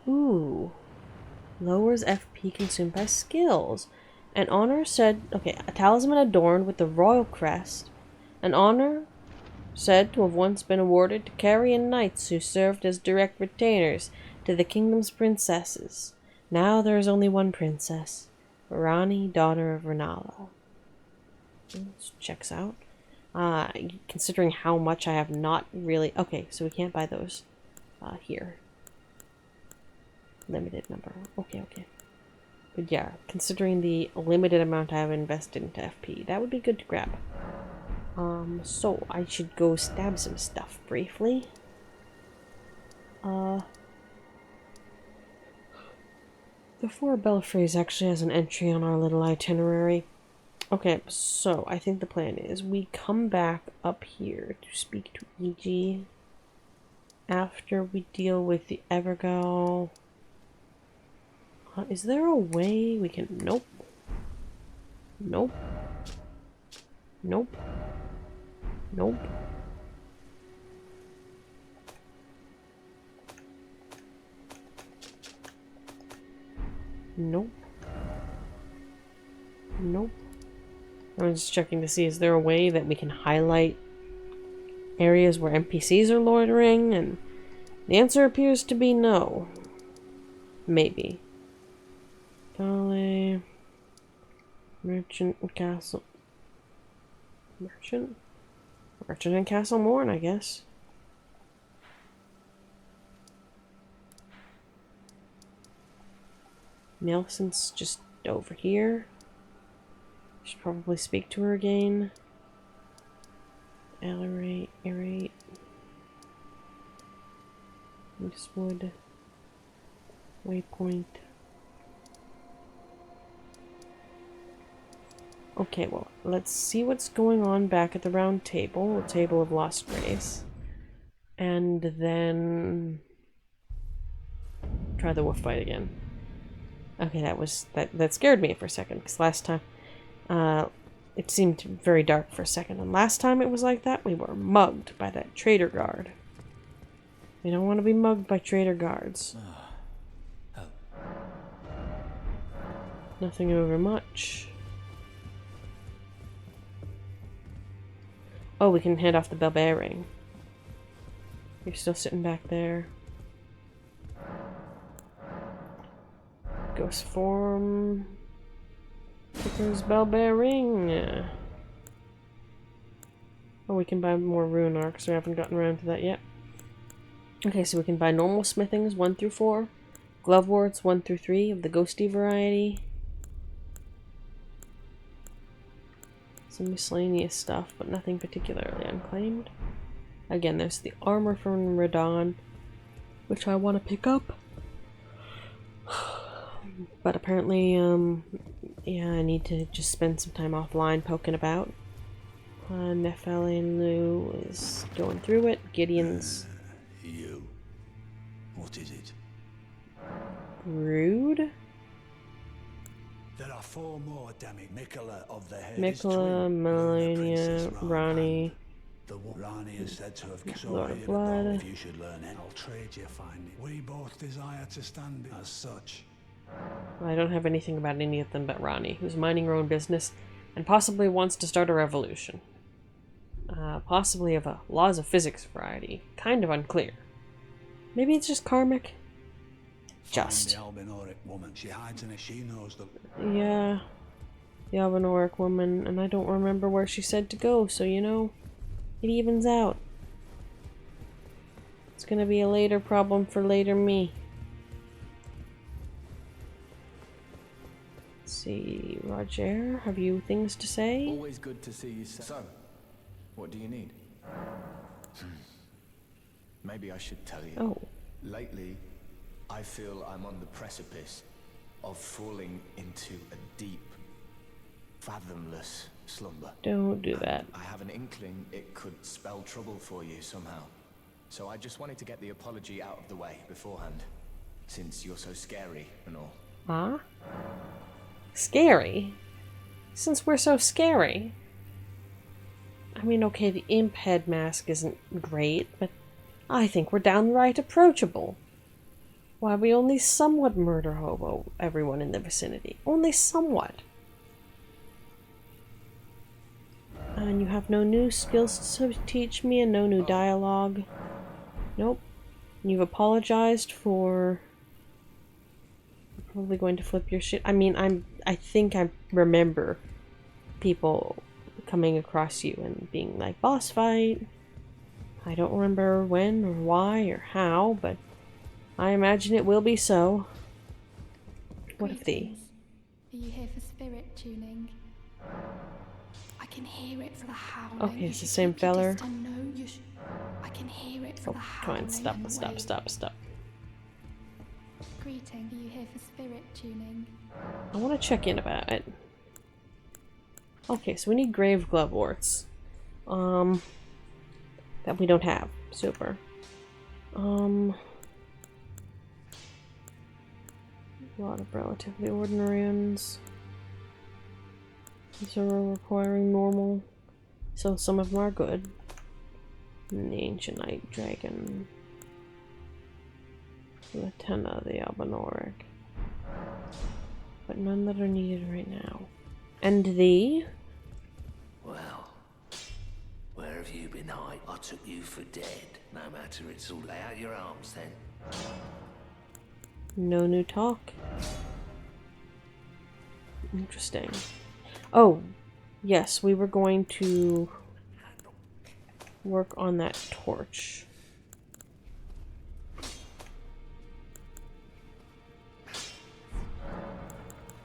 Ooh. Lowers FP consumed by skills. An honor said... Okay, a talisman adorned with the royal crest. An honor said to have once been awarded to Carian knights who served as direct retainers to the kingdom's princesses. Now there is only one princess, Ranni, daughter of Renala. This checks out. Considering how much I have not really... Okay, so we can't buy those here. Limited number. Okay, okay. But yeah, considering the limited amount I have invested into FP, that would be good to grab. So I should go stab some stuff briefly. The Four Belfries actually has an entry on our little itinerary. Okay, so I think the plan is we come back up here to speak to E.G. after we deal with the Evergaol. Is there a way we can... Nope. Nope. Nope. Nope. Nope. Nope. I'm just checking to see, is there a way that we can highlight areas where NPCs are loitering? And the answer appears to be no. Maybe. Golly. Merchant and Castle. Merchant? Merchant and Castle Morn, I guess. Nelson's just over here. Should probably speak to her again. Aerate. Eastwood. Waypoint. Okay, well, let's see what's going on back at the round table, the table of Lost Grace. And then try the wolf fight again. Okay, that scared me for a second, because last time it seemed very dark for a second, and last time it was like that, we were mugged by that traitor guard. We don't want to be mugged by traitor guards. Nothing over much. Oh, we can hand off the bell ring. You're still sitting back there. Ghost form. There's bell ring. Oh, we can buy more rune arcs. We haven't gotten around to that yet. Okay, so we can buy normal smithings 1 through 4, glove warts 1 through 3 of the ghosty variety. Some miscellaneous stuff, but nothing particularly unclaimed. Again, there's the armor from Radon, which I want to pick up. But apparently, yeah, I need to just spend some time offline poking about. Nephalinu is going through it. Gideon's... You. What is it? Rude? There are 4 more, damn it. Mikola of the Head Mikola, Melania, Ranni. The Ranni is said to have Lord of Blood. If you should learn it, I'll trade you find it. We both desire to stand as such. Well, I don't have anything about any of them but Ranni, who's minding her own business and possibly wants to start a revolution. Possibly of a laws of physics variety. Kind of unclear. Maybe it's just karmic. Just. The Albinoric woman. She hides in it. She knows the... Yeah. The Albinoric woman, and I don't remember where she said to go, so you know, it evens out. It's gonna be a later problem for later me. Let's see, Roger, have you things to say? Always good to see you. So, what do you need? Maybe I should tell you. Oh. Lately, I feel I'm on the precipice of falling into a deep, fathomless slumber. Don't do that. I have an inkling it could spell trouble for you somehow. So I just wanted to get the apology out of the way beforehand, since you're so scary and all. Huh? Scary? Since we're so scary? I mean, okay, the imp head mask isn't great, but I think we're downright approachable. Why, we only somewhat murder hobo everyone in the vicinity. Only somewhat. And you have no new skills to teach me and no new dialogue. Nope. You've apologized for... Probably going to flip your shit. I mean, I think I remember people coming across you and being like, boss fight. I don't remember when or why or how, but I imagine it will be so. What if the... Are you here for spirit tuning? I can hear it for the howling. Okay, it's the same feller. I can hear it spirit for Oh, the come on, howling stop. Greeting. Are you here for spirit tuning? I want to check in about it. Okay, so we need grave gloveworts. That we don't have. Super. A lot of relatively ordinary ones. These are requiring normal. So some of them are good. And the Ancient Night Dragon. Latenna the Albinoric. But none that are needed right now. And thee? Well, where have you been? I took you for dead. No matter, it's all lay out your arms then. No new talk. Interesting. Oh, yes, we were going to work on that torch.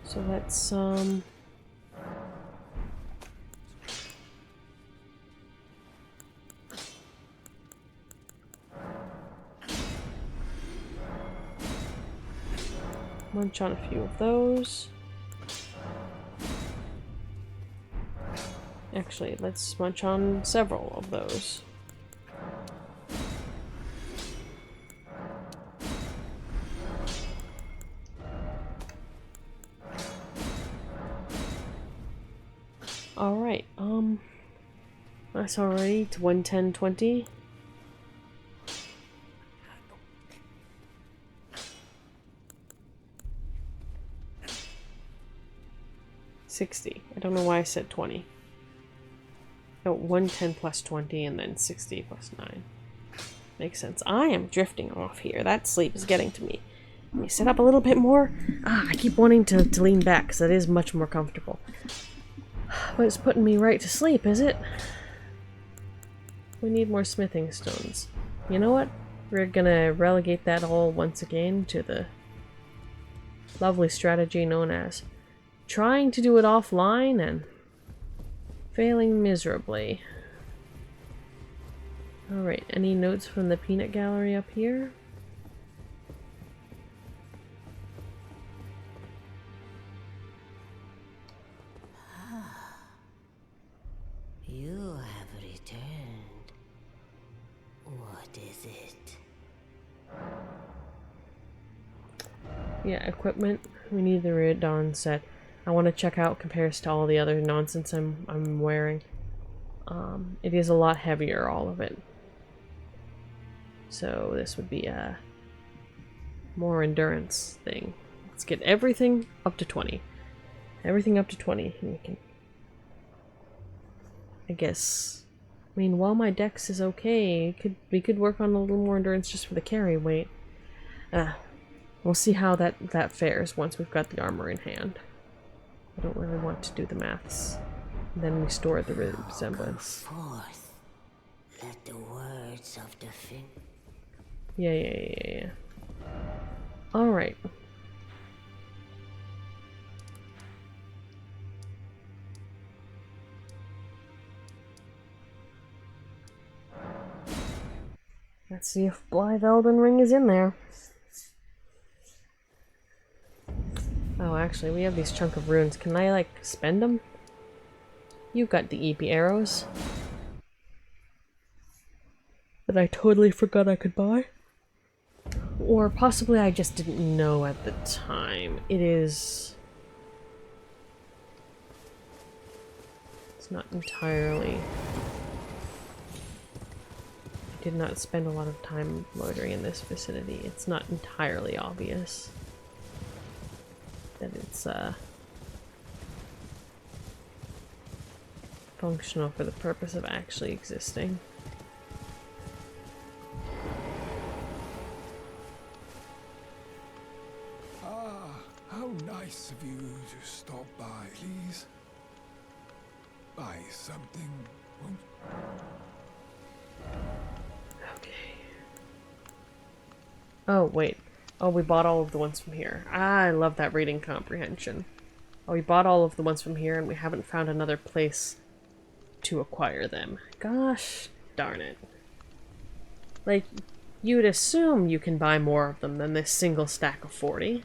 So let's, munch on a few of those. Actually, let's munch on several of those. Alright, that's already to 110.20. $60. I don't know why I said 20. No, 110 plus 20 and then 60 plus 9. Makes sense. I am drifting off here. That sleep is getting to me. Let me sit up a little bit more. I keep wanting to lean back because that is much more comfortable. But it's putting me right to sleep, is it? We need more smithing stones. You know what? We're gonna relegate that all once again to the lovely strategy known as trying to do it offline and failing miserably. Alright, any notes from the peanut gallery up here? You have returned. What is it? Yeah, equipment. We need the Red Dawn set. I want to check out compares to all the other nonsense I'm wearing. It is a lot heavier, all of it. So this would be a more endurance thing. Let's get everything up to 20. Everything up to 20. And we can, I guess. I mean, while my dex is okay, we could work on a little more endurance just for the carry weight. We'll see how that fares once we've got the armor in hand. I don't really want to do the maths. And then we store the resemblance. Forth. Let the words of defense. Yeah. Alright. Let's see if Blaidd Elden Ring is in there. Oh, actually, we have these chunk of runes. Can I, like, spend them? You got the EP arrows. That I totally forgot I could buy. Or possibly I just didn't know at the time. It's not entirely... I did not spend a lot of time loitering in this vicinity. It's not entirely obvious that it's functional for the purpose of actually existing. How nice of you to stop by, please. Buy something, won't Okay. Oh, wait. Oh, we bought all of the ones from here. I love that reading comprehension. Oh, we bought all of the ones from here and we haven't found another place to acquire them. Gosh darn it. Like, you'd assume you can buy more of them than this single stack of 40.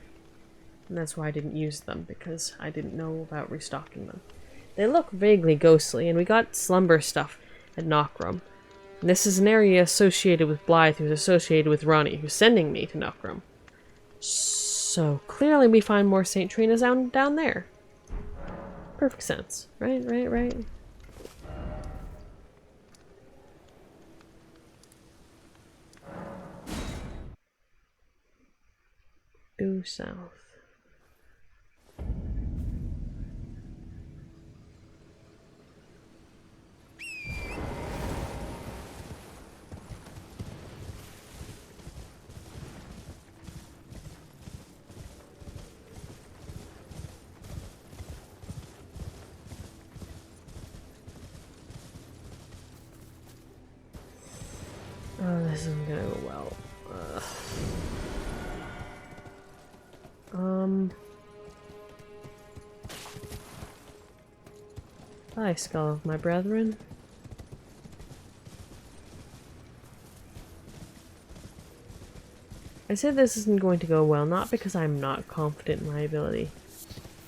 And that's why I didn't use them, because I didn't know about restocking them. They look vaguely ghostly, and we got slumber stuff at Knockrum. And this is an area associated with Blaidd, who's associated with Ranni, who's sending me to Knockrum. So clearly we find more St. Trina's down there. Perfect sense. Right? Due south. Oh, this isn't gonna go well. Hi, skull of my brethren. I said this isn't going to go well, not because I'm not confident in my ability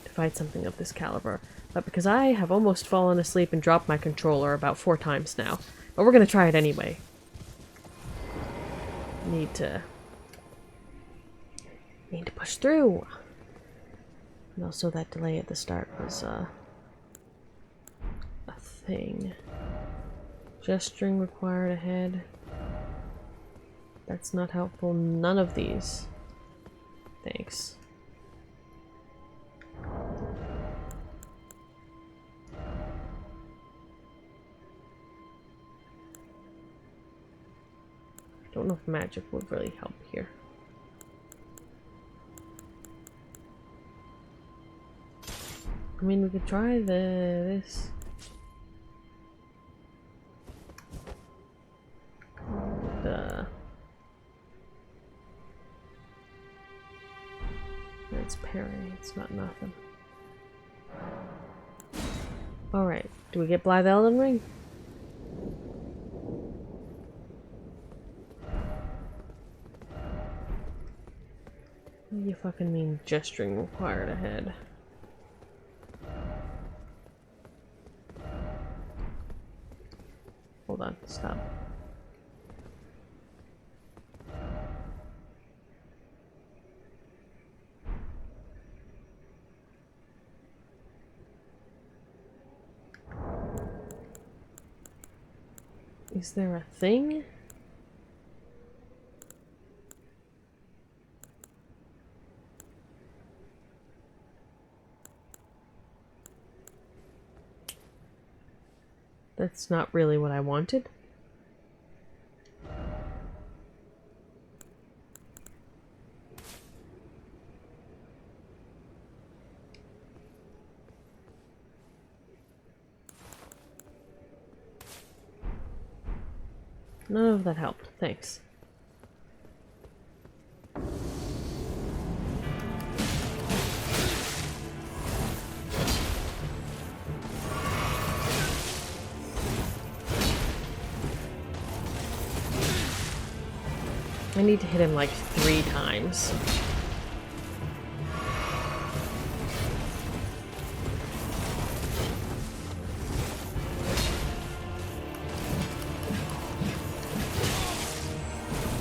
to fight something of this caliber, but because I have almost fallen asleep and dropped my controller about 4 times now. But we're gonna try it anyway. Need to push through. And also that delay at the start was a thing. Gesturing required ahead. That's not helpful. None of these. Thanks. Don't know if magic would really help here. I mean, we could try this. It's parry, it's not nothing. Alright, do we get Blaidd Elden Ring? What do you fucking mean gesturing required ahead? Hold on, stop. Is there a thing? That's not really what I wanted. None of that helped. Thanks. I need to hit him like 3 times.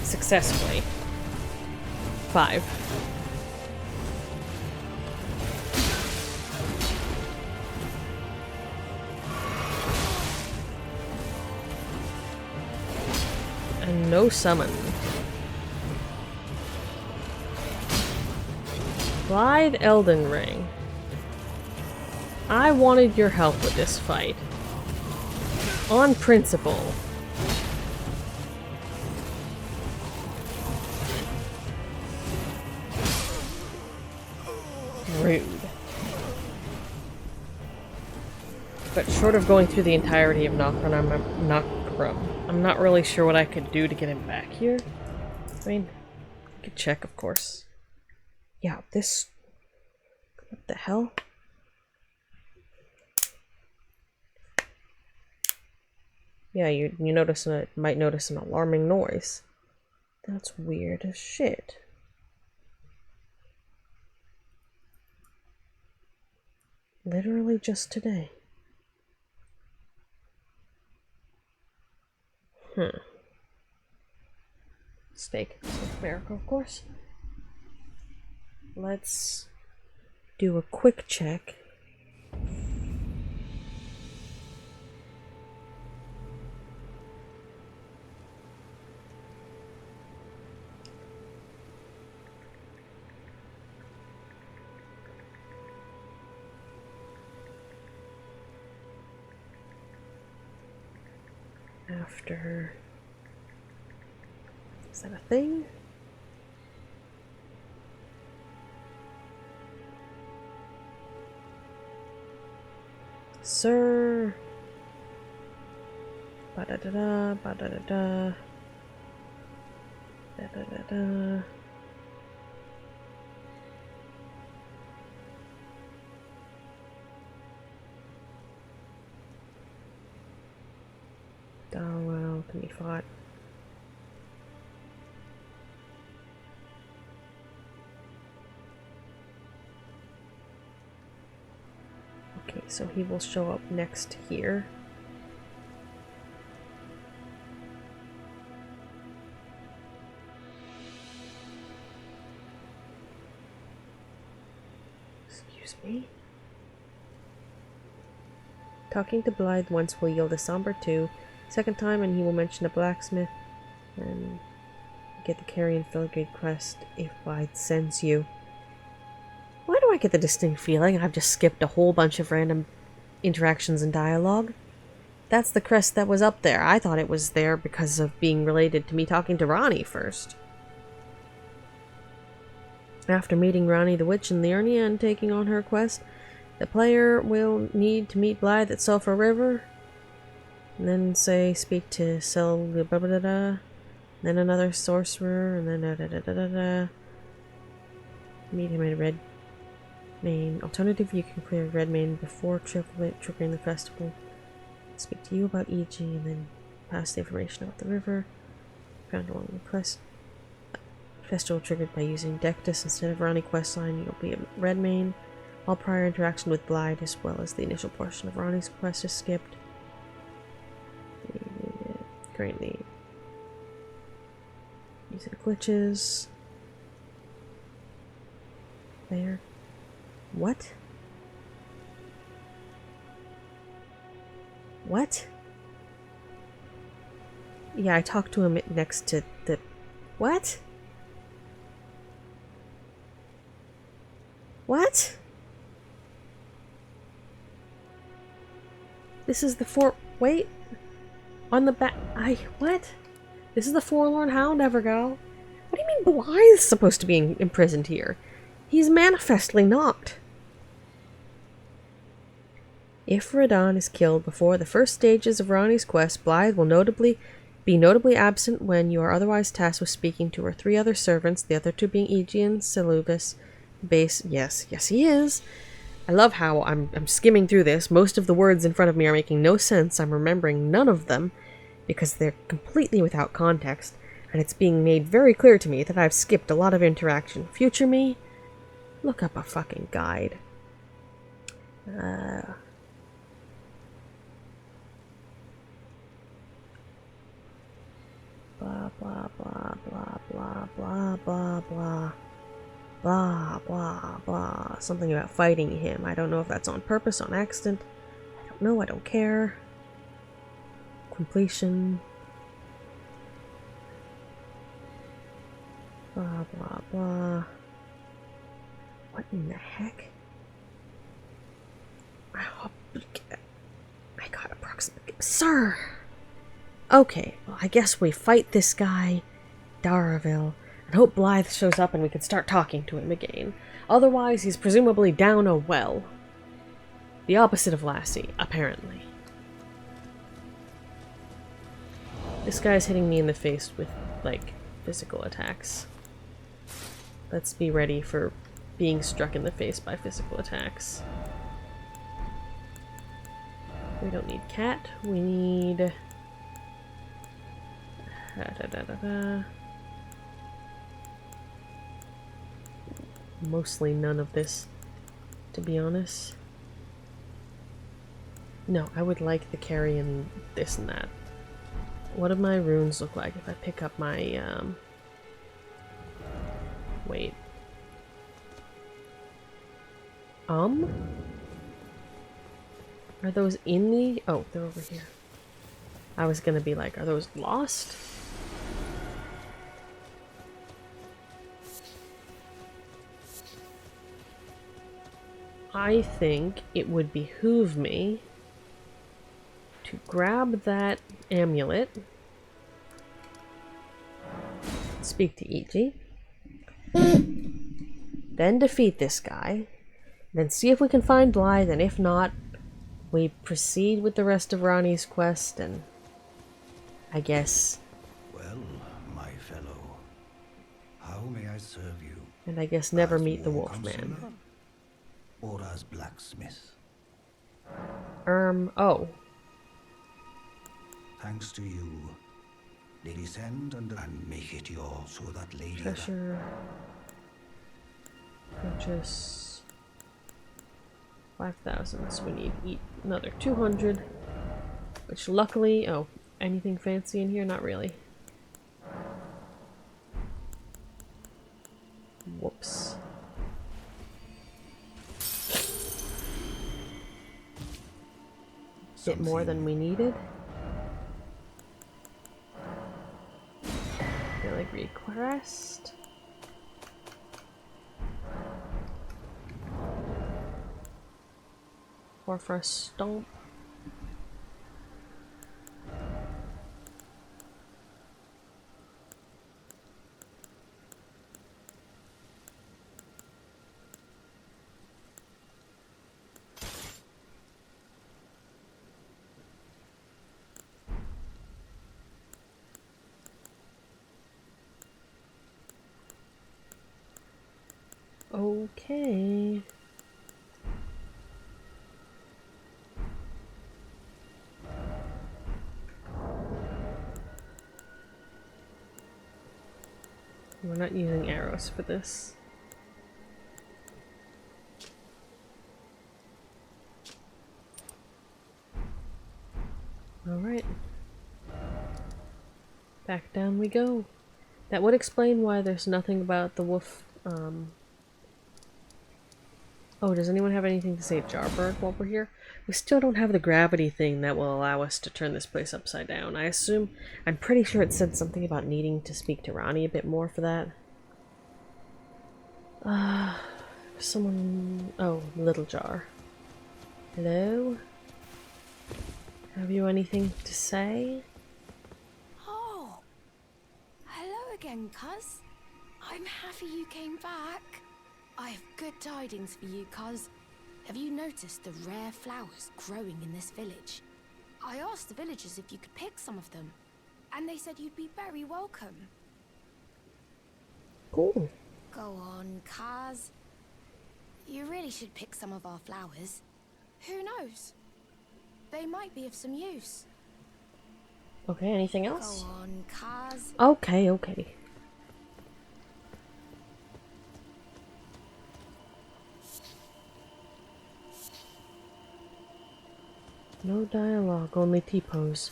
Successfully. 5. And no summon. Blaidd Elden Ring. I wanted your help with this fight. On principle. Rude. But short of going through the entirety of Knockrum, I'm not really sure what I could do to get him back here. I mean, I could check, of course. Yeah, this... What the hell? Yeah, you might notice an alarming noise. That's weird as shit. Literally just today. Steak. America, of course. Let's do a quick check. After... Is that a thing? Sir... Ba-da-da-da, ba-da-da-da. Da-da-da-da. Darwell can be fought. Okay, so he will show up next here. Excuse me? Talking to Blaidd once will yield a somber 2. Second time and he will mention a blacksmith and get the Carrion Filigree quest if Blaidd sends you. Why do I get the distinct feeling I've just skipped a whole bunch of random interactions and dialogue? That's the crest that was up there. I thought it was there because of being related to me talking to Ranni first. After meeting Ranni the Witch in Liurnia and taking on her quest, the player will need to meet Blaidd at Sulphur River, and then speak to then another sorcerer, and then meet him at Red Main. Alternative, you can clear Red Main before triggering the festival. Speak to you about EG, and then pass the information about the river. Found along the quest. Festival triggered by using Dectus instead of Ranni questline. You'll be at Red Main. All prior interaction with Blaidd, as well as the initial portion of Ranni's quest, is skipped. Greatly. Using glitches. There. What? What? Yeah, I talked to him next to the... What? What? This is the Wait. On the back... What? This is the Forlorn Hound, Evergal. What do you mean Blaidd's supposed to be imprisoned here? He's manifestly not. If Radahn is killed before the first stages of Ranni's quest, Blaidd will be notably absent when you are otherwise tasked with speaking to her 3 other servants, the other 2 being Aegean, Selubis, Base. Yes, he is. I love how I'm skimming through this. Most of the words in front of me are making no sense. I'm remembering none of them because they're completely without context, and it's being made very clear to me that I've skipped a lot of interaction. Future me, look up a fucking guide. Blah, blah, blah, blah, blah, blah, blah, blah. Blah, blah, blah. Something about fighting him. I don't know if that's on purpose, on accident. I don't know, I don't care. Completion. Blah, blah, blah. What in the heck? I got approximately... Sir! Okay, well, I guess we fight this guy, Daravil, and hope Blaidd shows up and we can start talking to him again. Otherwise, he's presumably down a well. The opposite of Lassie, apparently. This guy's hitting me in the face with, like, physical attacks. Let's be ready for being struck in the face by physical attacks. We don't need cat, we need Mostly none of this, to be honest. No, I would like the carrying this and that. What do my runes look like if I pick up my, wait. Are those in the... Oh, they're over here. I was gonna be like, are those lost? I think it would behoove me to grab that amulet, speak to Ichi, then defeat this guy, then see if we can find Blaidd, and if not, we proceed with the rest of Ranni's quest, and I guess... Well, my fellow, how may I serve you? And I guess never As meet the war Wolfman. counselor, or as blacksmith? Oh. Thanks to you, they descend and make it yours so that Lady Treasure. Purchase 5,000, so we need to eat another 200. Which luckily, oh, anything fancy in here? Not really. Whoops. Bit more than we needed. Filigree crest. Porphyra stomp. Okay. We're not using arrows for this. Alright. Back down we go. That would explain why there's nothing about the wolf, Oh, does anyone have anything to say Jarbird while we're here? We still don't have the gravity thing that will allow us to turn this place upside down. I'm pretty sure it said something about needing to speak to Ranni a bit more for that. Someone... Oh, Little Jar. Hello? Have you anything to say? Oh, hello again, cuz. I'm happy you came back. I have good tidings for you, cuz. Have you noticed the rare flowers growing in this village? I asked the villagers if you could pick some of them, and they said you'd be very welcome. Cool. Go on, cuz. You really should pick some of our flowers. Who knows? They might be of some use. Okay, anything else? Go on, cuz. Okay. No dialogue, only T-pose.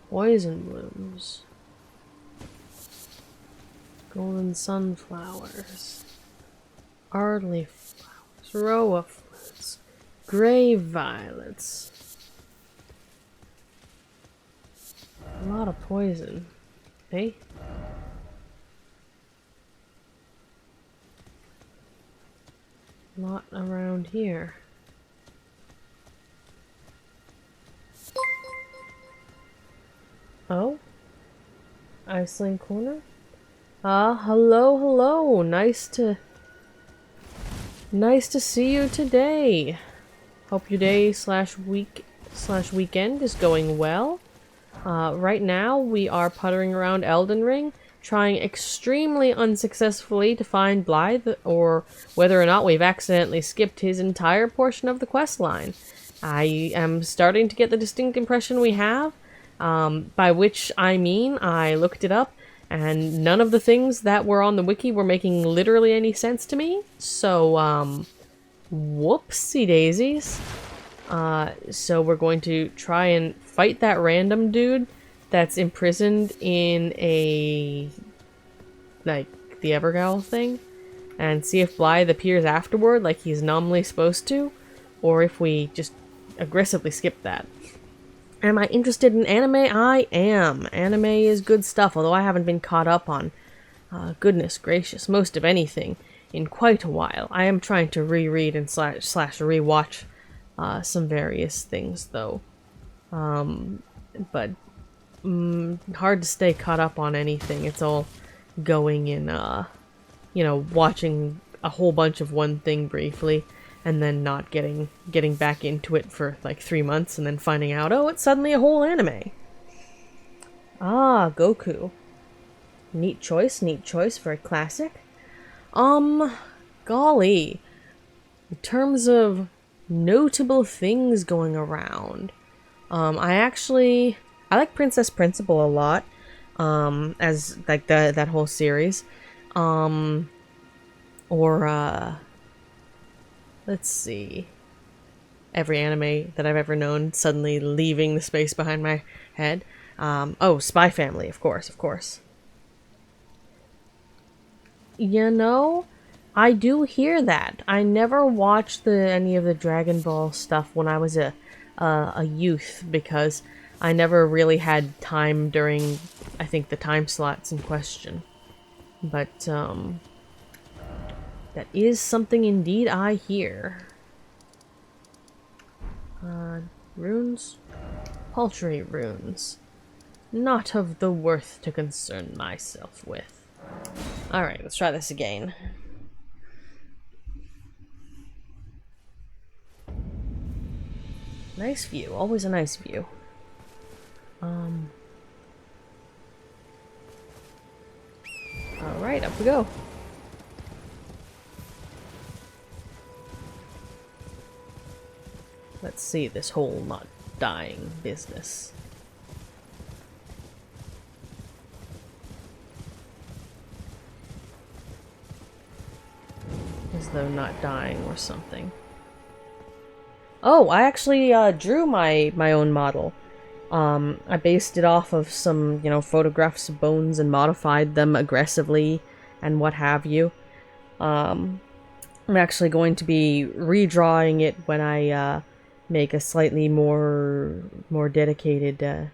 Poison blooms. Golden sunflowers. Ardley flowers. Roa flowers. Gray violets. A lot of poison. Eh? A lot around here. Oh? Iceland Corner? Hello. Nice to see you today. Hope your day / weekend is going well. Right now we are puttering around Elden Ring, trying extremely unsuccessfully to find Blaidd, or whether or not we've accidentally skipped his entire portion of the quest line. I am starting to get the distinct impression we have. By which I mean I looked it up, and none of the things that were on the wiki were making literally any sense to me. So, whoopsie daisies. So we're going to try and fight that random dude that's imprisoned in a, like, the Evergaol thing, and see if Blaidd appears afterward like he's nominally supposed to, or if we just aggressively skip that. Am I interested in anime? I am. Anime is good stuff, although I haven't been caught up on, goodness gracious, most of anything in quite a while. I am trying to reread and slash rewatch some various things, though. But hard to stay caught up on anything. It's all going in, you know, watching a whole bunch of one thing briefly, and then not getting back into it for like 3 months, and then finding out, oh, it's suddenly a whole anime. Ah, Goku. Neat choice for a classic. Golly. In terms of notable things going around, I like Princess Principal a lot, as like that whole series. Let's see. Every anime that I've ever known suddenly leaving the space behind my head. Oh, Spy Family, of course. You know, I do hear that. I never watched any of the Dragon Ball stuff when I was a youth, because I never really had time during, I think, the time slots in question. But, that is something indeed I hear. Runes? Paltry runes. Not of the worth to concern myself with. Alright, let's try this again. Nice view, always a nice view. Alright, up we go. Let's see this whole not dying business. As though not dying or something. Oh, I actually drew my own model. I based it off of some, you know, photographs of bones and modified them aggressively and what have you. I'm actually going to be redrawing it when I make a slightly more dedicated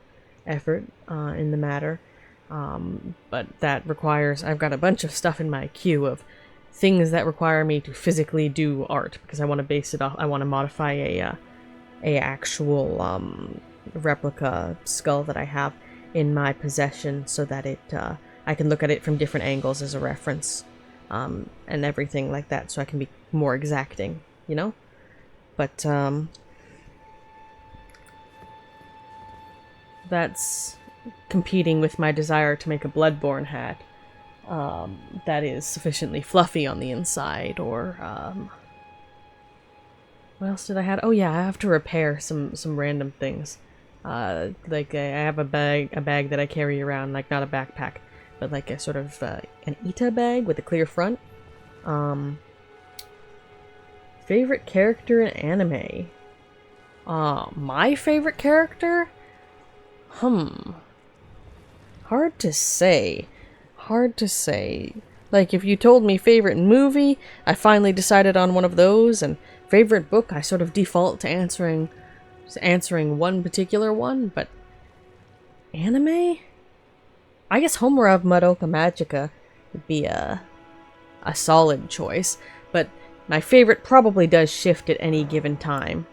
effort in the matter. But that requires, I've got a bunch of stuff in my queue of things that require me to physically do art, because I want to base it off, I want to modify a actual replica skull that I have in my possession, so that it I can look at it from different angles as a reference, and everything like that, so I can be more exacting, you know? But that's competing with my desire to make a Bloodborne hat that is sufficiently fluffy on the inside, or what else did I have? Oh yeah, I have to repair some random things. Like I have a bag that I carry around, like not a backpack, but like a sort of an Ita bag with a clear front. Favorite character in anime? My favorite character? Hard to say. Like, if you told me favorite movie, I finally decided on one of those, and favorite book, I sort of default to answering one particular one, but anime? I guess Homer of Madoka Magica would be a solid choice, but my favorite probably does shift at any given time,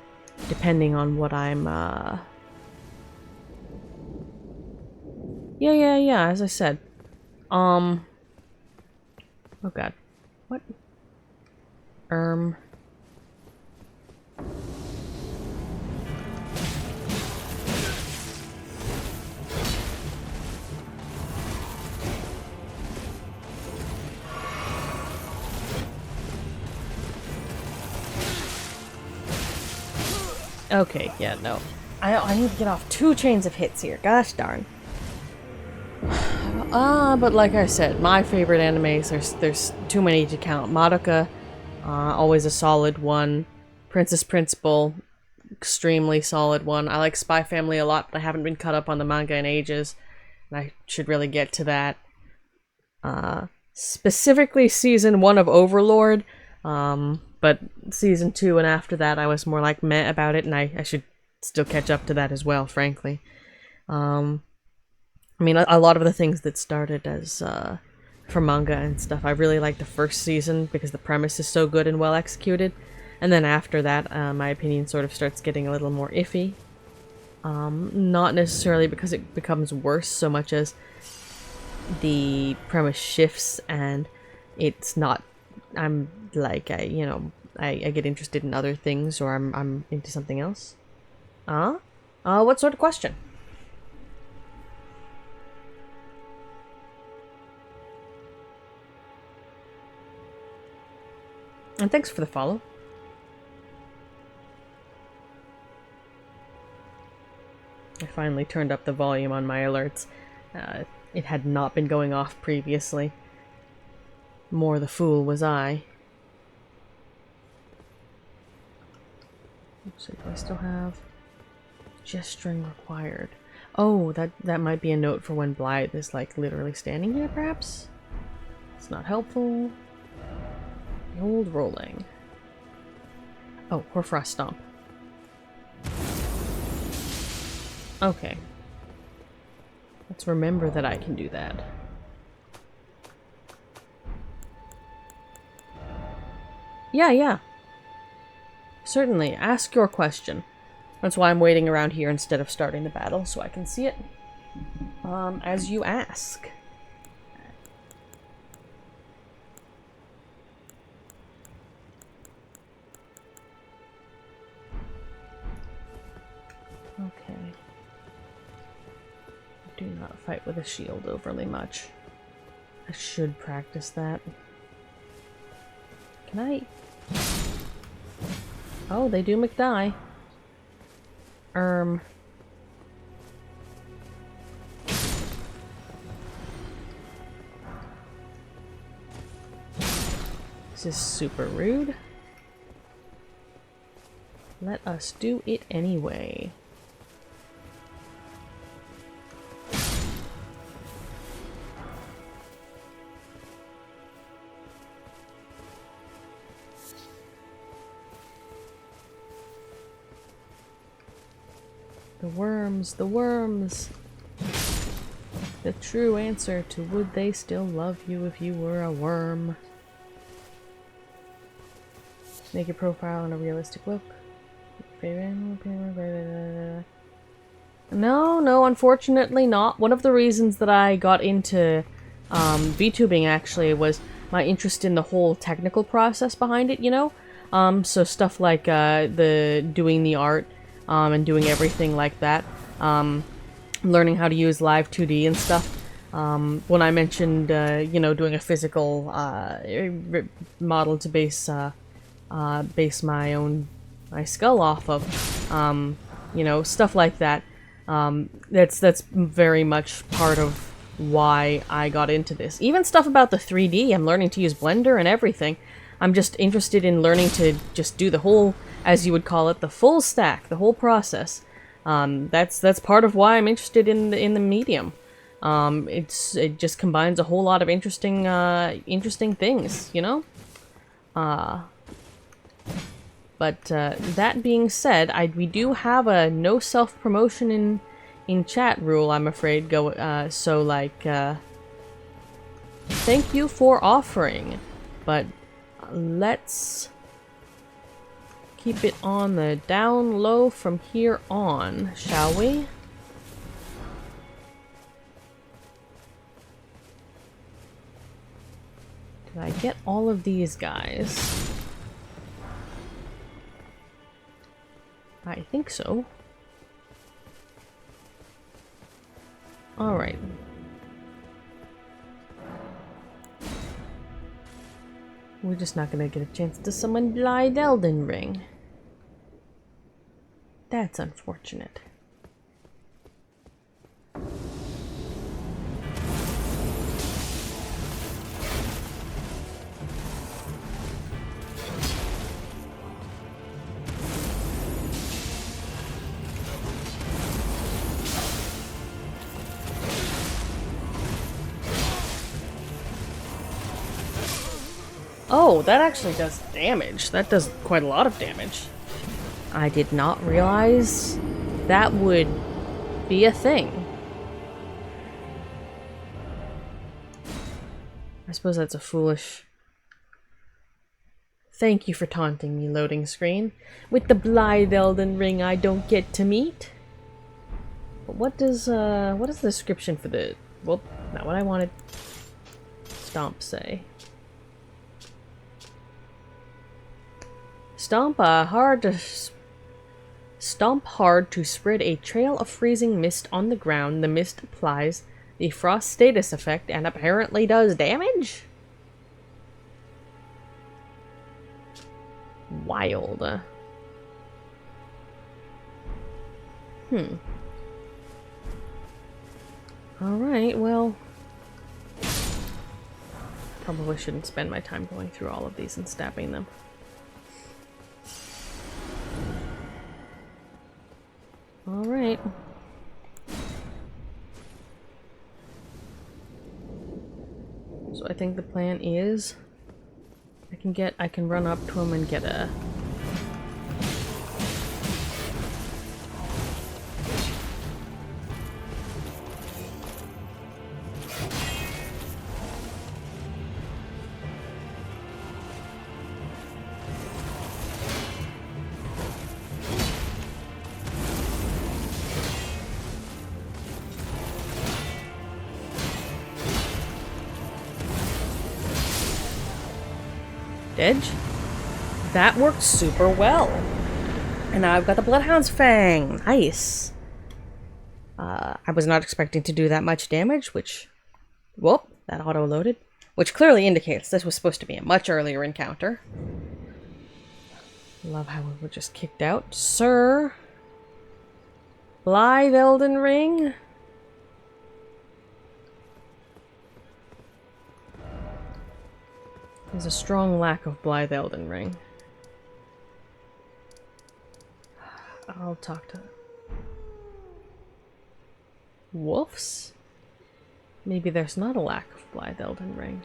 depending on what I'm, Yeah, as I said. Oh god. What? Okay, yeah, no. I need to get off 2 chains of hits here. Gosh darn. But like I said, my favorite animes, there's too many to count. Madoka, always a solid one. Princess Principal, extremely solid one. I like Spy Family a lot, but I haven't been caught up on the manga in ages. And I should really get to that. Specifically season 1 of Overlord, but season 2 and after that I was more like meh about it, and I should still catch up to that as well, frankly. I mean, a lot of the things that started as for manga and stuff, I really like the first season because the premise is so good and well executed, and then after that my opinion sort of starts getting a little more iffy. Not necessarily because it becomes worse so much as the premise shifts and it's not, I'm like, I get interested in other things, or I'm into something else. What sort of question? And thanks for the follow. I finally turned up the volume on my alerts. It had not been going off previously. More the fool was I. Let's see if I still have gesturing required. Oh, that might be a note for when Blaidd is like literally standing here, perhaps? It's not helpful. The old rolling. Oh, Hoarfrost Stomp. Okay. Let's remember that I can do that. Yeah. Certainly, ask your question. That's why I'm waiting around here instead of starting the battle, so I can see it as you ask. Okay. Do not fight with a shield overly much. I should practice that. Can I? Oh, they do McDie. This is super rude. Let us do it anyway. The worms! The true answer to would they still love you if you were a worm. Make your profile in a realistic look. No, unfortunately not. One of the reasons that I got into VTubing actually was my interest in the whole technical process behind it, you know? So stuff like doing the art and doing everything like that. Learning how to use Live 2D and stuff. When I mentioned, doing a physical model to base my skull off of, stuff like that. That's very much part of why I got into this. Even stuff about the 3D, I'm learning to use Blender and everything. I'm just interested in learning to just do the whole, as you would call it, the full stack, the whole process. That's part of why I'm interested in the medium. It just combines a whole lot of interesting things, you know? But that being said, we do have a no self-promotion in chat rule, I'm afraid. Thank you for offering, but let's keep it on the down low from here on, shall we? Did I get all of these guys? I think so. Alright. We're just not gonna get a chance to summon Blaidd Elden Ring. That's unfortunate. Oh, that actually does damage. That does quite a lot of damage. I did not realize that would be a thing. I suppose that's a foolish... Thank you for taunting me, loading screen. With the Blaidd Elden Ring I don't get to meet. But what is the description for the... Well, not what I wanted. Stomp say. Stomp hard to spread a trail of freezing mist on the ground. The mist applies the frost status effect and apparently does damage? Wild. Alright, well... Probably shouldn't spend my time going through all of these and stabbing them. Alright. So I think the plan is... I can run up to him and get a... edge. That worked super well. And now I've got the Bloodhound's Fang. Nice. I was not expecting to do that much damage, which... Whoop, that auto-loaded. Which clearly indicates this was supposed to be a much earlier encounter. Love how we were just kicked out. Sir? Blaidd Elden Ring? There's a strong lack of Blaidd Elden Ring. I'll talk to... Wolves? Maybe there's not a lack of Blaidd Elden Ring.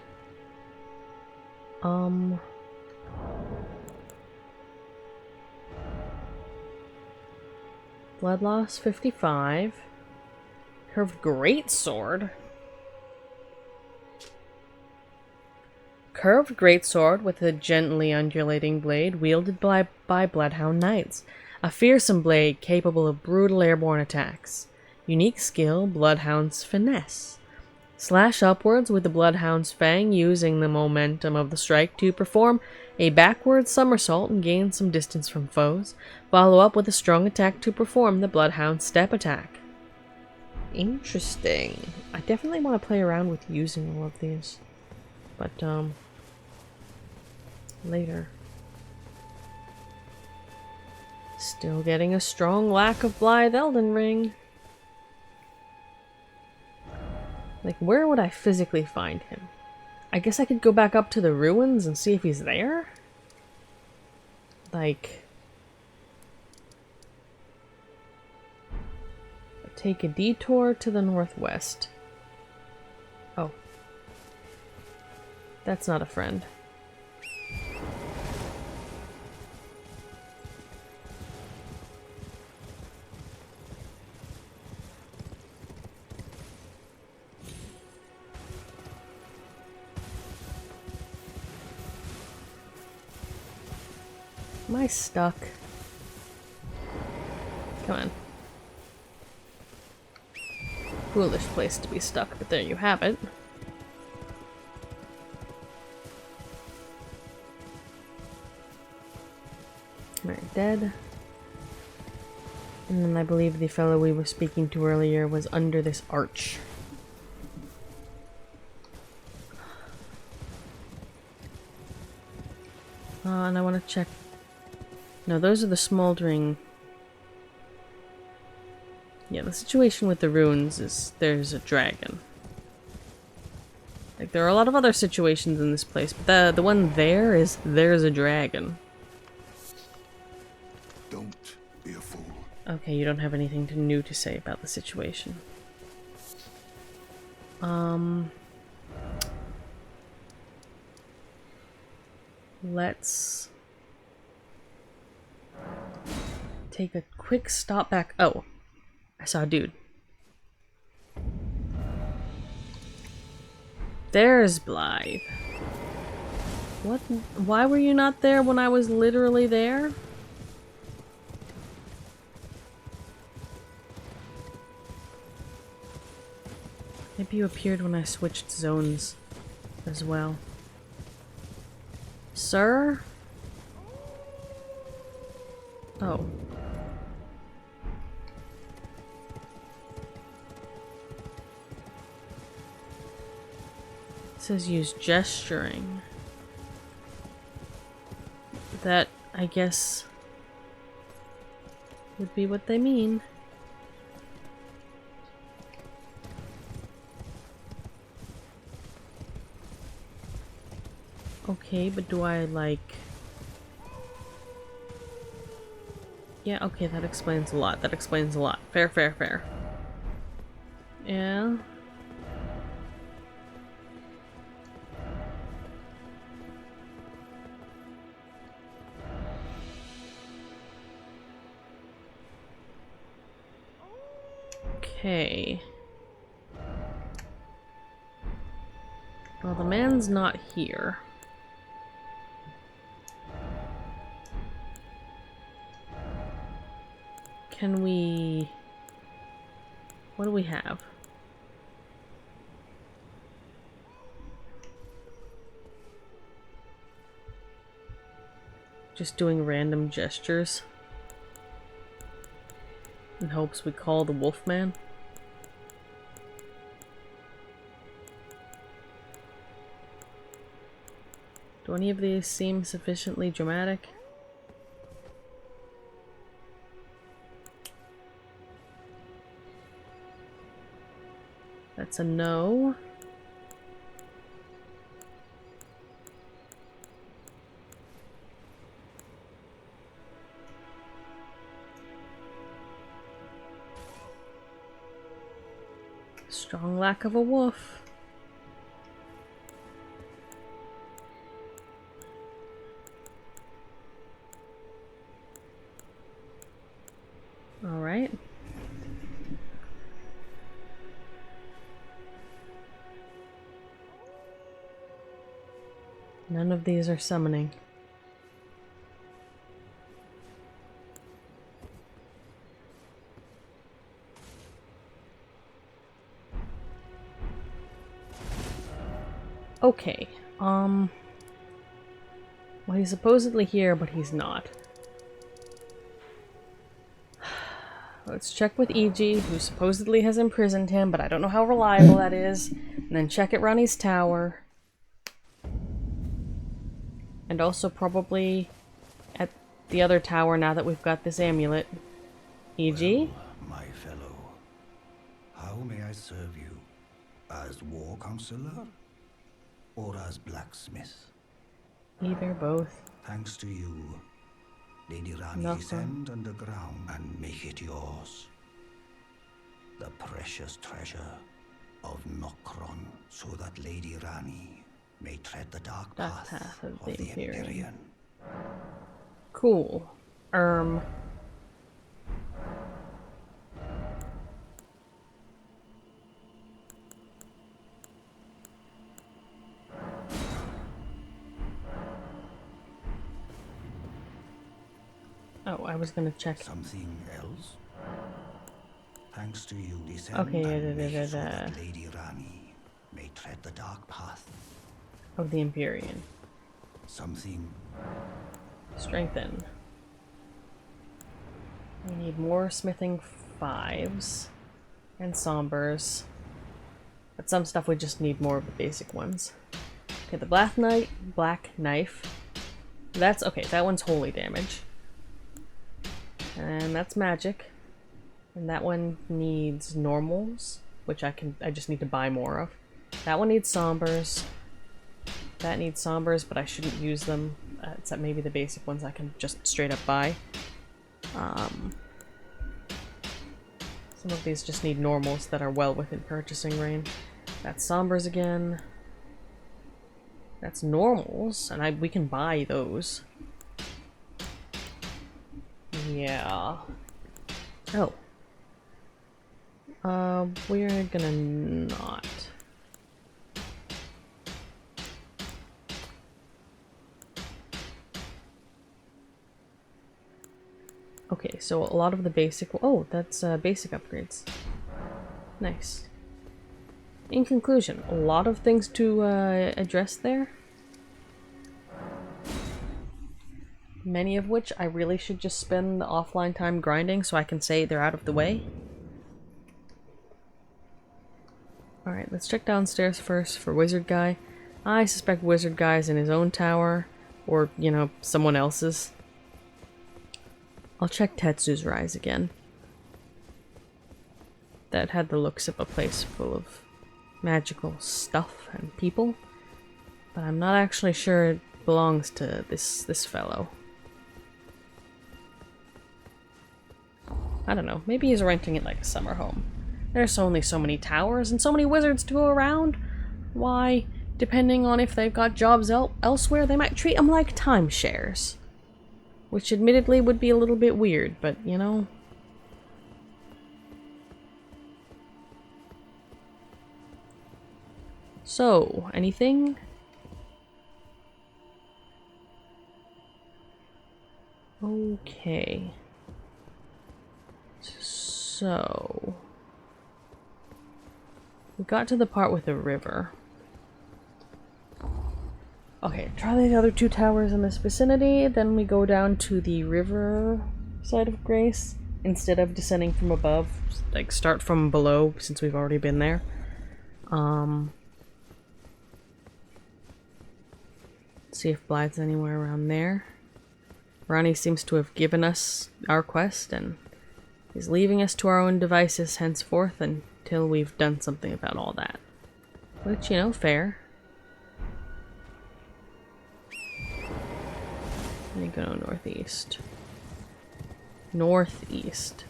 Blood loss 55. Curved greatsword. Curved greatsword with a gently undulating blade wielded by bloodhound knights. A fearsome blade capable of brutal airborne attacks. Unique skill, Bloodhound's Finesse. Slash upwards with the Bloodhound's Fang using the momentum of the strike to perform a backward somersault and gain some distance from foes. Follow up with a strong attack to perform the Bloodhound's Step attack. Interesting. I definitely want to play around with using all of these. But, later. Still getting a strong lack of Blaidd Elden Ring. Like, where would I physically find him? I guess I could go back up to the ruins and see if he's there? Like... Take a detour to the northwest. Oh. That's not a friend. Am I stuck? Come on. Foolish place to be stuck, but there you have it. Alright, dead. And then I believe the fellow we were speaking to earlier was under this arch. And I want to check... No, those are the smoldering... Yeah, the situation with the ruins is there's a dragon. Like, there are a lot of other situations in this place, but the one there is there's a dragon. Don't be a fool. Okay, you don't have anything new to say about the situation. Let's take a quick stop back. Oh, I saw a dude. There's Blaidd. What? Why were you not there when I was literally there? Maybe you appeared when I switched zones as well. Sir? Oh. It says use gesturing. That, I guess, would be what they mean. Okay, but do I, like... Yeah, okay, that explains a lot. That explains a lot. Fair, fair, fair. Yeah. Okay. Well, the man's not here. Can we... What do we have? Just doing random gestures in hopes we call the Wolfman. Do any of these seem sufficiently dramatic? That's a no. Strong lack of a wolf. All right. None of these are summoning. Okay, well, he's supposedly here, but he's not. Let's check with EG, who supposedly has imprisoned him, but I don't know how reliable that is. And then check at Ranni's tower. And also probably at the other tower now that we've got this amulet. EG? Well, my fellow, how may I serve you? As war counselor? Or as blacksmith? Either, both. Thanks to you, Lady Ranni, Nothing. descend underground and make it yours. The precious treasure of Nokron, so that Lady Ranni may tread the dark path of the the Empyrean. Empyrean. Cool. Oh, I was gonna check. Something else? Thanks to you, descend Okay, and make it so that Lady Ranni may tread the dark path. Of the Empyrean. Something. Strengthen. We need more smithing 5s and sombers. But some stuff we just need more of the basic ones. Okay, the black knife. That's okay, that one's holy damage. And that's magic. And that one needs normals, which I just need to buy more of. That one needs sombers. That needs sombers, but I shouldn't use them, except maybe the basic ones I can just straight up buy. Some of these just need normals that are well within purchasing range. That's sombers again. That's normals, and we can buy those. Yeah. Oh. We're gonna not. Okay, so a lot of the basic... Oh, that's basic upgrades. Nice. In conclusion, a lot of things to address there. Many of which I really should just spend the offline time grinding so I can say they're out of the way. Alright, let's check downstairs first for Wizard Guy. I suspect Wizard Guy's in his own tower, or, you know, someone else's. I'll check Tetsu's Rise again. That had the looks of a place full of magical stuff and people, but I'm not actually sure it belongs to this fellow. I don't know, maybe he's renting it like a summer home. There's only so many towers and so many wizards to go around. Why, depending on if they've got jobs elsewhere, they might treat them like timeshares. Which admittedly would be a little bit weird, but you know. So, anything? Okay. So... we got to the part with the river. Okay, try the other two towers in this vicinity, then we go down to the river side of Grace. Instead of descending from above, like start from below since we've already been there. See if Blaidd's anywhere around there. Ranni seems to have given us our quest and is leaving us to our own devices henceforth until we've done something about all that. Which, you know, fair. Let me go northeast. Northeast.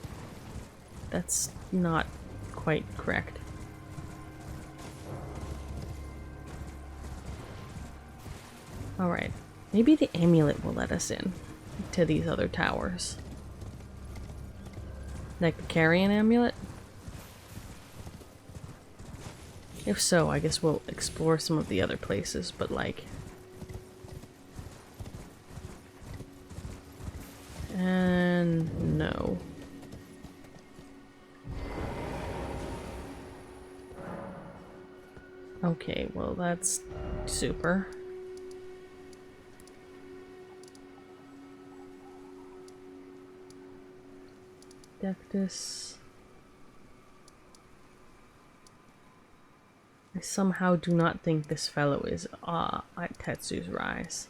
That's not quite correct. Alright. Maybe the amulet will let us in to these other towers. Like the carrion amulet? If so, I guess we'll explore some of the other places, but like... and no. Okay, well that's super. Dectus. I somehow do not think this fellow is at Tetsu's Rise.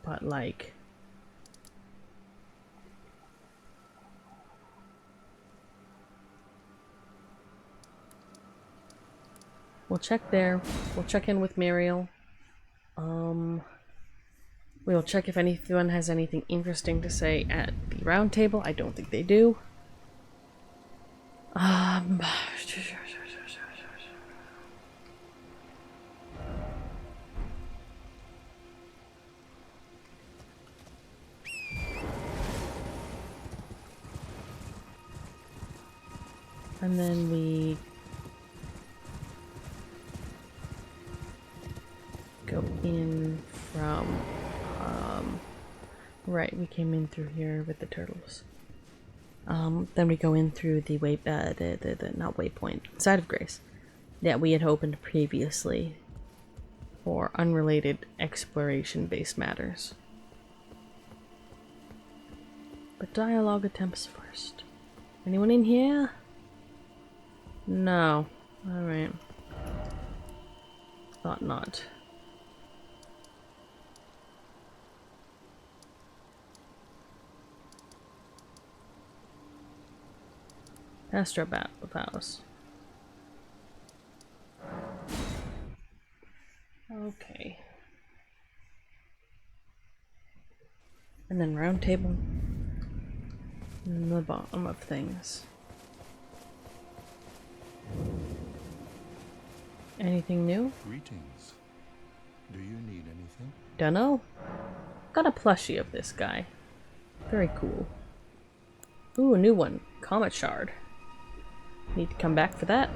But like... we'll check there. We'll check in with Muriel. We'll check if anyone has anything interesting to say at the round table. I don't think they do. And then we go in from right, we came in through here with the turtles. Then we go in through the not waypoint, side of Grace that we had opened previously for unrelated exploration-based matters. But dialogue attempts first. Anyone in here? No. Alright. Thought not. Astro Vows. Okay. And then round table. And the bottom of things. Anything new? Greetings. Do you need anything? Dunno. Got a plushie of this guy. Very cool. Ooh, a new one. Comet Shard. Need to come back for that.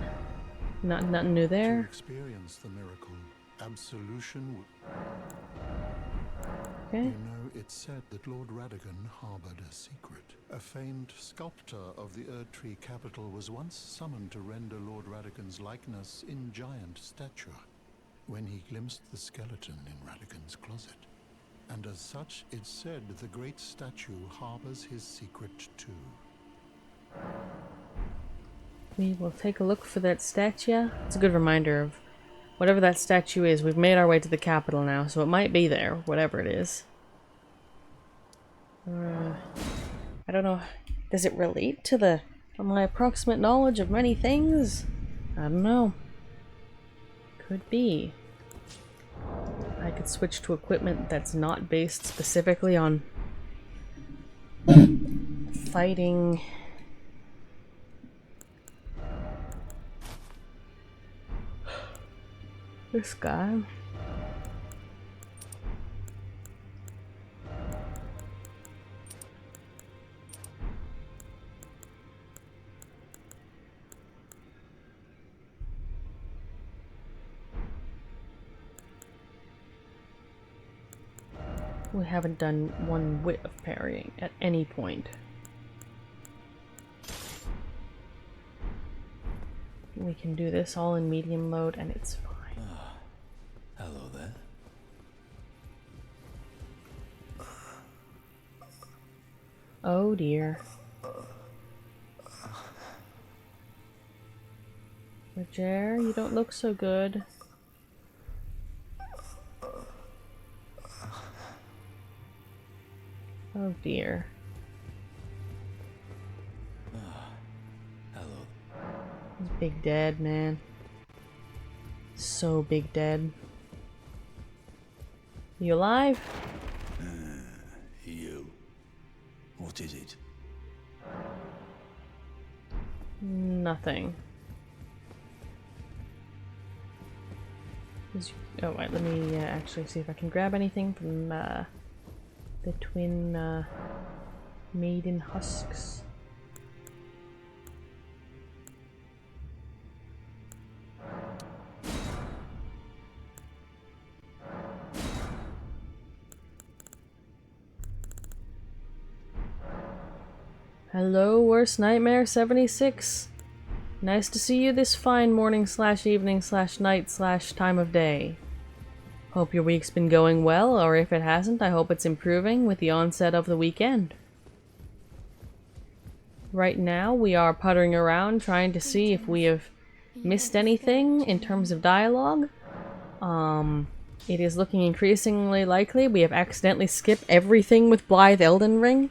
Nothing new To there. experience the miracle, absolution would... Okay. You know, it's said that Lord Radagon harbored a secret. A famed sculptor of the Erdtree capital was once summoned to render Lord Radagon's likeness in giant stature, when he glimpsed the skeleton in Radagon's closet. And as such, it's said the great statue harbors his secret too. We will take a look for that statue. It's a good reminder of whatever that statue is. We've made our way to the capital now, so it might be there, whatever it is. I don't know. Does it relate to my approximate knowledge of many things? I don't know. Could be. I could switch to equipment that's not based specifically on fighting. This guy. We haven't done one whit of parrying at any point. We can do this all in medium mode and it's fine. Hello there. Oh dear. Roger, you don't look so good. Oh dear. Hello. He's big dead, man. So big dead. You alive? You. What is it? Nothing. Oh wait, let me actually see if I can grab anything from the twin maiden husks. Hello, Worst Nightmare 76. Nice to see you this fine morning / evening / night / time of day. Hope your week's been going well, or if it hasn't, I hope it's improving with the onset of the weekend. Right now, we are puttering around trying to see if we have missed anything in terms of dialogue. It is looking increasingly likely we have accidentally skipped everything with Blaidd Elden Ring,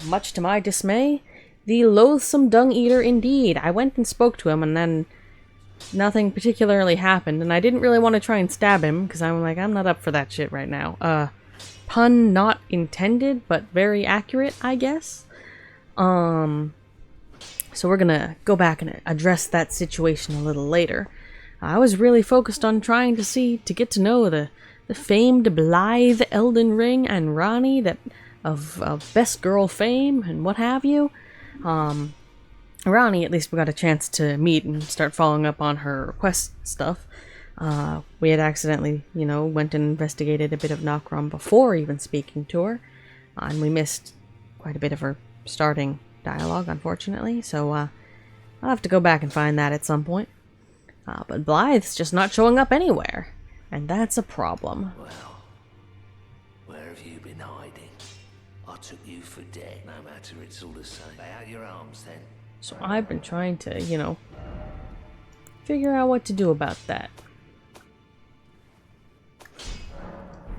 much to my dismay. The loathsome dung eater indeed. I went and spoke to him and then nothing particularly happened, and I didn't really want to try and stab him because I'm like, I'm not up for that shit right now. Pun not intended, but very accurate, I guess. So we're gonna go back and address that situation a little later. I was really focused on trying to get to know the famed Blaidd Elden Ring and Ranni that of best girl fame and what have you. Ranni, at least we got a chance to meet and start following up on her quest stuff. We had accidentally, went and investigated a bit of Nokrom before even speaking to her, and we missed quite a bit of her starting dialogue, unfortunately, so I'll have to go back and find that at some point. But Blaidd's just not showing up anywhere, and that's a problem. Well, where have you been hiding? I took you for dead. No matter, it's all the same. Lay out your arms then. So I've been trying to, figure out what to do about that.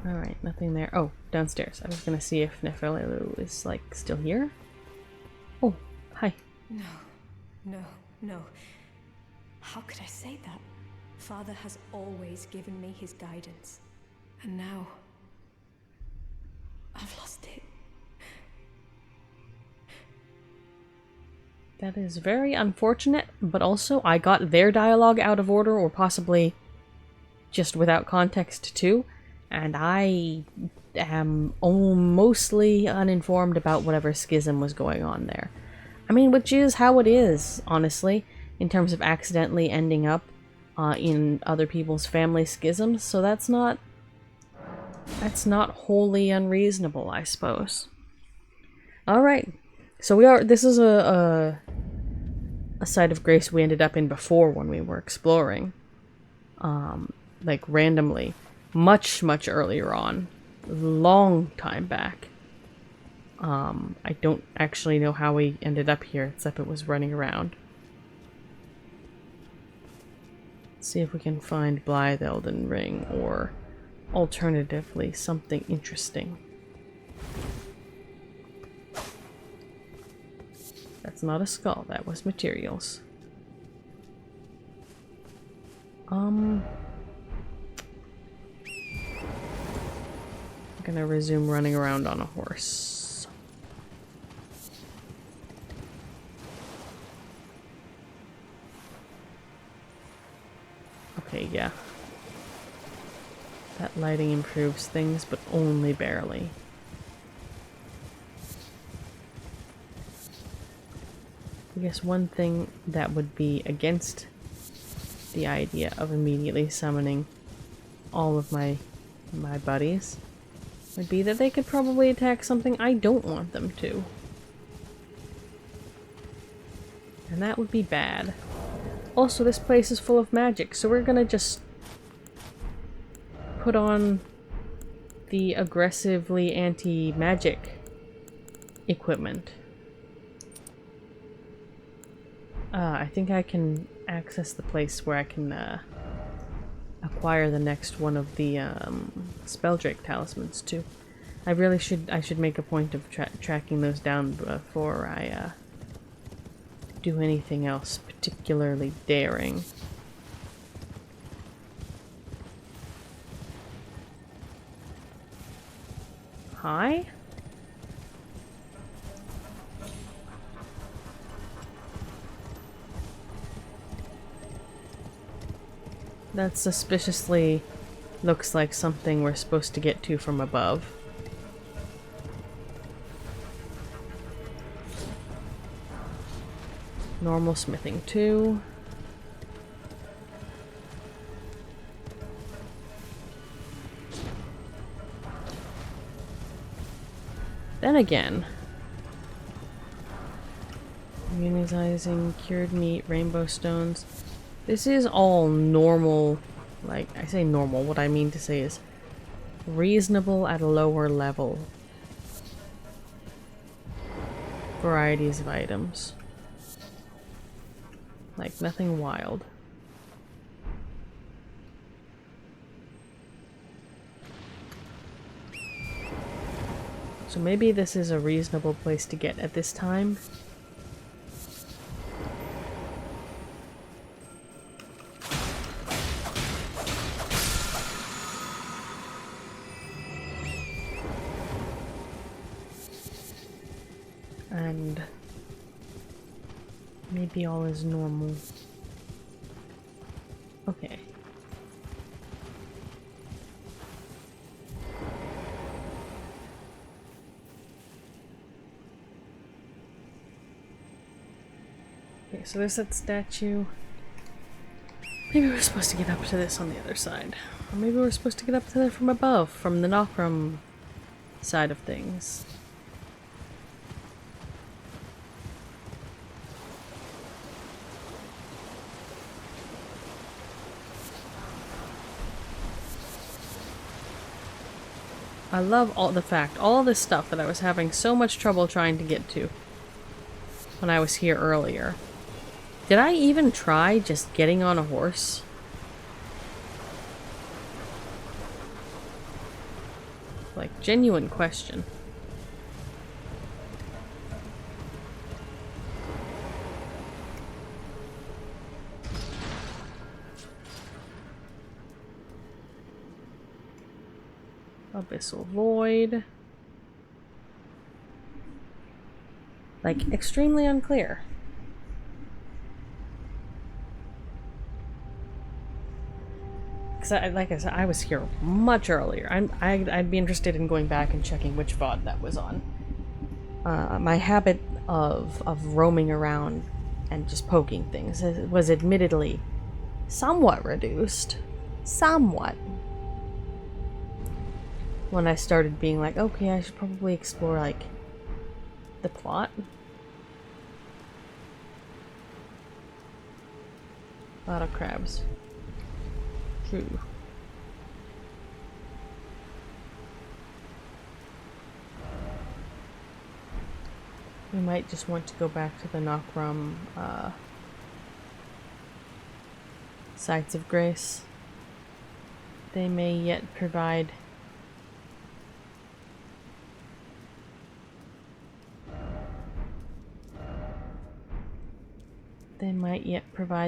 Alright, nothing there. Oh, downstairs. I was gonna see if Nephililu is, still here. Oh, hi. No. How could I say that? Father has always given me his guidance. And now, I've lost it. That is very unfortunate, but also I got their dialogue out of order, or possibly just without context too, and I am mostly uninformed about whatever schism was going on there. I mean, which is how it is, honestly, in terms of accidentally ending up in other people's family schisms, so that's not wholly unreasonable, I suppose. Alright, so this is a site of grace we ended up in before when we were exploring. Like randomly. Much earlier on. Long time back. I don't actually know how we ended up here, except it was running around. Let's see if we can find Blaidd Elden Ring, or alternatively, something interesting. That's not a skull, that was materials. I'm gonna resume running around on a horse. Okay, yeah. That lighting improves things, but only barely. I guess one thing that would be against the idea of immediately summoning all of my buddies would be that they could probably attack something I don't want them to. And that would be bad. Also, this place is full of magic, so we're gonna just put on the aggressively anti-magic equipment. I think I can access the place where I can acquire the next one of the Spelldrake talismans too. I should make a point of tracking those down before I do anything else particularly daring. Hi? That suspiciously looks like something we're supposed to get to from above. Normal smithing 2. Then again, immunizing, cured meat, rainbow stones. This is all normal, like, I say normal, what I mean to say is reasonable at a lower level varieties of items. Like, nothing wild. So maybe this is a reasonable place to get at this time. And maybe all is normal. Okay. Okay, so there's that statue. Maybe we're supposed to get up to this on the other side. Or maybe we're supposed to get up to there from above, from the Nokrum side of things. I love all this stuff that I was having so much trouble trying to get to when I was here earlier. Did I even try just getting on a horse? Like, genuine question. Abyssal Void. Like, extremely unclear. like I said, I was here much earlier. I'd be interested in going back and checking which VOD that was on. My habit of roaming around and just poking things was admittedly somewhat reduced. Somewhat. When I started being like, okay, I should probably explore, like, the plot. A lot of crabs. True. We might just want to go back to the Nokrum, Sites of Grace. They may yet provide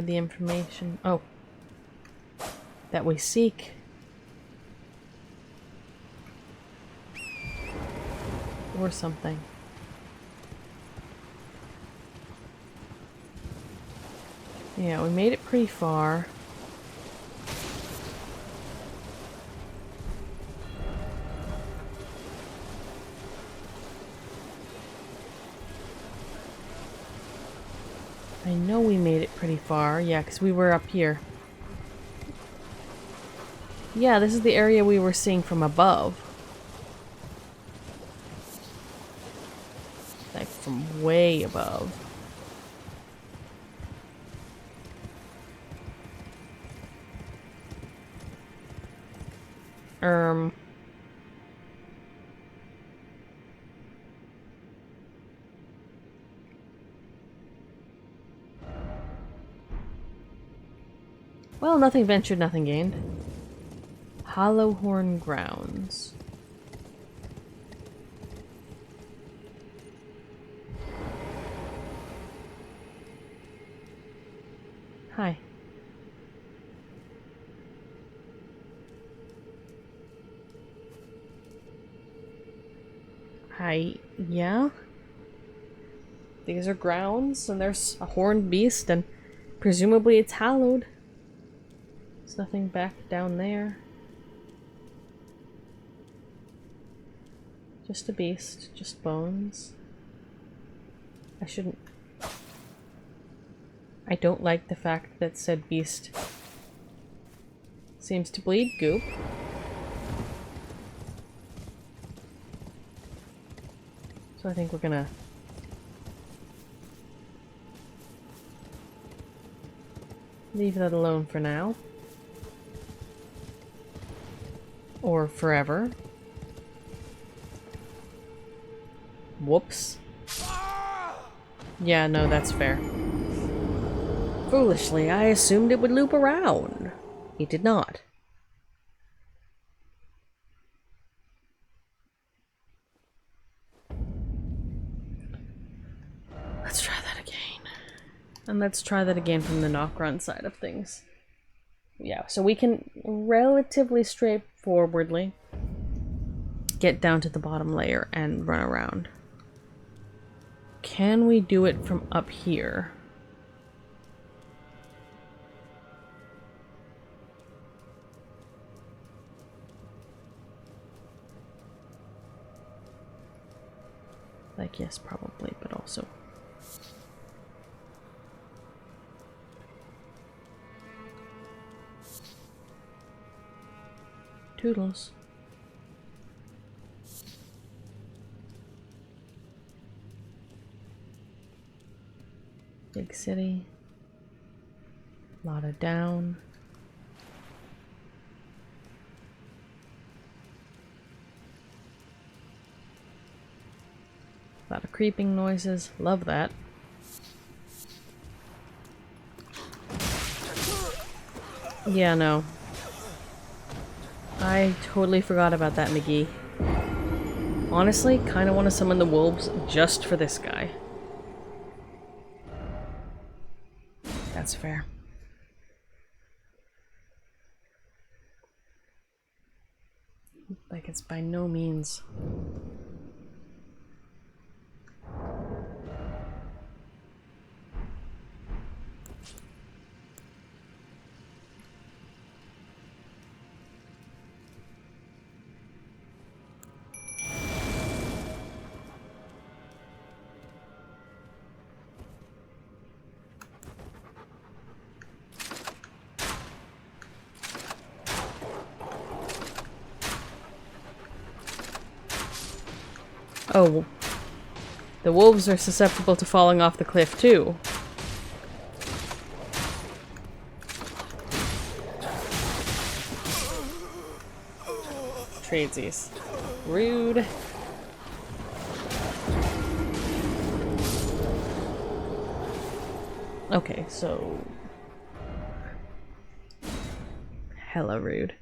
the information that we seek. Or something. Yeah, we made it pretty far. I know we made it pretty far. Yeah, because we were up here. Yeah, this is the area we were seeing from above. Like, from way above. Well, nothing ventured, nothing gained. Hollowhorn Grounds. Hi. Hi. Yeah? These are grounds, and there's a horned beast, and presumably it's hallowed. There's nothing back down there. Just a beast, just bones. I don't like the fact that said beast seems to bleed goop. So I think we're gonna leave that alone for now. Or forever. Whoops. Yeah, no, that's fair. Foolishly, I assumed it would loop around. It did not. Let's try that again. And let's try that again from the Nokron side of things. Yeah, so we can relatively straightforwardly get down to the bottom layer and run around. Can we do it from up here? Like, yes, probably, but also... Toodles. Big city. Lot of down. A lot of creeping noises. Love that. Yeah, no. I totally forgot about that, McGee. Honestly, kind of want to summon the wolves just for this guy. That's fair. Like, it's by no means... Oh, the wolves are susceptible to falling off the cliff too. Tradesies. Rude. Okay, so... hella rude.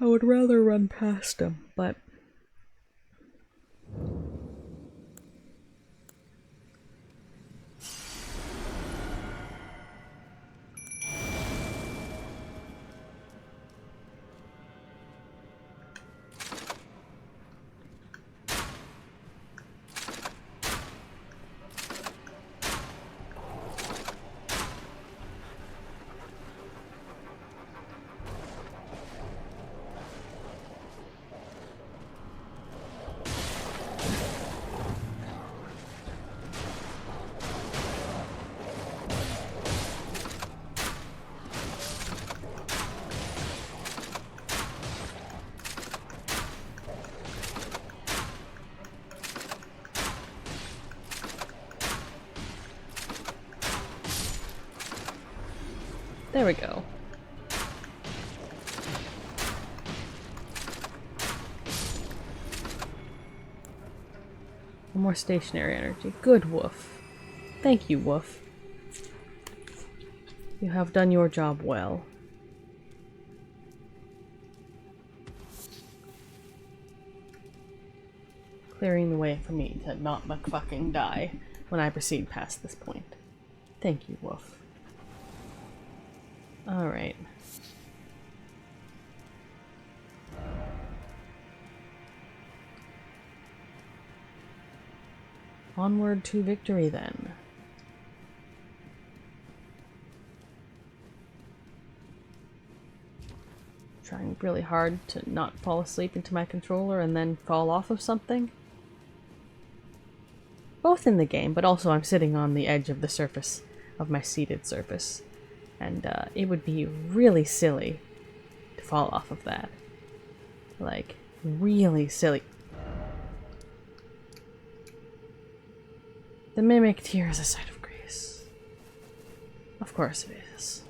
I would rather run past him, but... there we go. More stationary energy. Good, Wolf. Thank you, Wolf. You have done your job well. Clearing the way for me to not fucking die when I proceed past this point. Thank you, Wolf. Alright. Onward to victory, then. Trying really hard to not fall asleep into my controller and then fall off of something. Both in the game, but also I'm sitting on the edge of the surface, of my seated surface. And it would be really silly to fall off of that. Like, really silly. The mimic tear is a sight of grace. Of course it is.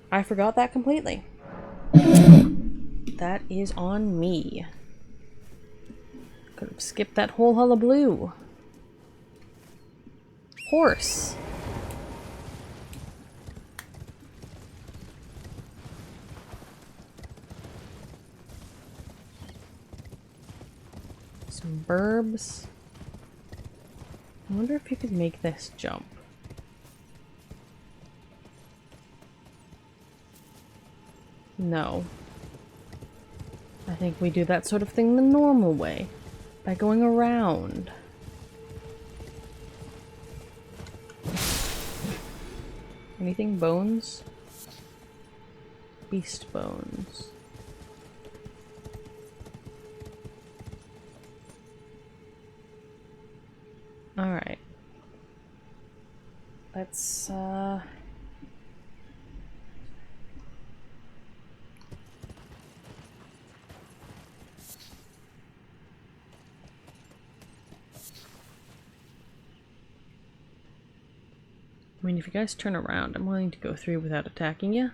I forgot that completely. That is on me. Could have skipped that whole hullabaloo. Horse. Some burbs. I wonder if you could make this jump. No. I think we do that sort of thing the normal way, by going around. Anything bones? Beast bones. Alright. Let's, I mean, if you guys turn around, I'm willing to go through without attacking you.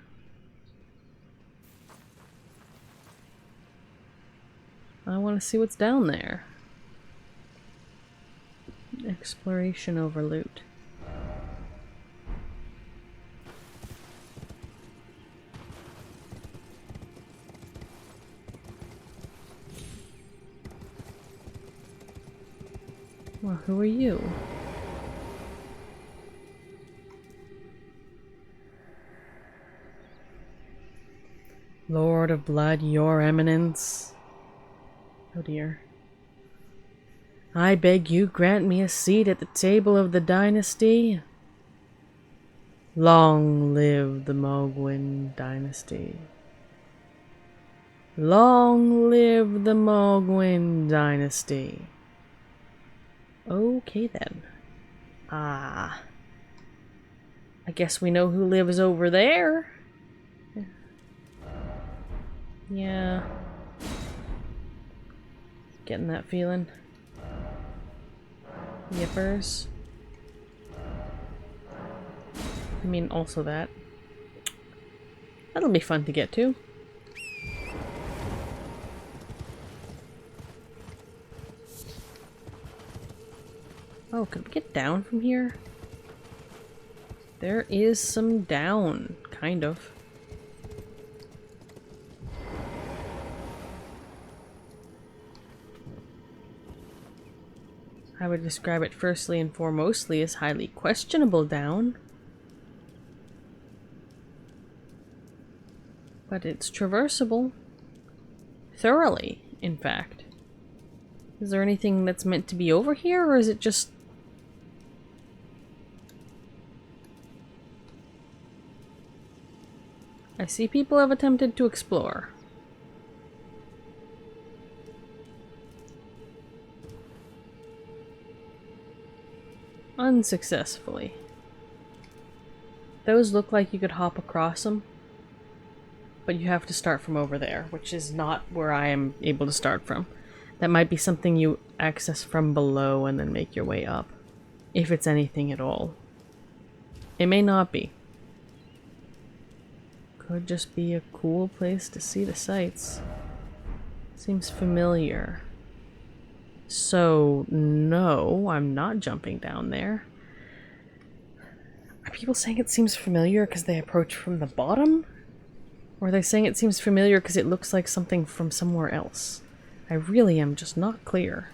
I want to see what's down there. Exploration over loot. Well, who are you? Lord of Blood, your eminence. Oh dear. I beg you grant me a seat at the table of the dynasty. Long live the Mogwin dynasty. Long live the Mogwin dynasty. Okay then. I guess we know who lives over there. Yeah. Getting that feeling. Yippers. I mean, also that. That'll be fun to get to. Oh, could we get down from here? There is some down, kind of. I would describe it firstly and foremostly as highly questionable down. But it's traversable. Thoroughly, in fact. Is there anything that's meant to be over here, or is it just... I see people have attempted to explore. Unsuccessfully. Those look like you could hop across them, but you have to start from over there, which is not where I am able to start from. That might be something you access from below and then make your way up, if it's anything at all. It may not be. Could just be a cool place to see the sights. Seems familiar. So, no, I'm not jumping down there. Are people saying it seems familiar because they approach from the bottom? Or are they saying it seems familiar because it looks like something from somewhere else? I really am just not clear.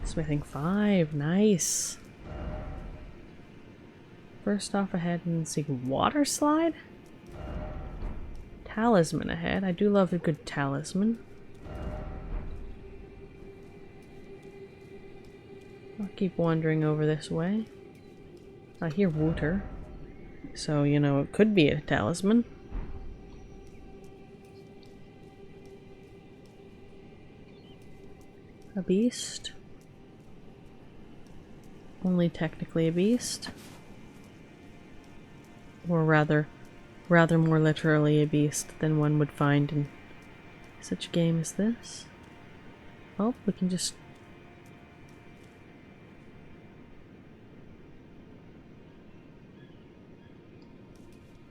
Smithing 5, nice. First off ahead and see water slide? Talisman ahead. I do love a good talisman. I'll keep wandering over this way. I hear water. So, you know, it could be a talisman. A beast. Only technically a beast. Or rather more literally a beast than one would find in such a game as this. Oh, we can just...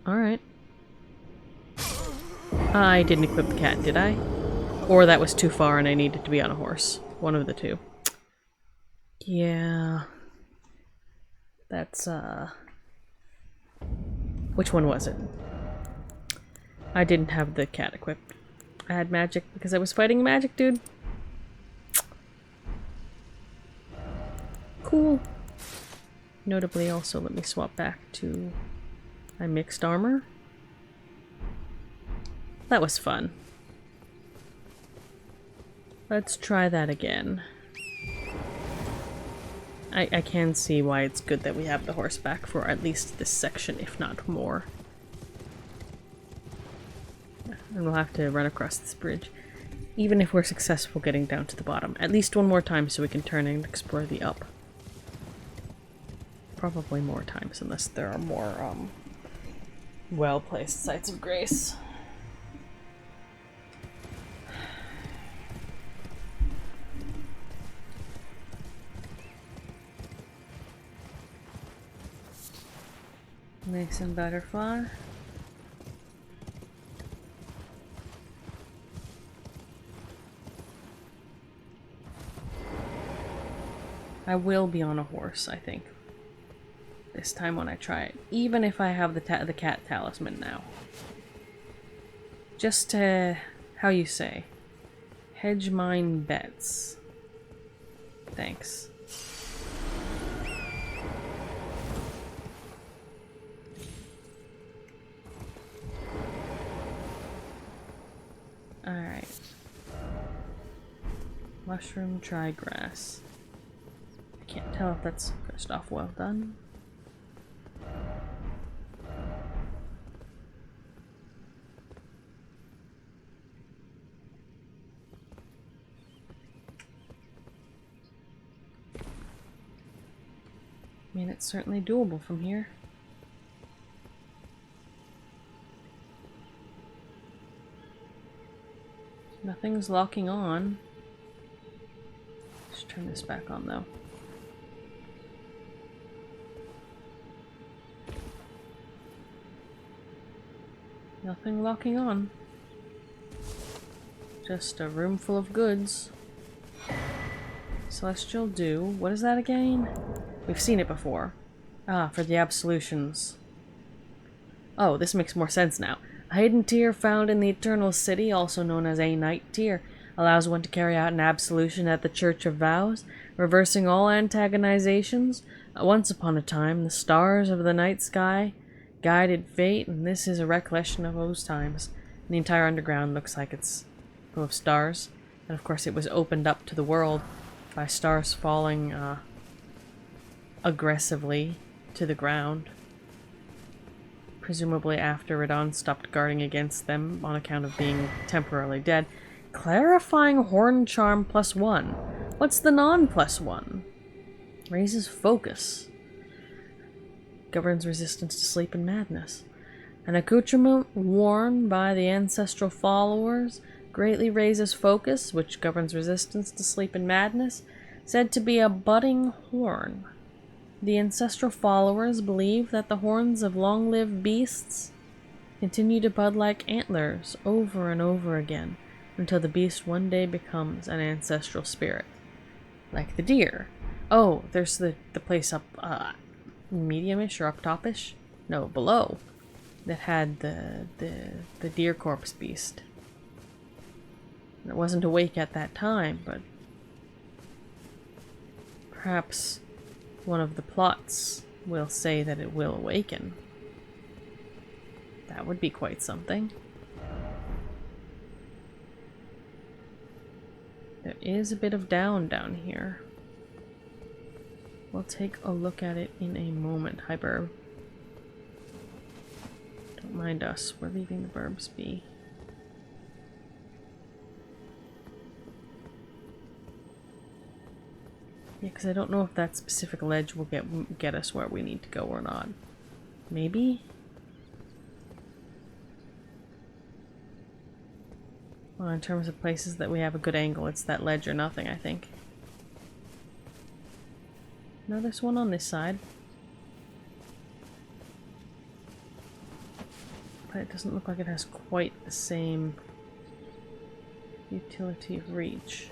Alright. I didn't equip the cat, did I? Or that was too far and I needed to be on a horse. One of the two. Yeah. That's, Which one was it? I didn't have the cat equipped. I had magic because I was fighting a magic dude. Cool. Notably also, let me swap back to my mixed armor. That was fun. Let's try that again. I can see why it's good that we have the horseback for at least this section, if not more. And we'll have to run across this bridge. Even if we're successful getting down to the bottom. At least one more time so we can turn and explore the up. Probably more times unless there are more, well-placed sites of grace. Make some butterfly. I will be on a horse, I think. This time when I try it. Even if I have the cat talisman now. Just to... how you say? Hedge mine bets. Thanks. Alright. Mushroom, try grass. I can't tell if that's first off well done. I mean, it's certainly doable from here. Nothing's locking on. Let's turn this back on though. Nothing locking on. Just a room full of goods. Celestial Dew. What is that again? We've seen it before. Ah, for the absolutions. Oh, this makes more sense now. A hidden tear found in the Eternal City, also known as a night tear, allows one to carry out an absolution at the Church of Vows, reversing all antagonizations. Once upon a time, the stars of the night sky guided fate, and this is a recollection of those times. The entire underground looks like it's full of stars, and of course it was opened up to the world by stars falling aggressively to the ground. Presumably after Radon stopped guarding against them on account of being temporarily dead. Clarifying Horn Charm +1. What's the non-+1? Raises focus. Governs resistance to sleep and madness. An accoutrement worn by the ancestral followers greatly raises focus, which governs resistance to sleep and madness. Said to be a budding horn. The ancestral followers believe that the horns of long-lived beasts continue to bud like antlers over and over again until the beast one day becomes an ancestral spirit. Like the deer. Oh, there's the place up medium-ish or up top-ish? No, below. That had the deer corpse beast. It wasn't awake at that time, but perhaps one of the plots will say that it will awaken. That would be quite something. There is a bit of down here. We'll take a look at it in a moment. Hi, Burb. Don't mind us. We're leaving the Burbs be. Yeah, because I don't know if that specific ledge will get us where we need to go or not. Maybe? Well, in terms of places that we have a good angle, it's that ledge or nothing, I think. No, there's one on this side. But it doesn't look like it has quite the same utility of reach.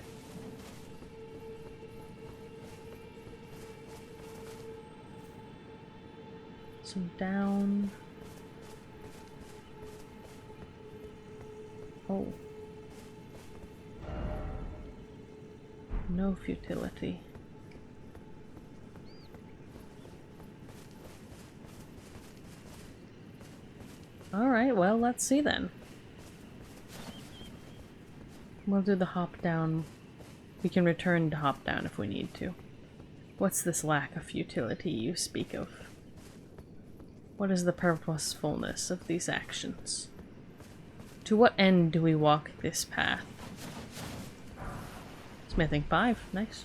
Some down. Oh. No futility. Alright, well, let's see then. We'll do the hop down. We can return to hop down if we need to. What's this lack of futility you speak of? What is the purposefulness of these actions? To what end do we walk this path? Smithing 5, nice.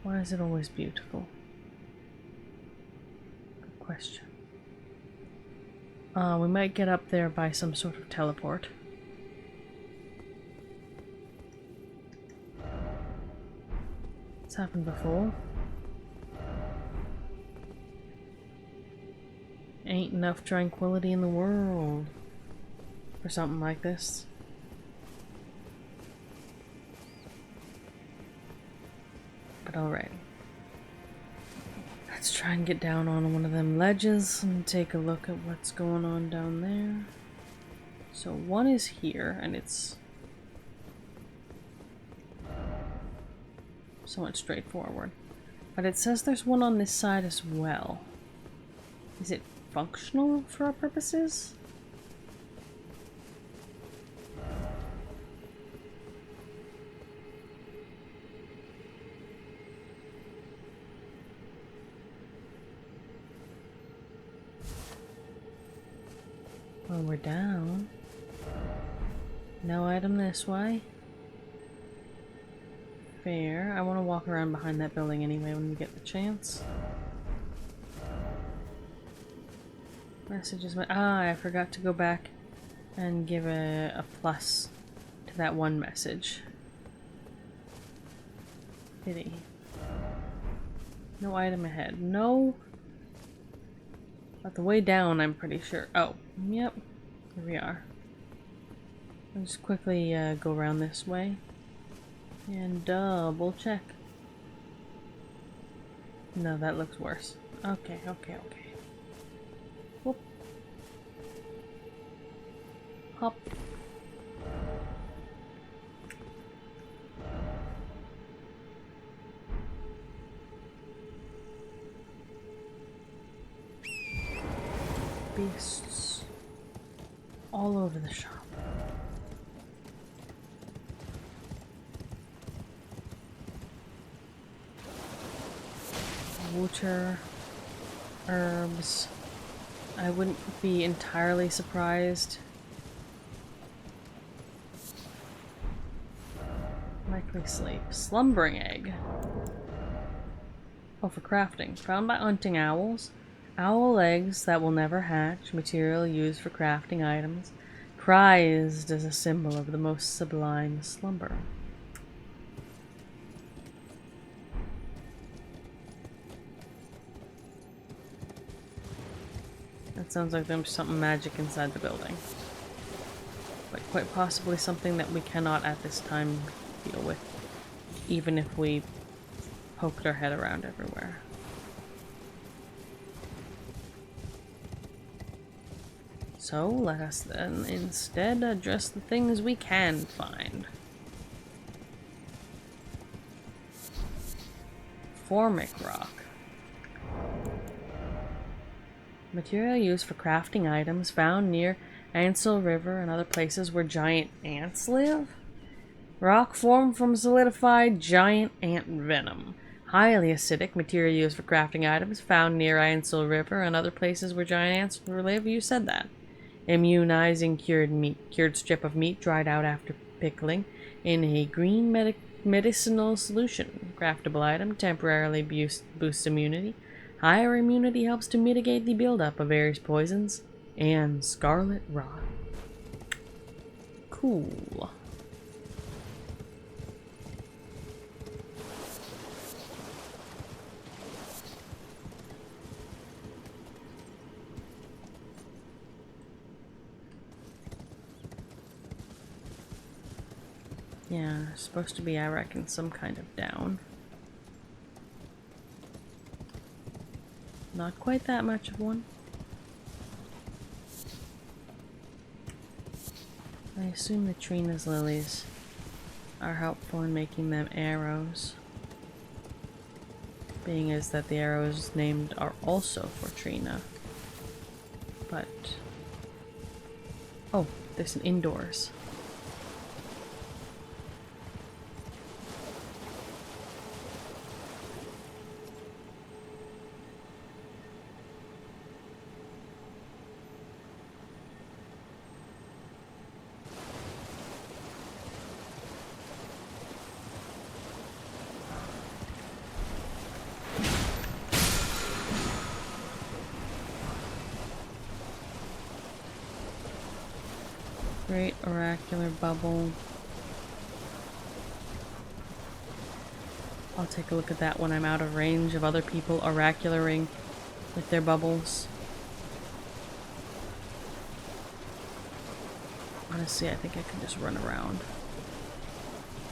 Why is it always beautiful? Good question. We might get up there by some sort of teleport. It's happened before. Ain't enough tranquility in the world for something like this. But alright. Let's try and get down on one of them ledges and take a look at what's going on down there. So one is here, and it's somewhat straightforward. But it says there's one on this side as well. Is it functional for our purposes? Well, we're down. No item this way. Fair. I want to walk around behind that building anyway when we get the chance. Messages. I forgot to go back and give a plus to that one message. Pity. No item ahead. No. But the way down, I'm pretty sure. Oh, yep. Here we are. I'll just quickly go around this way and double check. No, that looks worse. Okay. Whoop. Hop. Beasts all over the shop. Water, herbs. I wouldn't be entirely surprised. Likely sleep. Slumbering egg. Oh, for crafting. Found by hunting owls. Owl eggs that will never hatch. Material used for crafting items. Prized as a symbol of the most sublime slumber. That sounds like there's something magic inside the building. But quite possibly something that we cannot at this time deal with. Even if we poked our head around everywhere. So let us then instead address the things we can find. Formic rock. Material used for crafting items found near Ansel River and other places where giant ants live. Rock formed from solidified giant ant venom. Highly acidic. Material used for crafting items found near Ansel River and other places where giant ants live. You said that. Immunizing cured strip of meat dried out after pickling in a green medicinal solution. Craftable item temporarily boosts immunity. Higher immunity helps to mitigate the buildup of various poisons. And scarlet rot. Cool. Yeah, supposed to be, I reckon, some kind of down. Not quite that much of one. I assume the Trina's lilies are helpful in making them arrows. Being as that the arrows named are also for Trina. But... oh, there's an indoors. Great oracular bubble. I'll take a look at that when I'm out of range of other people oracularing with their bubbles. Honestly, I think I can just run around.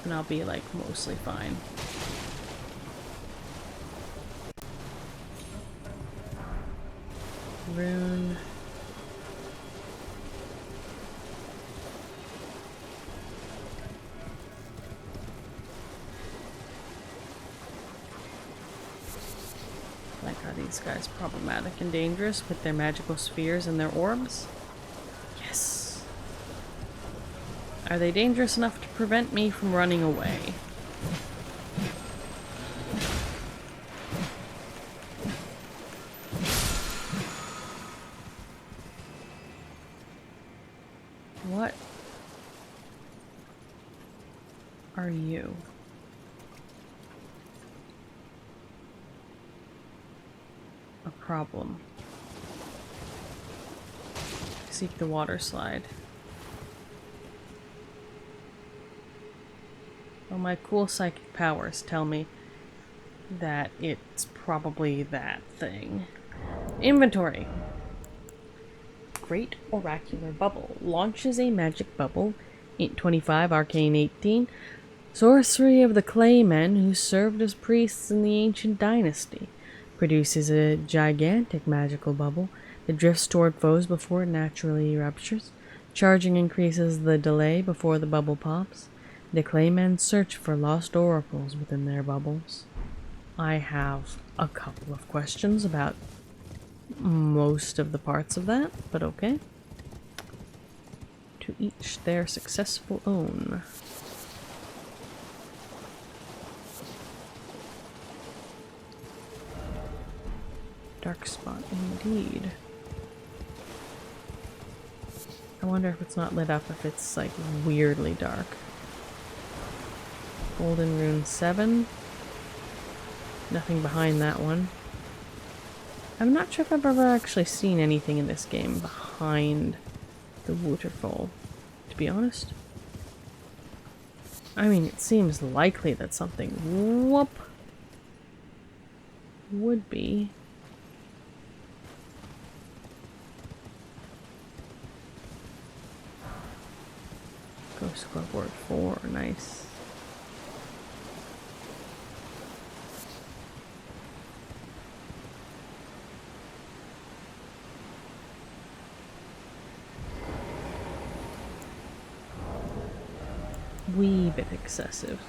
And I'll be like mostly fine. Rune. Like how these guys are problematic and dangerous with their magical spheres and their orbs. Yes. Are they dangerous enough to prevent me from running away? What are you? A problem. seek the water slide. Well, my cool psychic powers tell me that it's probably that thing. Inventory. Great Oracular Bubble. Launches a magic bubble. 825, Arcane 18. Sorcery of the Claymen who served as priests in the ancient dynasty. Produces a gigantic magical bubble that drifts toward foes before it naturally ruptures. Charging increases the delay before the bubble pops. The Claymen search for lost oracles within their bubbles. I have a couple of questions about most of the parts of that, but okay. To each their successful own. Dark spot indeed. I wonder if it's not lit up if it's like weirdly dark. Golden Rune 7. Nothing behind that one. I'm not sure if I've ever actually seen anything in this game behind the waterfall, to be honest. I mean, it seems likely that something would be. Ghost Clubboard 4, nice. Wee bit excessive.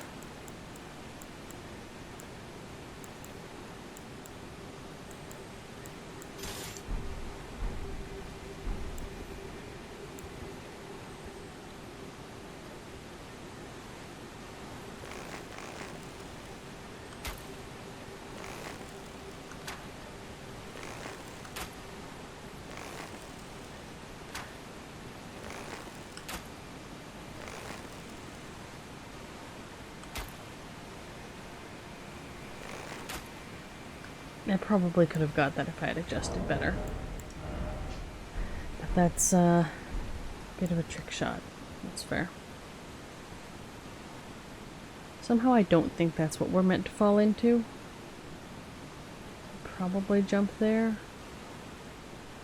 I probably could have got that if I had adjusted better. But that's a bit of a trick shot. That's fair. Somehow I don't think that's what we're meant to fall into. Probably jump there.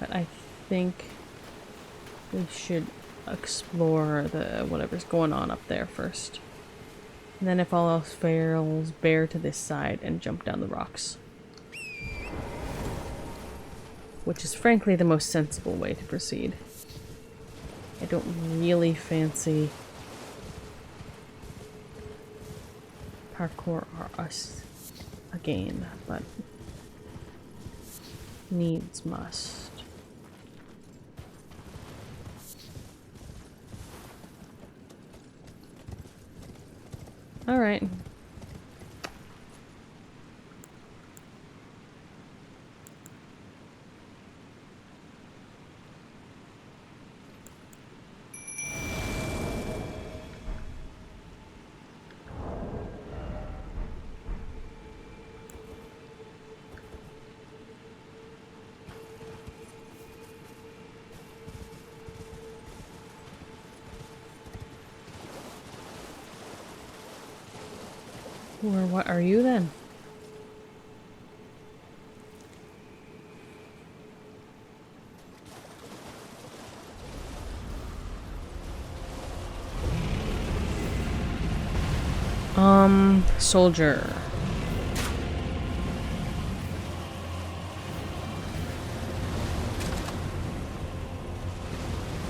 But I think we should explore the whatever's going on up there first. And then if all else fails, bear to this side and jump down the rocks. Which is frankly the most sensible way to proceed. I don't really fancy parkour or us again, but needs must. All right. Or what are you then? Soldier.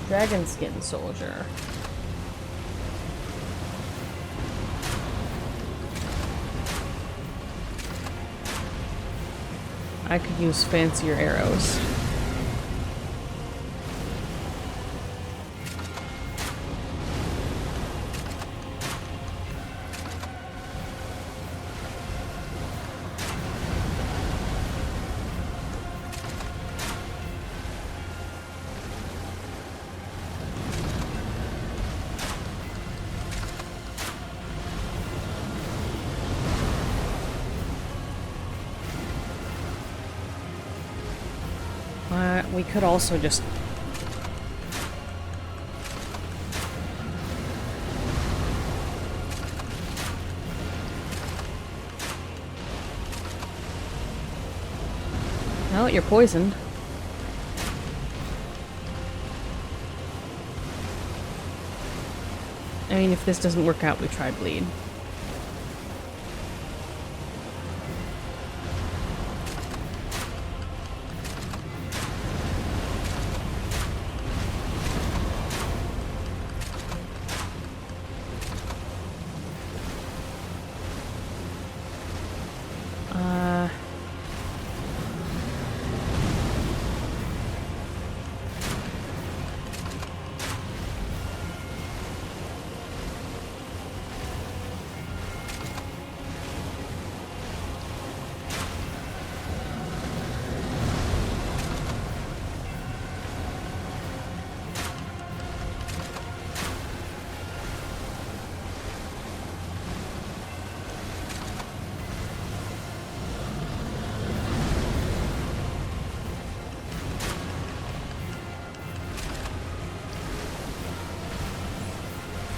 Dragon skin soldier. I could use fancier arrows. We could also just Oh, you're poisoned. I mean, if this doesn't work out, we try Blaidd.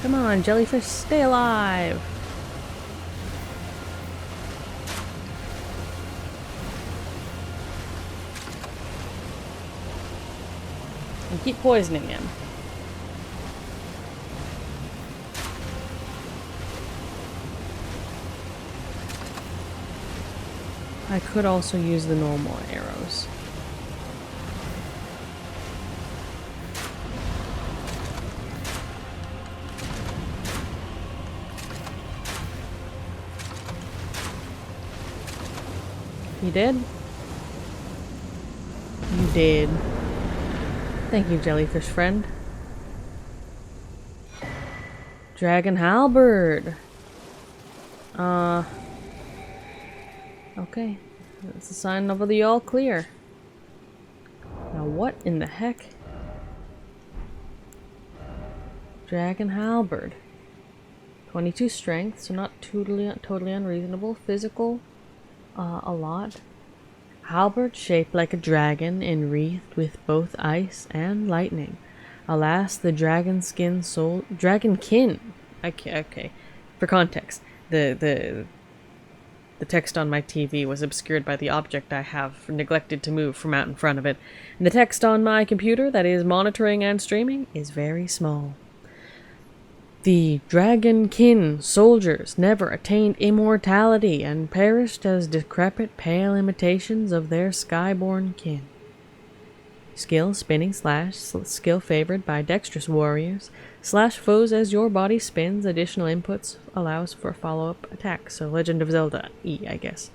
Come on, jellyfish, stay alive! And keep poisoning him. I could also use the normal arrows. You did? You did. Thank you, jellyfish friend. Dragon halberd. Okay. That's a sign of the all clear. Now what in the heck? Dragon halberd. 22 strength, so not totally unreasonable. Physical. A lot. Halberd shaped like a dragon and wreathed with both ice and lightning. Alas, the dragonkin. Okay. For context, the text on my TV was obscured by the object I have neglected to move from out in front of it. And the text on my computer that is monitoring and streaming is very small. The dragonkin soldiers never attained immortality and perished as decrepit, pale imitations of their skyborn kin. Skill spinning slash skill favored by dexterous warriors. Slash foes as your body spins. Additional inputs allows for follow-up attacks. So Legend of Zelda E, I guess.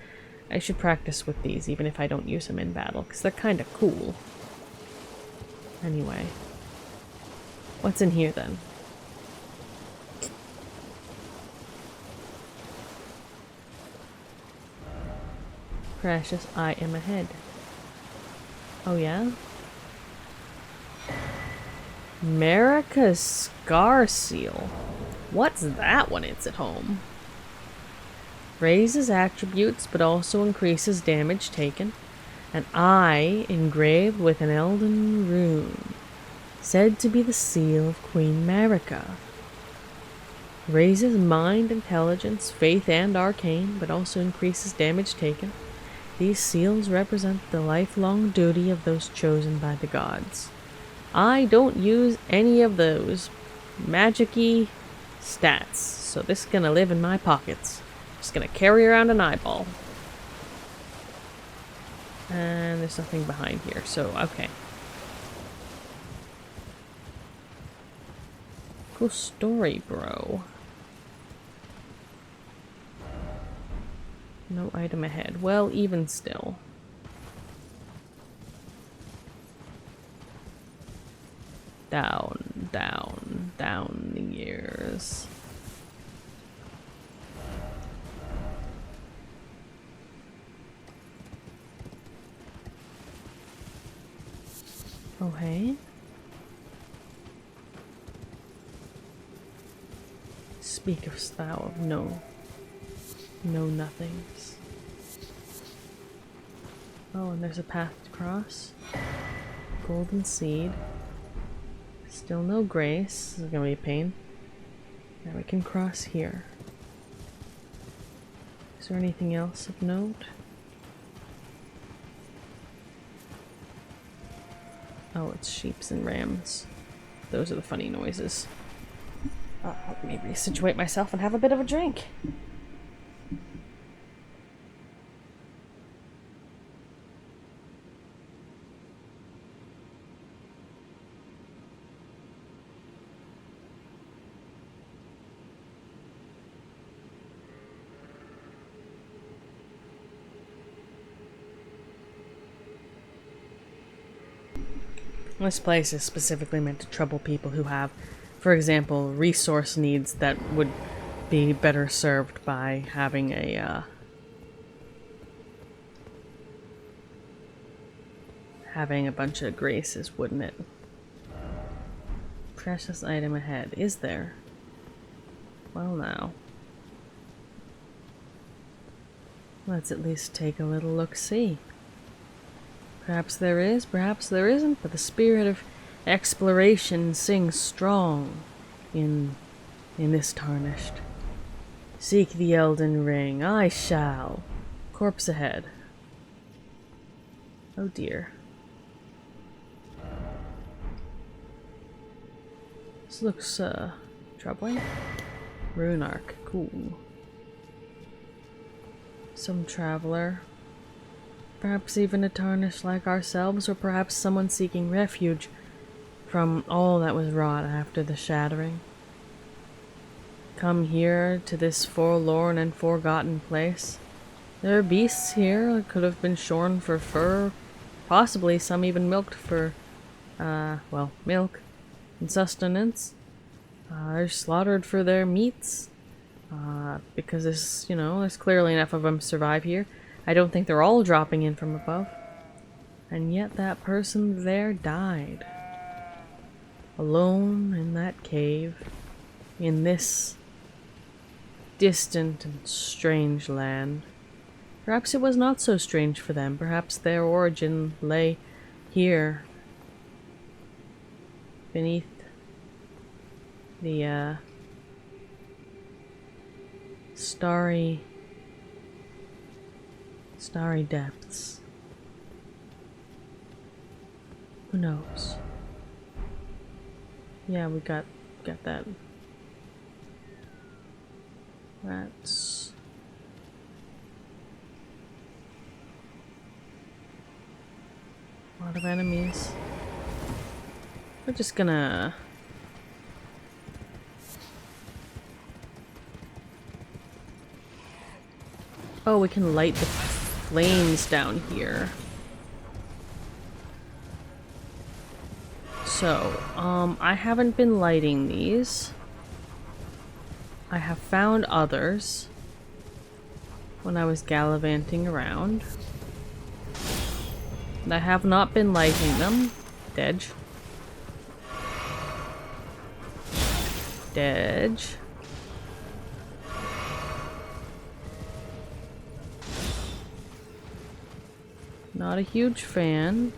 I should practice with these even if I don't use them in battle because they're kind of cool. Anyway. What's in here then? Precious, I am ahead. Oh yeah? Marika's Scar Seal. What's that when it's at home? Raises attributes but also increases damage taken. An eye engraved with an Elden rune. Said to be the seal of Queen Marika. Raises mind, intelligence, faith, and arcane, but also increases damage taken. These seals represent the lifelong duty of those chosen by the gods. I don't use any of those magic-y stats, so this is gonna live in my pockets. Just gonna carry around an eyeball. And there's nothing behind here, so okay. Cool story, bro. No item ahead. Well, even still. Down, down, down the years. Oh, hey? Speak of thou of no nothings. Oh, and there's a path to cross. Golden seed. Still no grace. This is gonna be a pain. Now we can cross here. Is there anything else of note? Oh, it's sheeps and rams. Those are the funny noises. Let me resituate myself and have a bit of a drink. This place is specifically meant to trouble people who have, for example, resource needs that would be better served by having a bunch of graces, wouldn't it? Precious item ahead. Is there? Well, now. Let's at least take a little look-see. Perhaps there is, perhaps there isn't, but the spirit of exploration sings strong in this tarnished. Seek the Elden Ring. I shall. Corpse ahead. Oh dear. This looks, troubling. Rune Arc. Cool. Some traveler. Perhaps even a tarnished like ourselves, or perhaps someone seeking refuge from all that was wrought after the shattering. Come here to this forlorn and forgotten place. There are beasts here that could have been shorn for fur, possibly some even milked for, well, milk and sustenance. They're slaughtered for their meats, because there's clearly enough of them to survive here. I don't think they're all dropping in from above. And yet that person there died. Alone in that cave. In this distant and strange land. Perhaps it was not so strange for them. Perhaps their origin lay here. Beneath the, starry depths. Who knows? Yeah, we got that. That's a lot of enemies. We're just gonna oh, we can light the flames down here. So, I haven't been lighting these. I have found others when I was gallivanting around. And I have not been lighting them. Dedge. Dedge. Not a huge fan.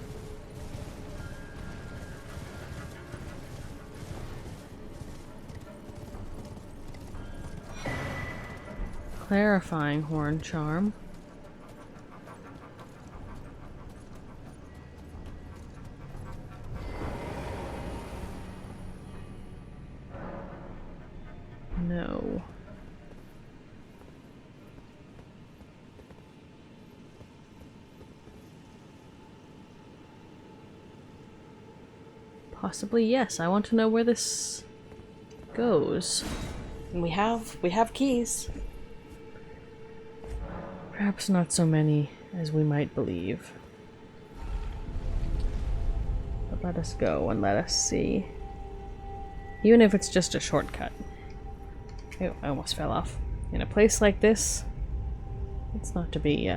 Clarifying horn charm. No. Possibly yes. I want to know where this goes. And we have keys. Perhaps not so many as we might believe. But let us go and let us see. Even if it's just a shortcut. Oh, I almost fell off. In a place like this, it's not to be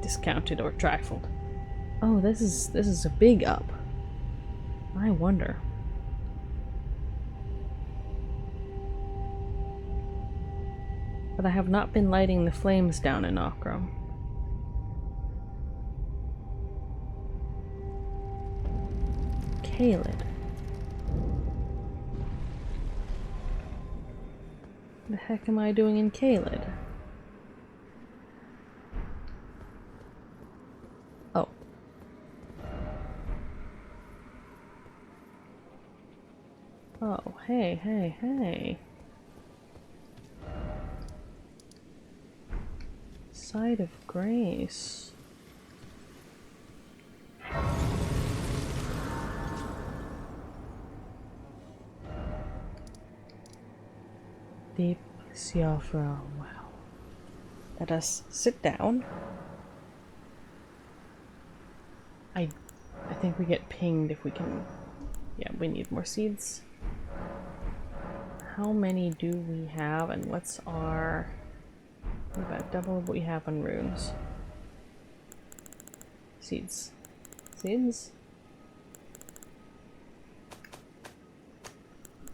discounted or trifled. Oh, this is a big up. I wonder. But I have not been lighting the flames down in Okram. Caelid. The heck am I doing in Caelid? Oh. Oh, hey, hey, hey. Side of Grace. Deep Siofra well. Let us sit down. I think we get pinged if we can. Yeah, we need more seeds. How many do we have, and what's our... about double what we have on runes. Seeds. Seeds?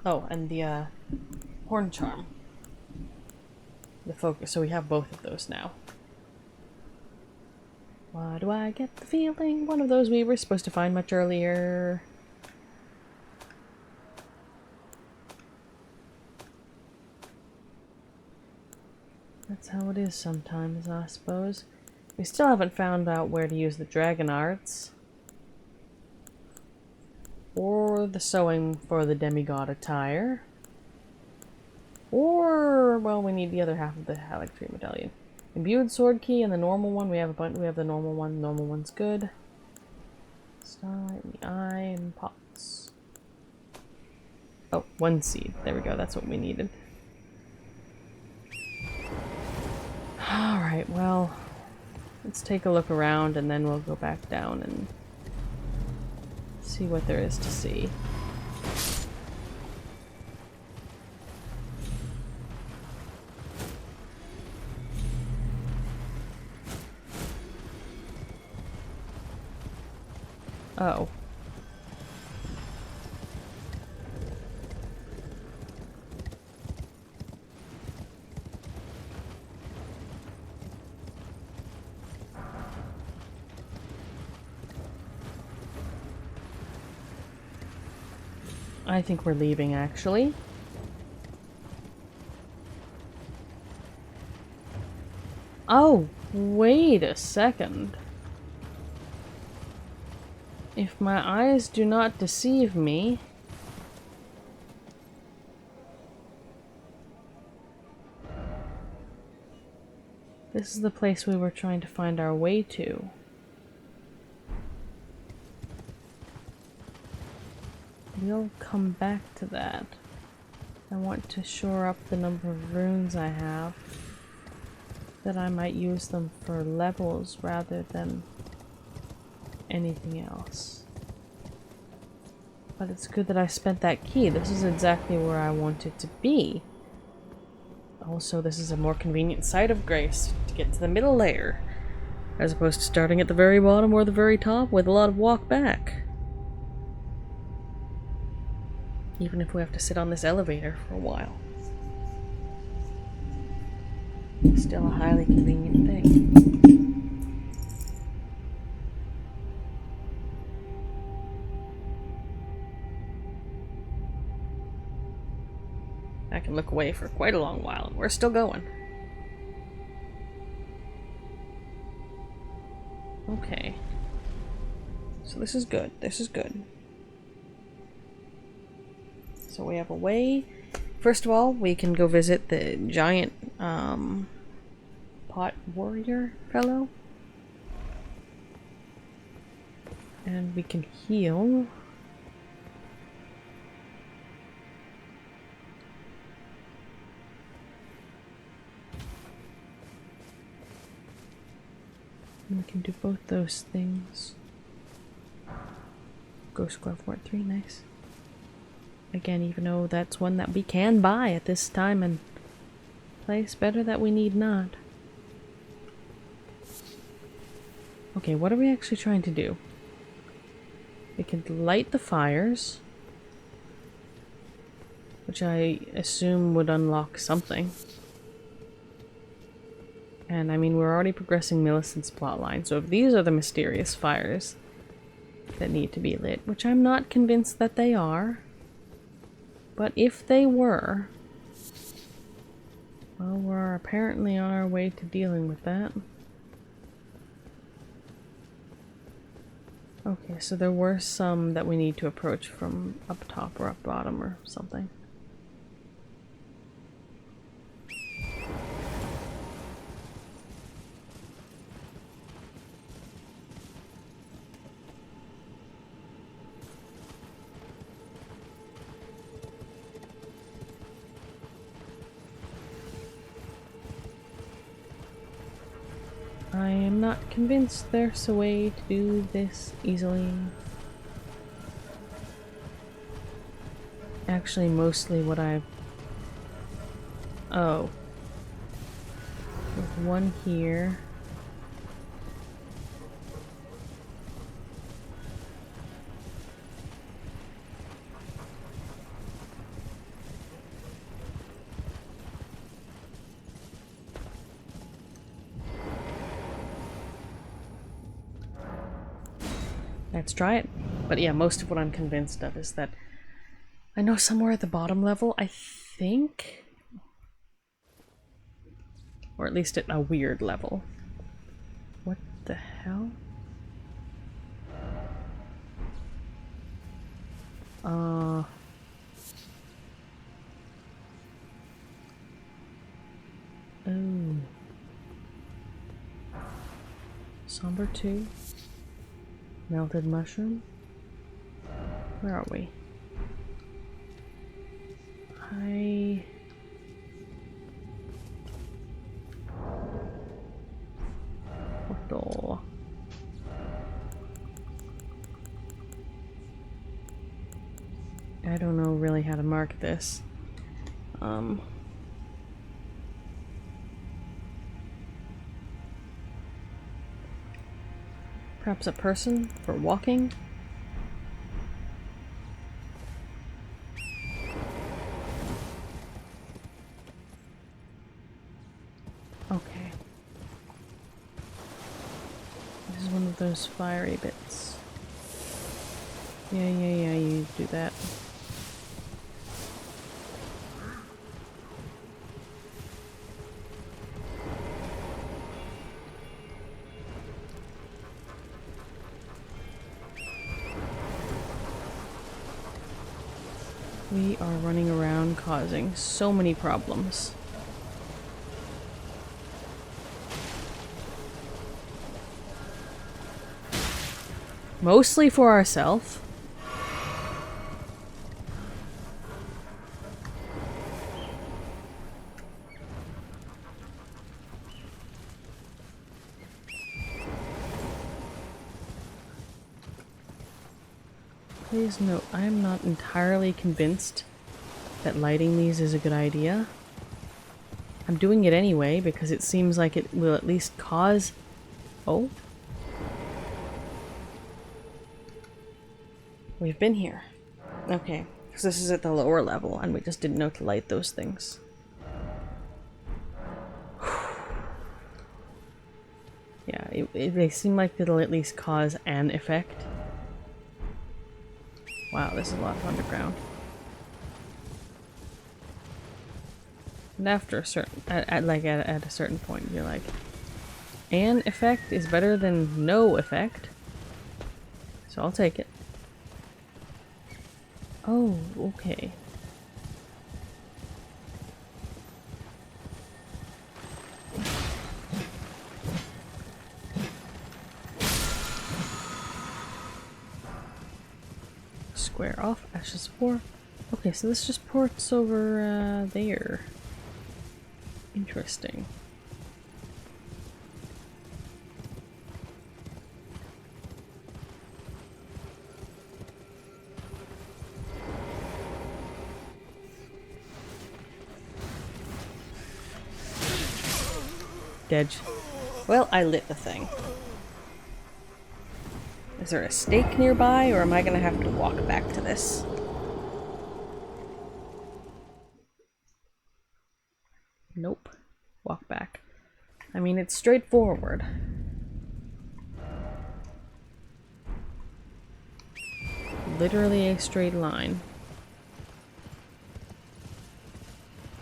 Oh, and the horn charm. The focus, so we have both of those now. Why do I get the feeling one of those we were supposed to find much earlier? That's how it is sometimes, I suppose. We still haven't found out where to use the dragon arts. Or the sewing for the demigod attire. Or, well, we need the other half of the Halleck Tree Medallion. Imbued sword key and the normal one. We have a bunch. We have the normal one. The normal one's good. Starlight in the eye and pots. Oh, one seed. There we go. That's what we needed. Alright, well, let's take a look around and then we'll go back down and see what there is to see. Oh. I think we're leaving, actually. Oh, wait a second. If my eyes do not deceive me... this is the place we were trying to find our way to. We'll come back to that. I want to shore up the number of runes I have, that I might use them for levels rather than anything else. But it's good that I spent that key. This is exactly where I wanted to be. Also, this is a more convenient site of grace to get to the middle layer, as opposed to starting at the very bottom or the very top with a lot of walk back. Even if we have to sit on this elevator for a while. Still a highly convenient thing. I can look away for quite a long while, and we're still going. Okay. So this is good. This is good. So we have a way. First of all, we can go visit the giant pot warrior fellow. And we can heal. And we can do both those things. Ghost Glove Ward 3, nice. Again, even though that's one that we can buy at this time and place, better that we need not. Okay, what are we actually trying to do? We can light the fires, which I assume would unlock something. And I mean, we're already progressing Millicent's plotline, so if these are the mysterious fires that need to be lit, which I'm not convinced that they are, but if they were, well, we're apparently on our way to dealing with that. Okay, so there were some that we need to approach from up top or up bottom or something. I am not convinced there's a way to do this easily. Actually, mostly what I've... Oh. There's one here. Let's try it. But yeah, most of what I'm convinced of is that I know somewhere at the bottom level, I think, or at least at a weird level. What the hell? Oh. Somber 2. Melted mushroom. Where are we? Portal. I don't know really how to mark this. Perhaps a person for walking? Okay. This is one of those fiery bits. Yeah, you do that. We are running around causing so many problems. Mostly for ourselves. Please note, I am not entirely convinced that lighting these is a good idea. I'm doing it anyway because it seems like it will at least cause... Oh? We've been here. Okay, because this is at the lower level and we just didn't know to light those things. Yeah, they seem like it'll at least cause an effect. Wow, this is a lot of underground. And after a certain, at a certain point, you're like, an effect is better than no effect. So I'll take it. Oh, okay. Square off, ashes of war. Okay, so this just ports over there. Interesting. Dead. Well, I lit the thing. Is there a stake nearby, or am I gonna have to walk back to this? Nope. Walk back. I mean, it's straightforward. Literally a straight line.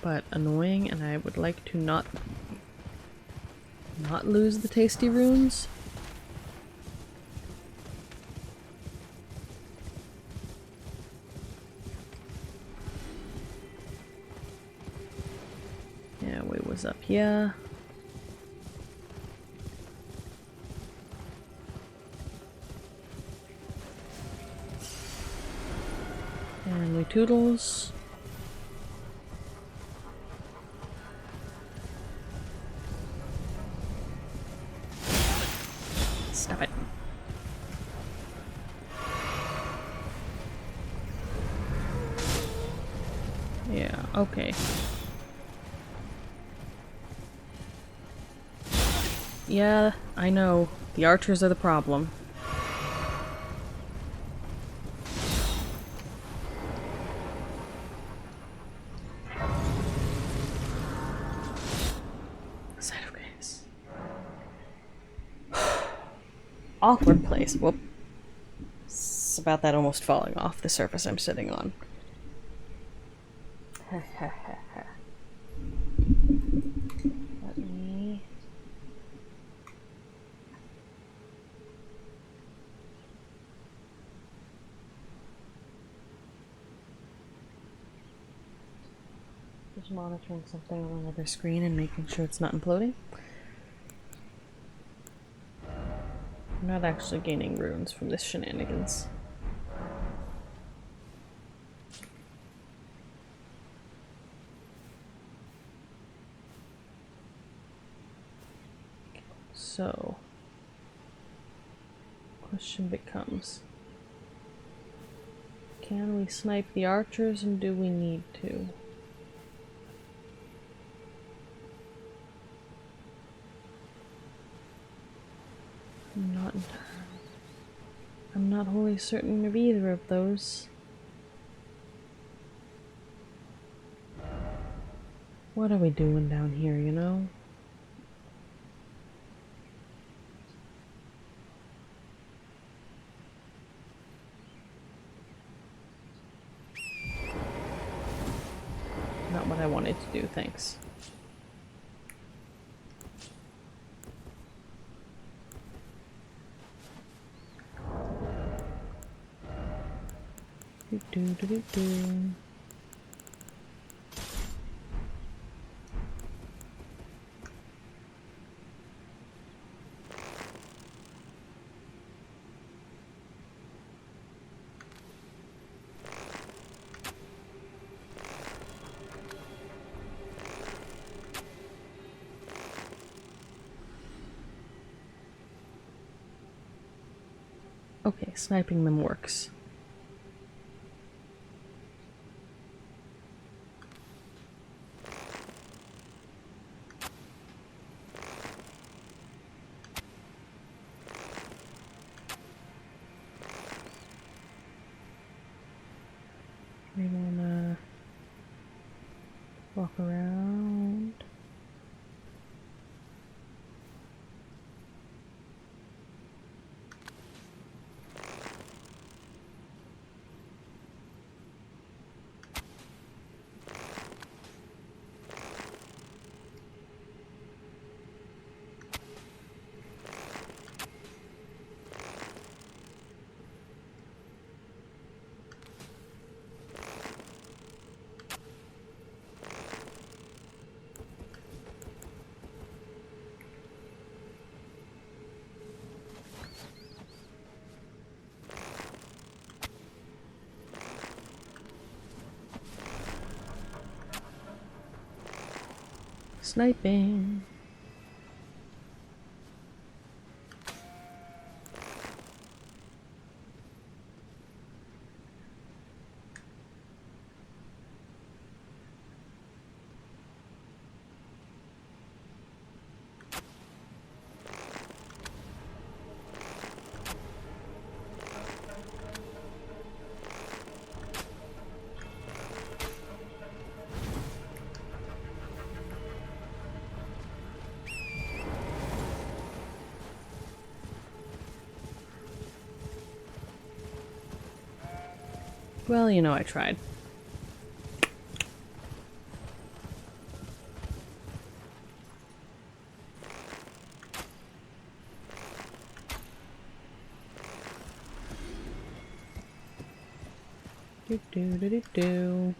But annoying, and I would like to not lose the tasty runes. is up here. And we toodles. Stop it. Yeah, okay. Yeah, I know. The archers are the problem. Side of case. Awkward place. Whoop. It's about that almost falling off the surface I'm sitting on. Let me... Just monitoring something on another screen and making sure it's not imploding. I'm not actually gaining runes from this shenanigans. So, question becomes, can we snipe the archers and do we need to? I'm not wholly certain of either of those. What are we doing down here, you know? Not what I wanted to do, thanks. Do. Okay, sniping them works. We wanna walk around. Sniping. Well, you know, I tried. Do.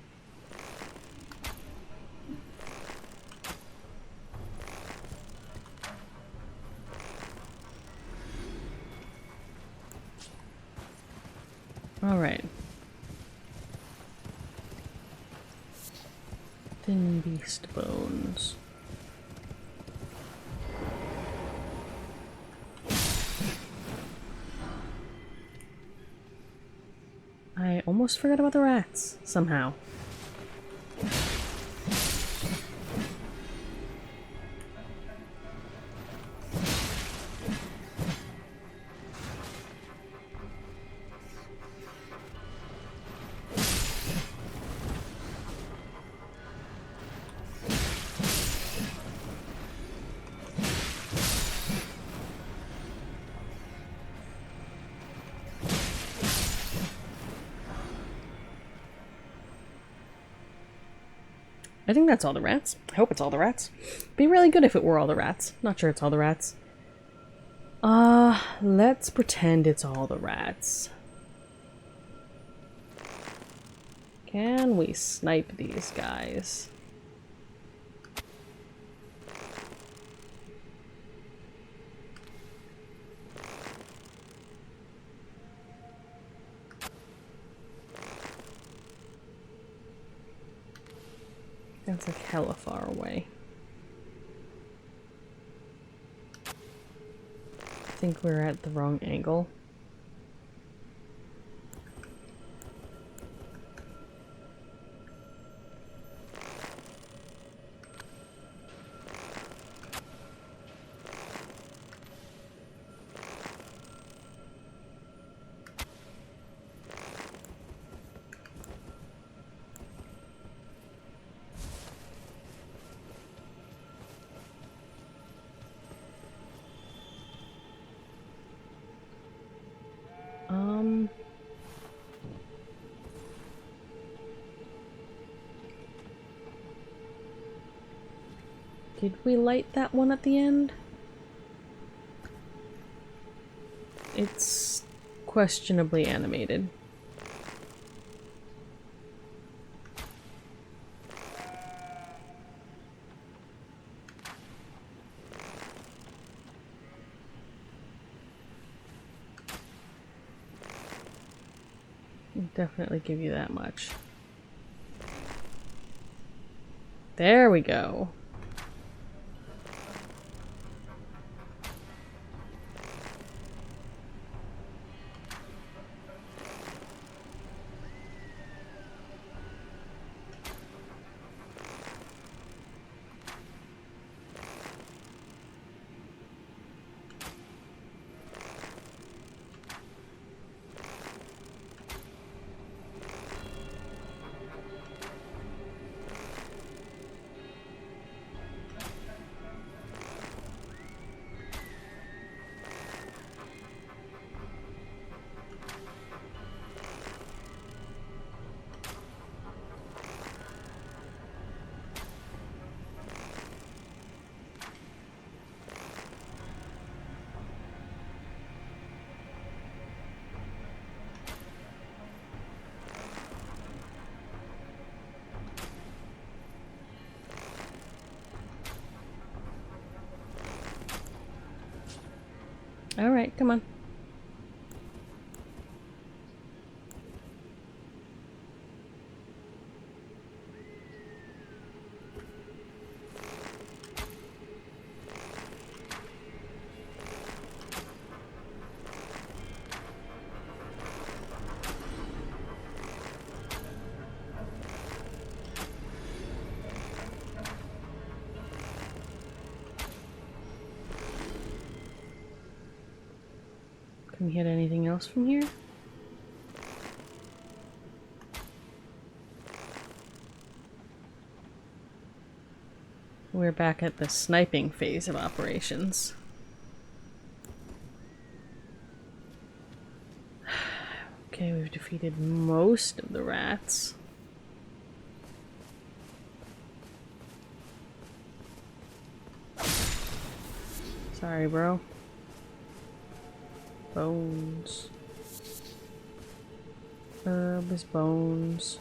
Alright. Thin beast bones. I almost forgot about the rats, somehow. I think that's all the rats. I hope it's all the rats. Be really good if it were all the rats. Not sure it's all the rats. Let's pretend it's all the rats. Can we snipe these guys? That's like hella far away. I think we're at the wrong angle. Did we light that one at the end? It's questionably animated. I'll definitely give you that much. There we go. Alright, come on. Can we hit anything else from here? We're back at the sniping phase of operations. Okay, we've defeated most of the rats. Sorry, bro. Bones. Herbs, bones.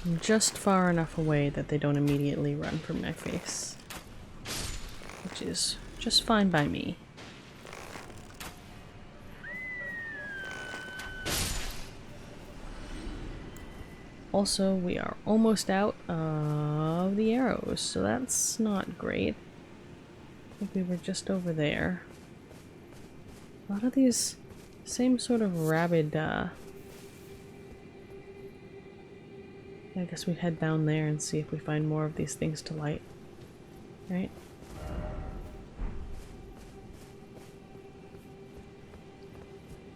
I'm just far enough away that they don't immediately run from my face. Which is just fine by me. Also, we are almost out of the arrows, so that's not great. I think we were just over there. A lot of these same sort of rabid, I guess we head down there and see if we find more of these things to light. Right?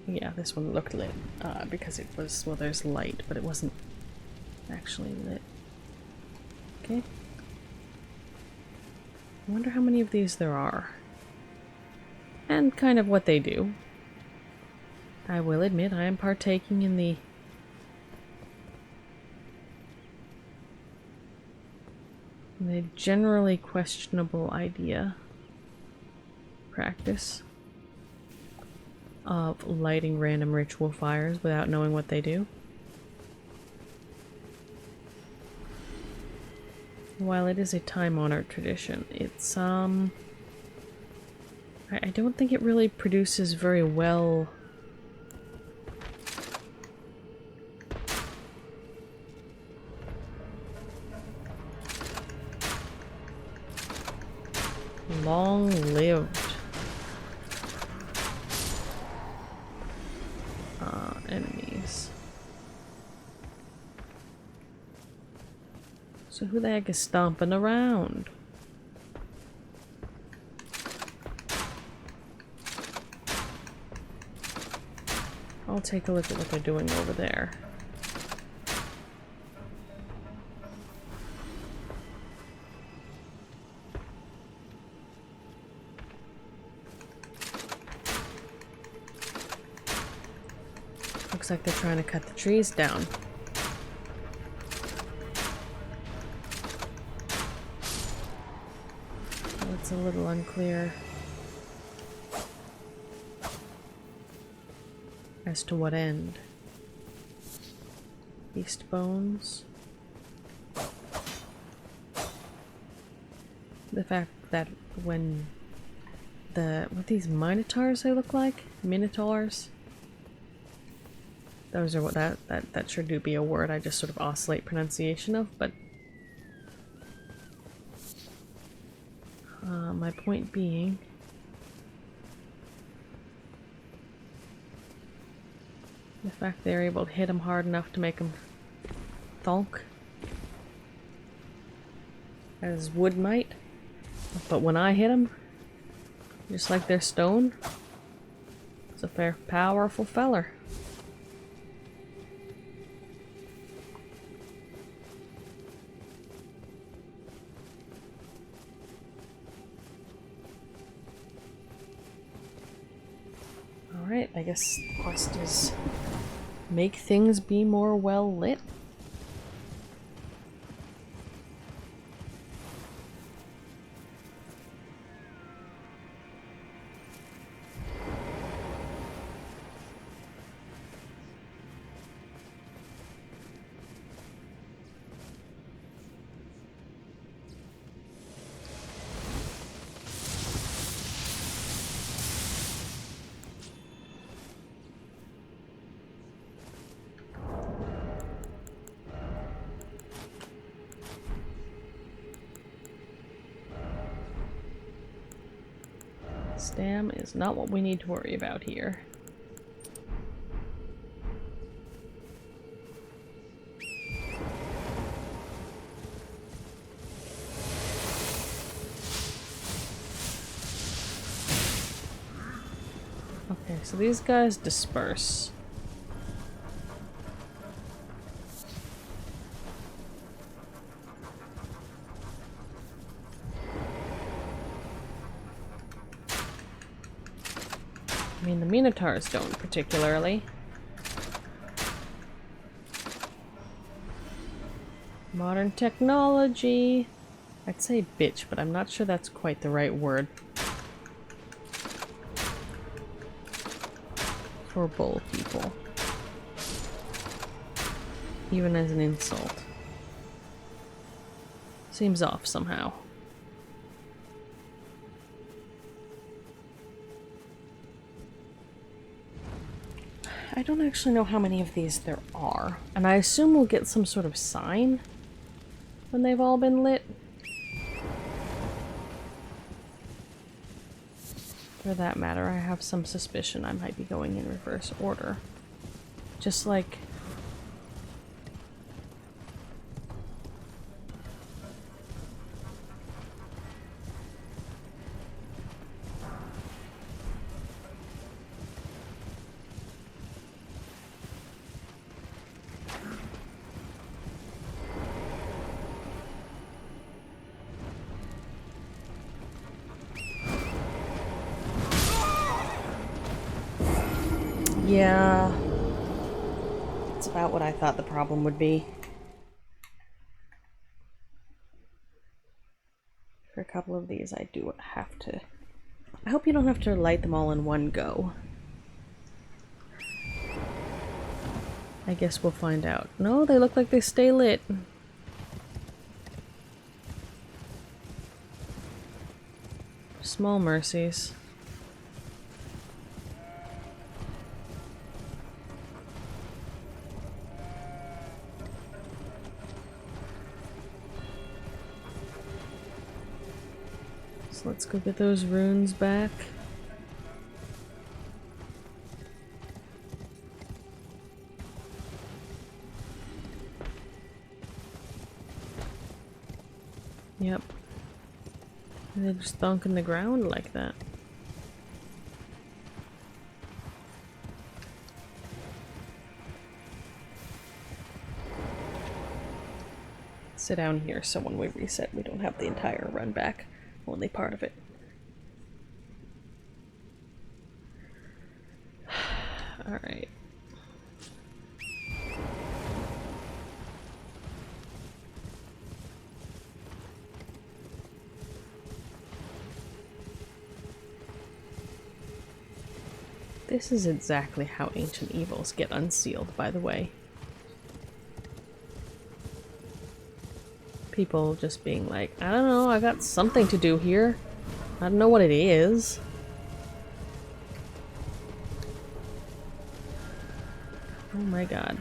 Yeah, this one looked lit, because it was, well, there's light, but it wasn't actually lit. Okay. I wonder how many of these there are. And kind of what they do. I will admit I am partaking in the generally questionable practice of lighting random ritual fires without knowing what they do. While it is a time-honored tradition, it's I don't think it really produces very well long-lived enemies. So who the heck is stomping around? I'll take a look at what they're doing over there. Looks like they're trying to cut the trees down. It's a little unclear as to what end. Beast bones. The fact that when what these minotaurs they look like? Minotaurs? Those are what that sure do be a word I just sort of oscillate pronunciation of, but my point being the fact they're able to hit him hard enough to make him thunk as wood might, but when I hit him, just like they're stone, it's a fair powerful feller. Alright, I guess the quest is make things be more well lit. Stam is not what we need to worry about here. Okay, so these guys disperse. I mean, the Minotaurs don't particularly. Modern technology. I'd say bitch, but I'm not sure that's quite the right word for bull people. Even as an insult. Seems off somehow. I don't actually know how many of these there are, and I assume we'll get some sort of sign when they've all been lit. For that matter, I have some suspicion I might be going in reverse order. Just like... Yeah, it's about what I thought the problem would be. For a couple of these, I do have to... I hope you don't have to light them all in one go. I guess we'll find out. No, they look like they stay lit. Small mercies. So let's go get those runes back. Yep. They just thunk in the ground like that. Sit down here so when we reset we don't have the entire run back, only part of it. Alright. This is exactly how ancient evils get unsealed, by the way. People just being like, I don't know, I got something to do here. I don't know what it is. Oh my god.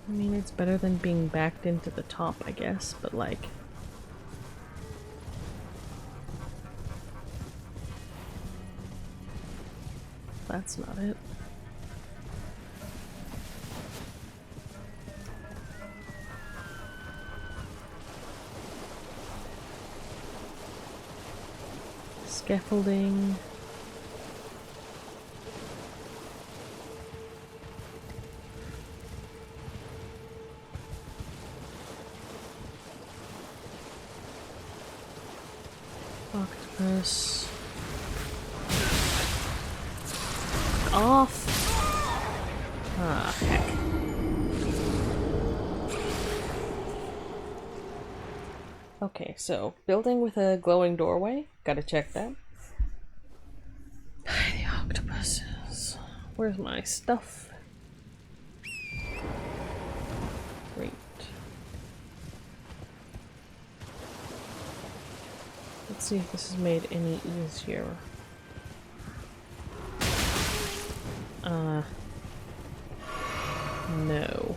I mean, it's better than being backed into the top, I guess, but like... That's not it. Scaffolding. Octopus. Off. Ah, heck. Okay, so building with a glowing doorway. Gotta check that. The octopuses. Where's my stuff? Great. Let's see if this is made any easier. No.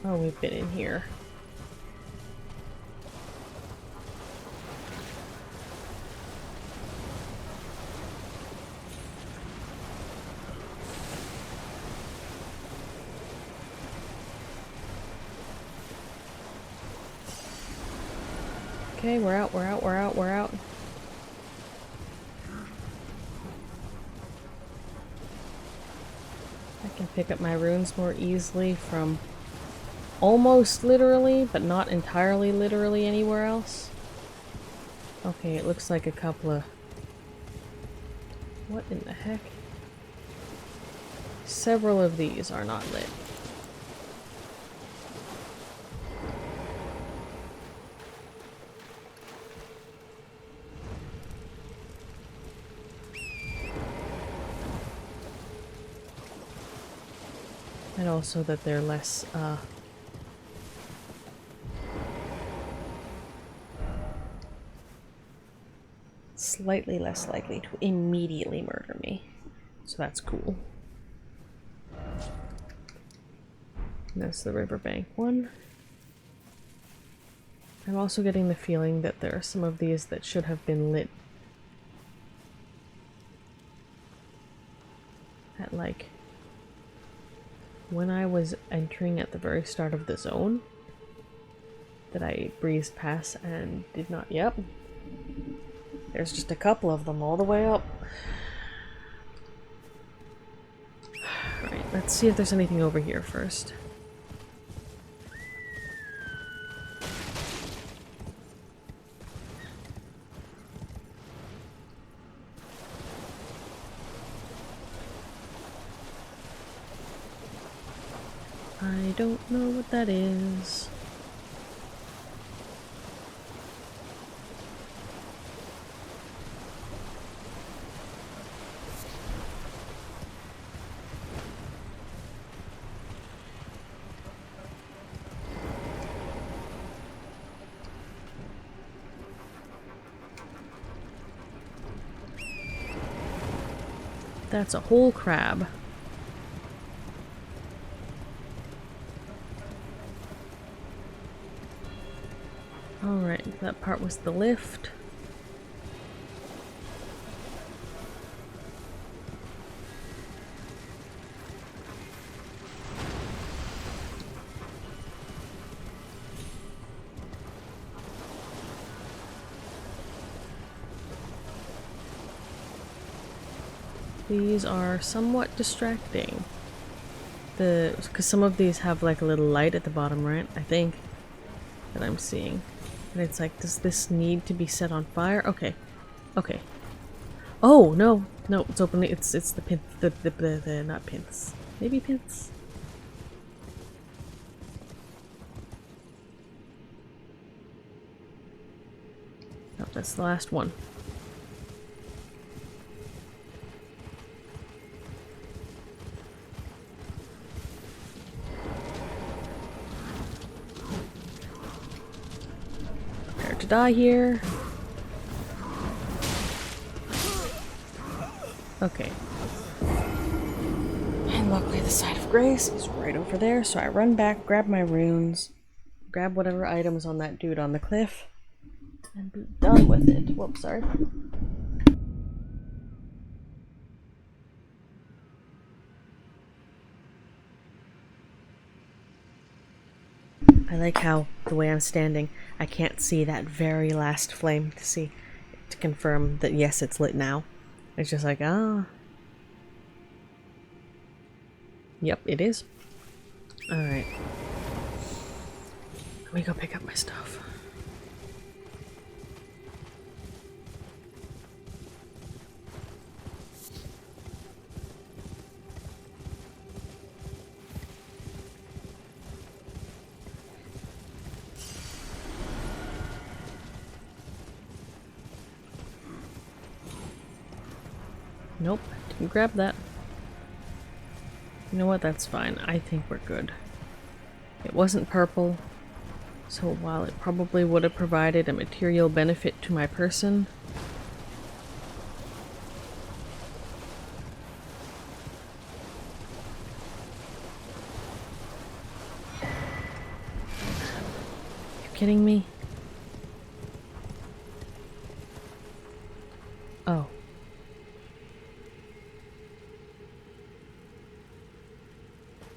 Oh, we've been in here. Okay, we're out, we're out, we're out, we're out. I can pick up my runes more easily from almost literally, but not entirely literally anywhere else. Okay, it looks like a couple of... What in the heck? Several of these are not lit. And also that they're less, slightly less likely to immediately murder me. So that's cool. And that's the riverbank one. I'm also getting the feeling that there are some of these that should have been lit at, like, when I was entering at the very start of the zone, that I breezed past and did not. Yep. There's just a couple of them all the way up. Alright, let's see if there's anything over here first. I don't know what that is. That's a whole crab. Alright, that part was the lift. These are somewhat distracting. Because some of these have like a little light at the bottom, right? I think that I'm seeing. And it's like, does this need to be set on fire? Okay. Okay. Oh, no. No, it's opening. It's the pin. The not pins. Maybe pins? No, that's the last one. To die here. Okay. And luckily the site of grace is right over there, so I run back, grab my runes, grab whatever items on that dude on the cliff, and be done with it. Whoops, sorry. I like how the way I'm standing, I can't see that very last flame to confirm that yes, it's lit now. It's just like, ah. Yep, it is. Alright. Let me go pick up my stuff. Nope, didn't grab that. You know what, that's fine. I think we're good. It wasn't purple, so while it probably would have provided a material benefit to my person, you're kidding me? Oh.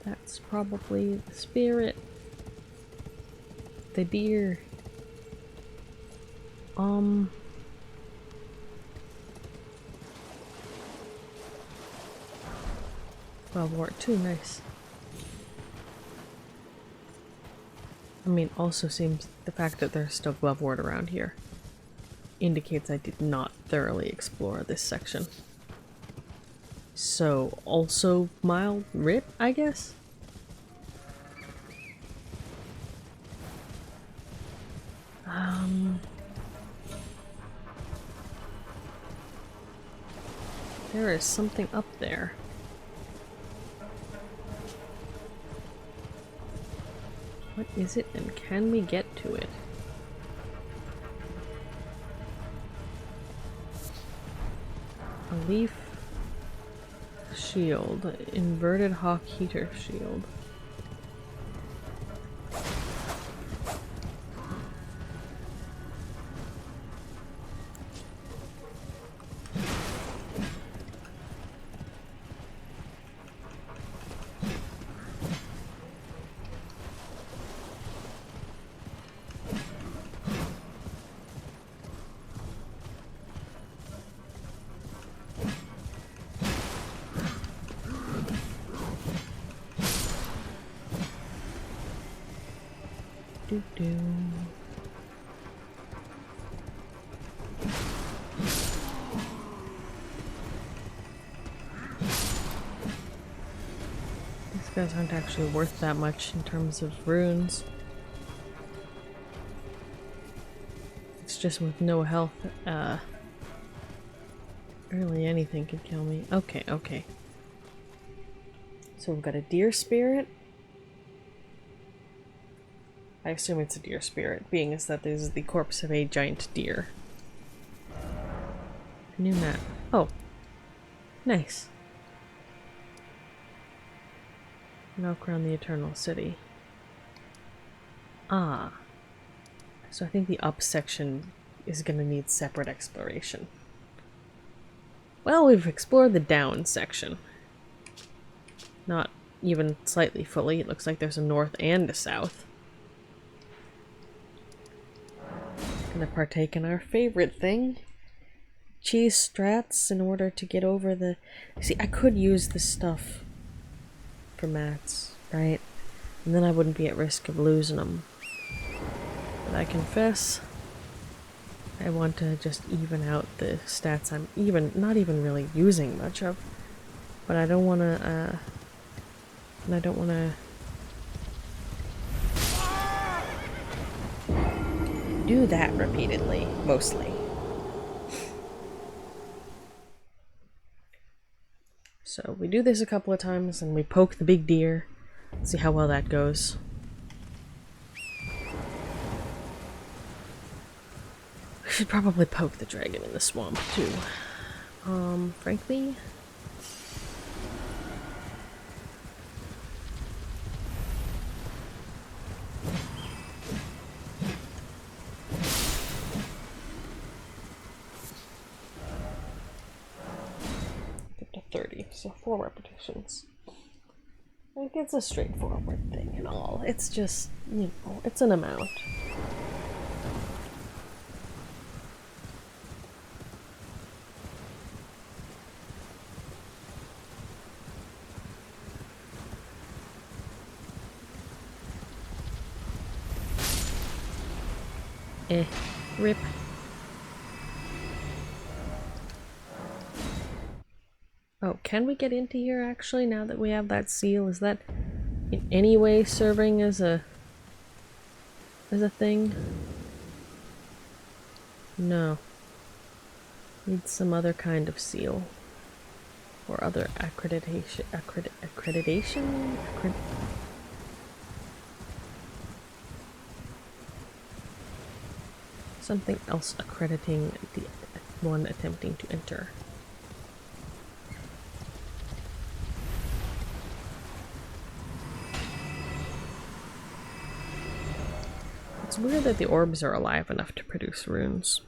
That's probably the spirit. The deer. Well, Ward 2, nice. I mean, also seems the fact that there's still glove ward around here indicates I did not thoroughly explore this section. So, also mild rip, I guess? There is something up there. What is it, and can we get to it? A leaf shield. Inverted hawk heater shield. Do. These guys aren't actually worth that much in terms of runes. It's just with no health, really anything could kill me. Okay, okay. So we've got a deer spirit. I assume it's a deer spirit, being as that this is the corpse of a giant deer. A new map. Oh. Nice. Walk around the Eternal City. Ah. So I think the up section is gonna need separate exploration. Well, we've explored the down section. Not even slightly fully. It looks like there's a north and a south. Gonna partake in our favorite thing. Cheese strats in order to get over the... See, I could use this stuff for mats, right? And then I wouldn't be at risk of losing them. But I confess, I want to just even out the stats I'm not even really using much of. But I don't want to, and I don't want to do that repeatedly, mostly. So we do this a couple of times and we poke the big deer. See how well that goes. We should probably poke the dragon in the swamp too. Frankly, get to 30, so 4 repetitions. Like, it's a straightforward thing and all. It's just, you know, it's an amount. Rip. Oh, can we get into here actually now that we have that seal? Is that in any way serving as a thing? No. Need some other kind of seal. Or other accreditation. Accreditation? Something else accrediting the one attempting to enter. It's weird that the orbs are alive enough to produce runes.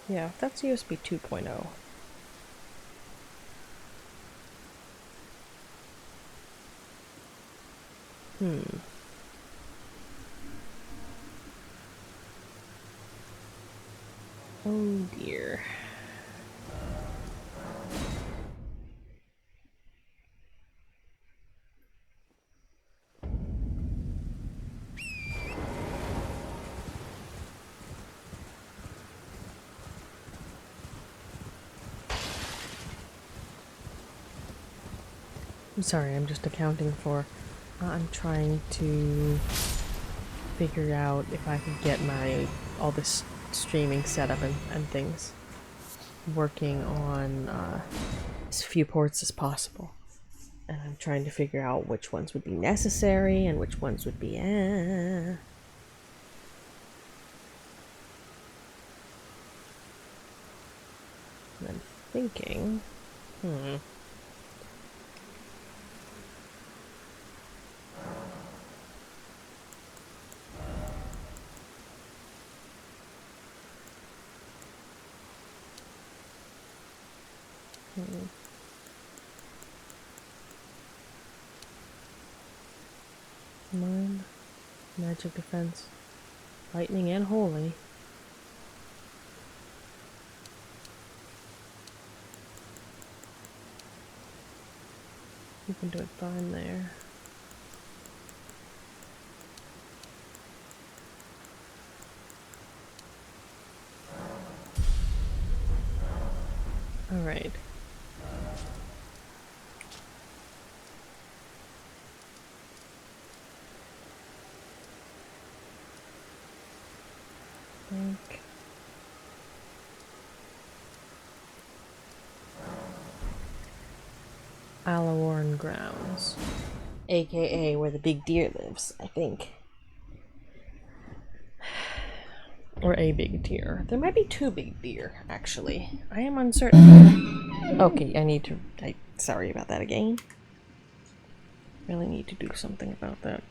Yeah, that's USB 2.0. Oh dear. I'm sorry, I'm just accounting for... I'm trying to figure out if I could get all this streaming setup and things working on as few ports as possible. And I'm trying to figure out which ones would be necessary and which ones would be And I'm thinking... Mine, magic defense, lightning and holy. You can do it fine there. All right. Alawarn grounds, aka where the big deer lives, I think. Or a big deer. There might be two big deer, actually. I am uncertain. Okay, sorry about that again. Really need to do something about that.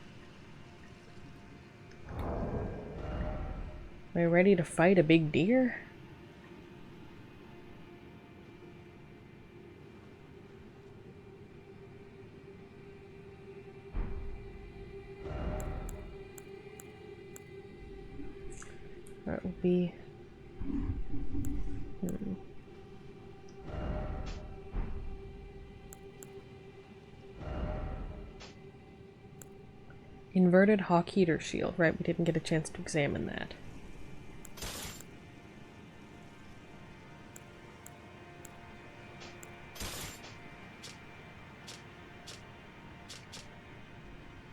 Are you ready to fight a big deer? That would be... Inverted hawk heater shield. Right, we didn't get a chance to examine that.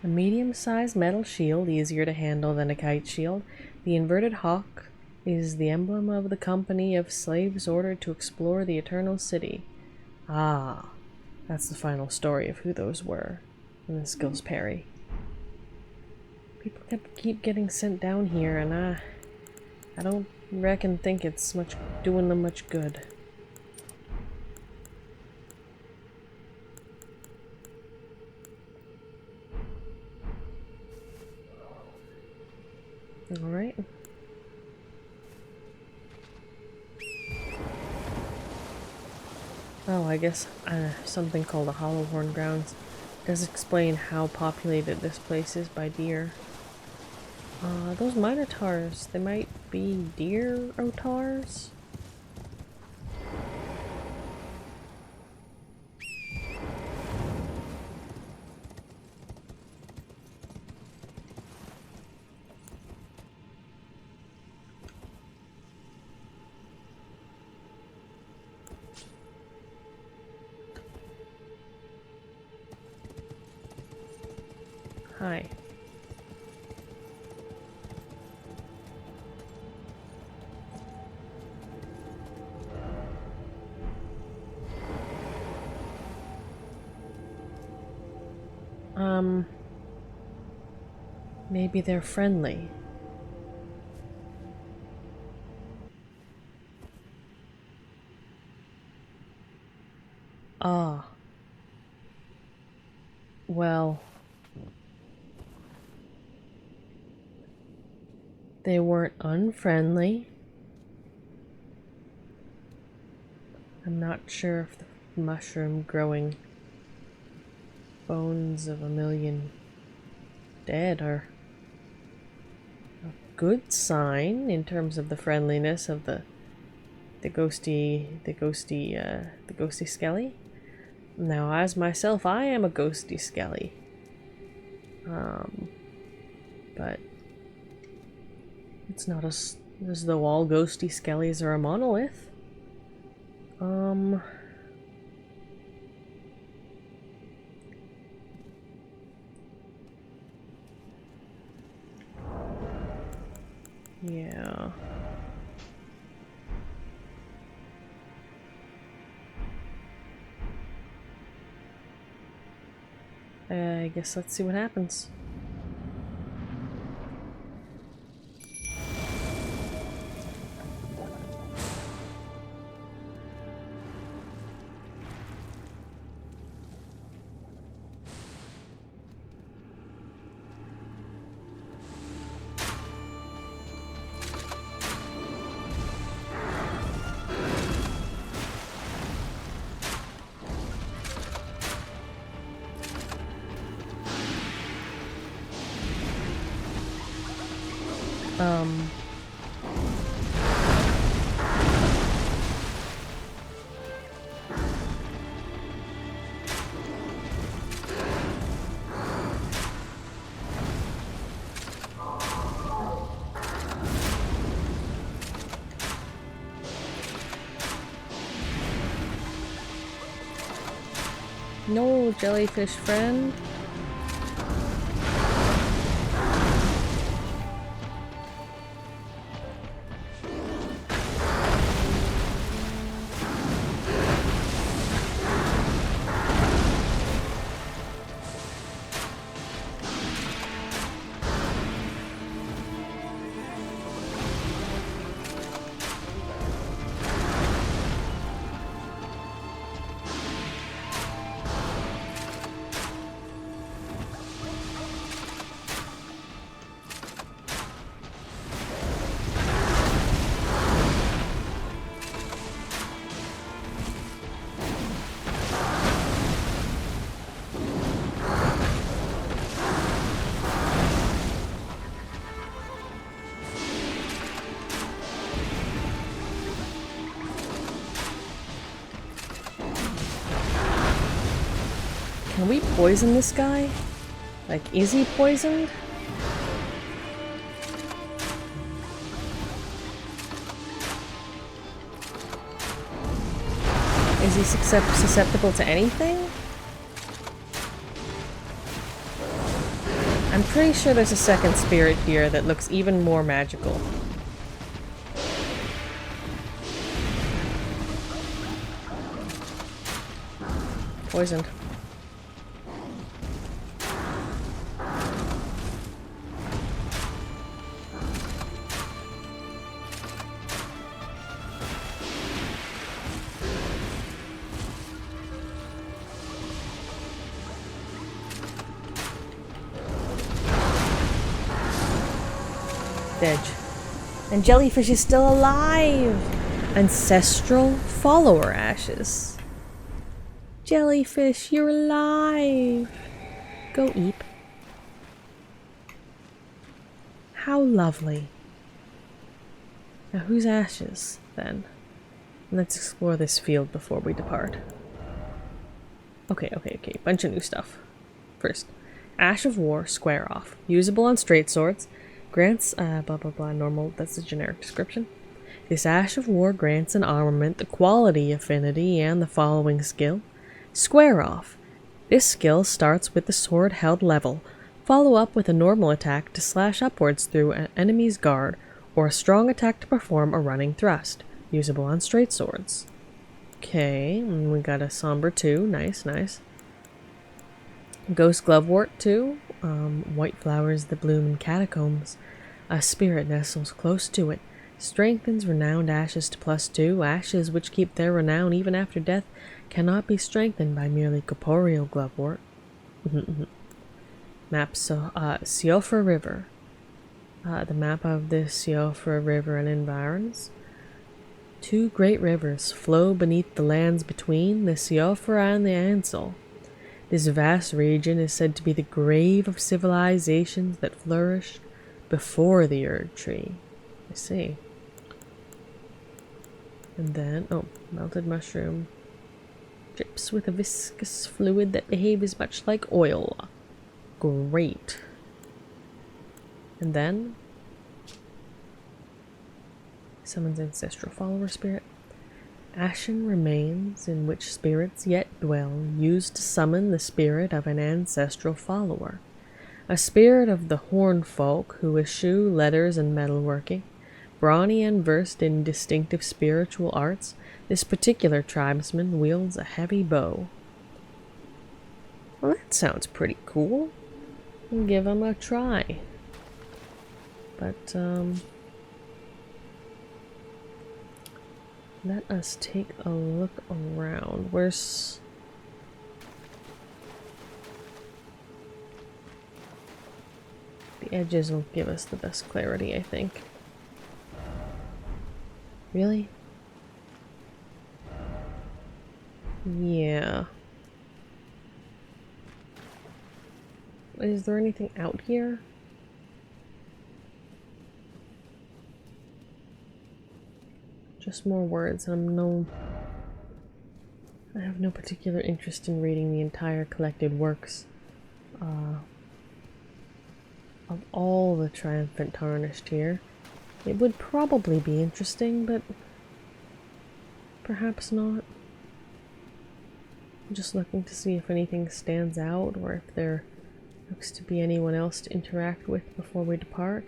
A medium-sized metal shield, easier to handle than a kite shield. The inverted hawk is the emblem of the company of slaves ordered to explore the Eternal City. Ah, that's the final story of who those were. And the skills parry. People keep getting sent down here, and I don't think it's doing them much good. Alright. Oh, I guess something called the Hollowhorn Grounds does explain how populated this place is by deer. Those minotaurs, they might be deer otars? Hi. Maybe they're friendly. Ah. Well. They weren't unfriendly. I'm not sure if the mushroom growing bones of a million undead are a good sign in terms of the friendliness of the ghosty skelly. Now, as myself, I am a ghosty skelly. But it's not as though all ghosty skellies are a monolith. Yeah. I guess let's see what happens. No, jellyfish friend. Can we poison this guy? Like, is he poisoned? Is he susceptible to anything? I'm pretty sure there's a second spirit here that looks even more magical. Poisoned. Dead. And jellyfish is still alive! Ancestral follower ashes. Jellyfish, you're alive! Go eep. How lovely. Now whose ashes, then? Let's explore this field before we depart. Okay. Bunch of new stuff. First, Ash of War, square off. Usable on straight swords. Grants, normal, that's the generic description. This Ash of War grants an armament the quality, affinity, and the following skill. Square off. This skill starts with the sword held level. Follow up with a normal attack to slash upwards through an enemy's guard, or a strong attack to perform a running thrust. Usable on straight swords. Okay, and we got a Somber 2, nice. Ghost Glovewort 2. White flowers that bloom in catacombs. A spirit nestles close to it. Strengthens renowned ashes to +2. Ashes which keep their renown even after death cannot be strengthened by merely corporeal glovewort. Map Siofra River. The map of the Siofra River and environs. Two great rivers flow beneath the lands between the Siofra and the Ansel. This vast region is said to be the grave of civilizations that flourished before the Erd Tree. I see. And then, oh, melted mushroom. Drips with a viscous fluid that behaves much like oil. Great. And then, summons ancestral follower spirit. Ashen remains in which spirits yet dwell, used to summon the spirit of an ancestral follower. A spirit of the horn folk who eschew letters and metalworking. Brawny and versed in distinctive spiritual arts, this particular tribesman wields a heavy bow. Well, that sounds pretty cool. We'll give him a try. But, let us take a look around. Where's... the edges will give us the best clarity, I think. Really? Yeah. Is there anything out here? Just more words, and I have no particular interest in reading the entire collected works of all the Triumphant Tarnished here. It would probably be interesting, but perhaps not. I'm just looking to see if anything stands out, or if there looks to be anyone else to interact with before we depart.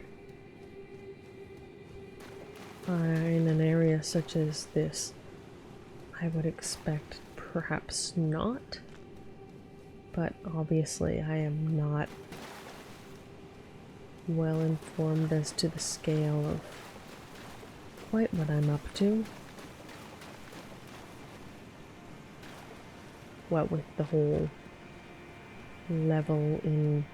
In an area such as this, I would expect perhaps not, but obviously I am not well informed as to the scale of quite what I'm up to. What with the whole level in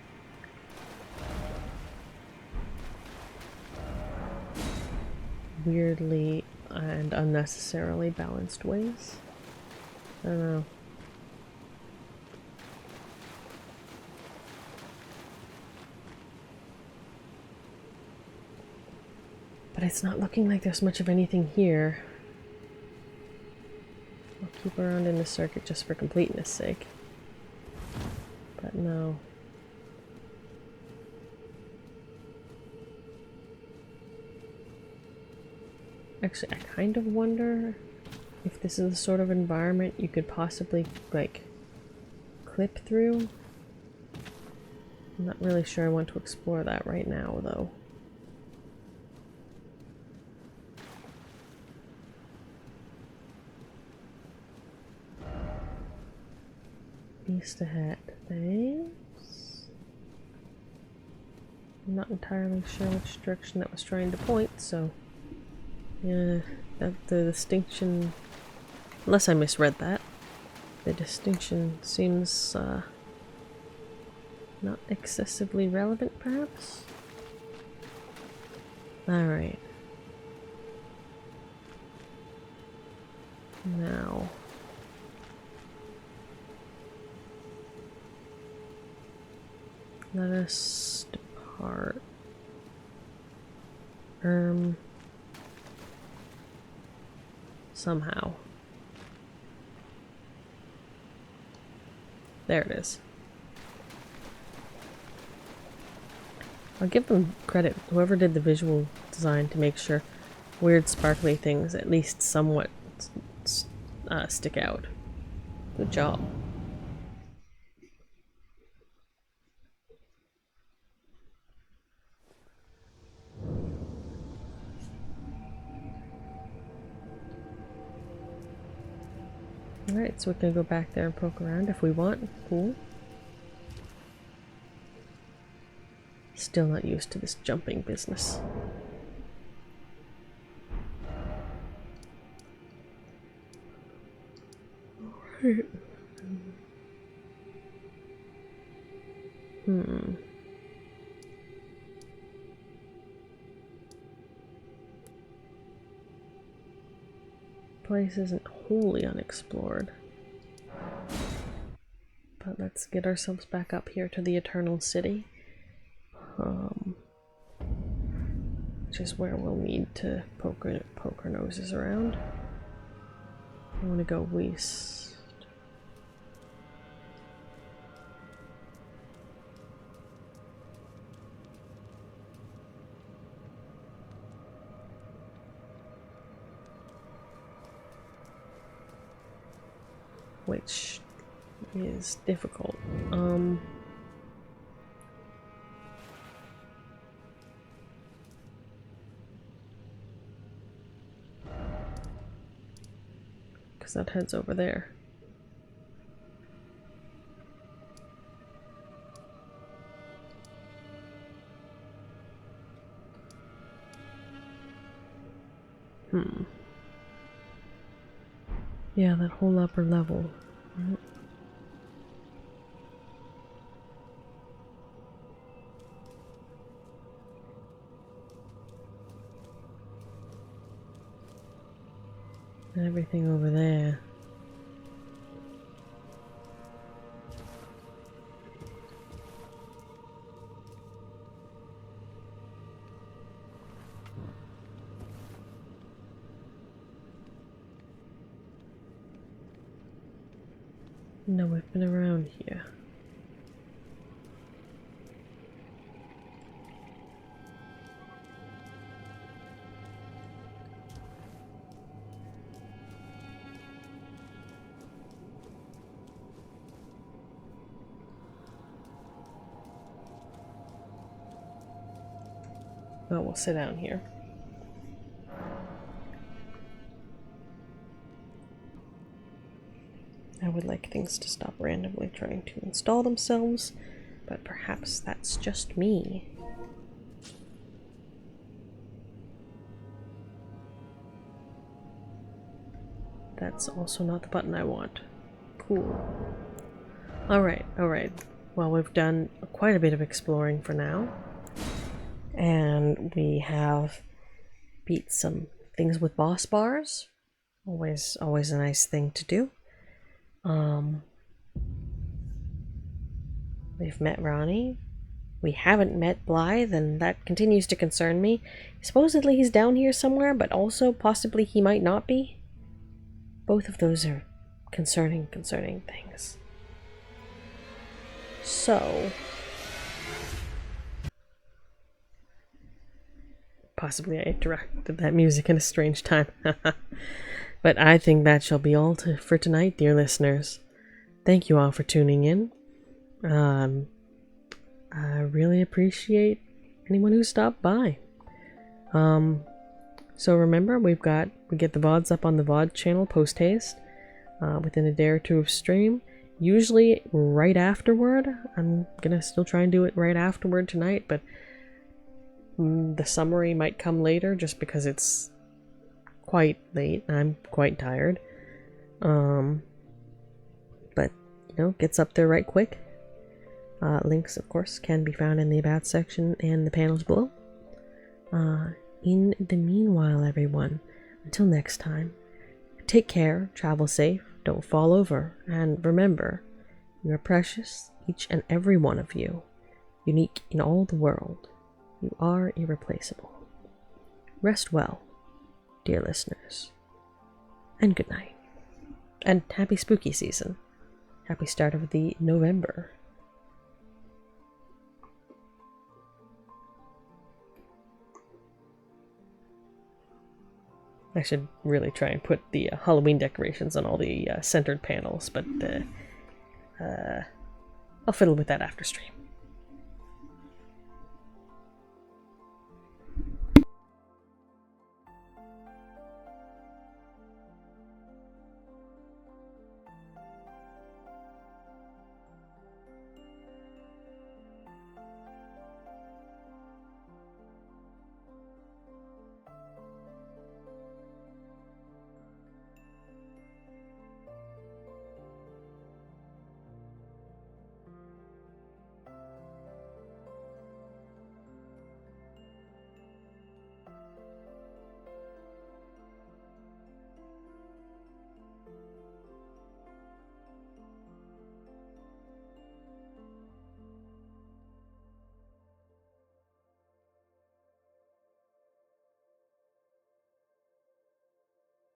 weirdly and unnecessarily balanced ways. I don't know. But it's not looking like there's much of anything here. I'll keep around in the circuit just for completeness sake. But no. Actually, I kind of wonder if this is the sort of environment you could possibly, like, clip through. I'm not really sure I want to explore that right now, though. East ahead. Thanks. I'm not entirely sure which direction that was trying to point, so... yeah, that the distinction... unless I misread that. The distinction seems, not excessively relevant, perhaps? Alright. Now... let us depart. Somehow. There it is. I'll give them credit, whoever did the visual design, to make sure weird sparkly things at least somewhat stick out. Good job. Alright, so we can go back there and poke around if we want. Cool. Still not used to this jumping business. Alright. Place isn't wholly unexplored. But let's get ourselves back up here to the Eternal City. Which is where we'll need to poke our noses around. I want to go west. Which is difficult. Because that heads over there. Yeah, that whole upper level. Right. And everything over there. No, we've been around here. Oh, we'll sit down here. I would like things to stop randomly trying to install themselves, but perhaps that's just me. That's also not the button I want. Cool. Alright, alright. Well, we've done quite a bit of exploring for now. And we have beat some things with boss bars. Always a nice thing to do. We've met Ranni. We haven't met Blaidd, and that continues to concern me. Supposedly he's down here somewhere, but also possibly he might not be. Both of those are concerning things. So, possibly I interrupted that music in a strange time. But I think that shall be all for tonight, dear listeners. Thank you all for tuning in. I really appreciate anyone who stopped by. So remember, we get the VODs up on the VOD channel post-haste within a day or two of stream. Usually right afterward. I'm gonna still try and do it right afterward tonight, but the summary might come later just because it's quite late. I'm quite tired. But, you know, gets up there right quick. Links, of course, can be found in the About section and the panels below. In the meanwhile, everyone, until next time, take care, travel safe, don't fall over, and remember, you are precious, each and every one of you, unique in all the world. You are irreplaceable. Rest well, dear listeners, and good night. And happy spooky season. Happy start of the November. I should really try and put the Halloween decorations on all the centered panels, but I'll fiddle with that after stream.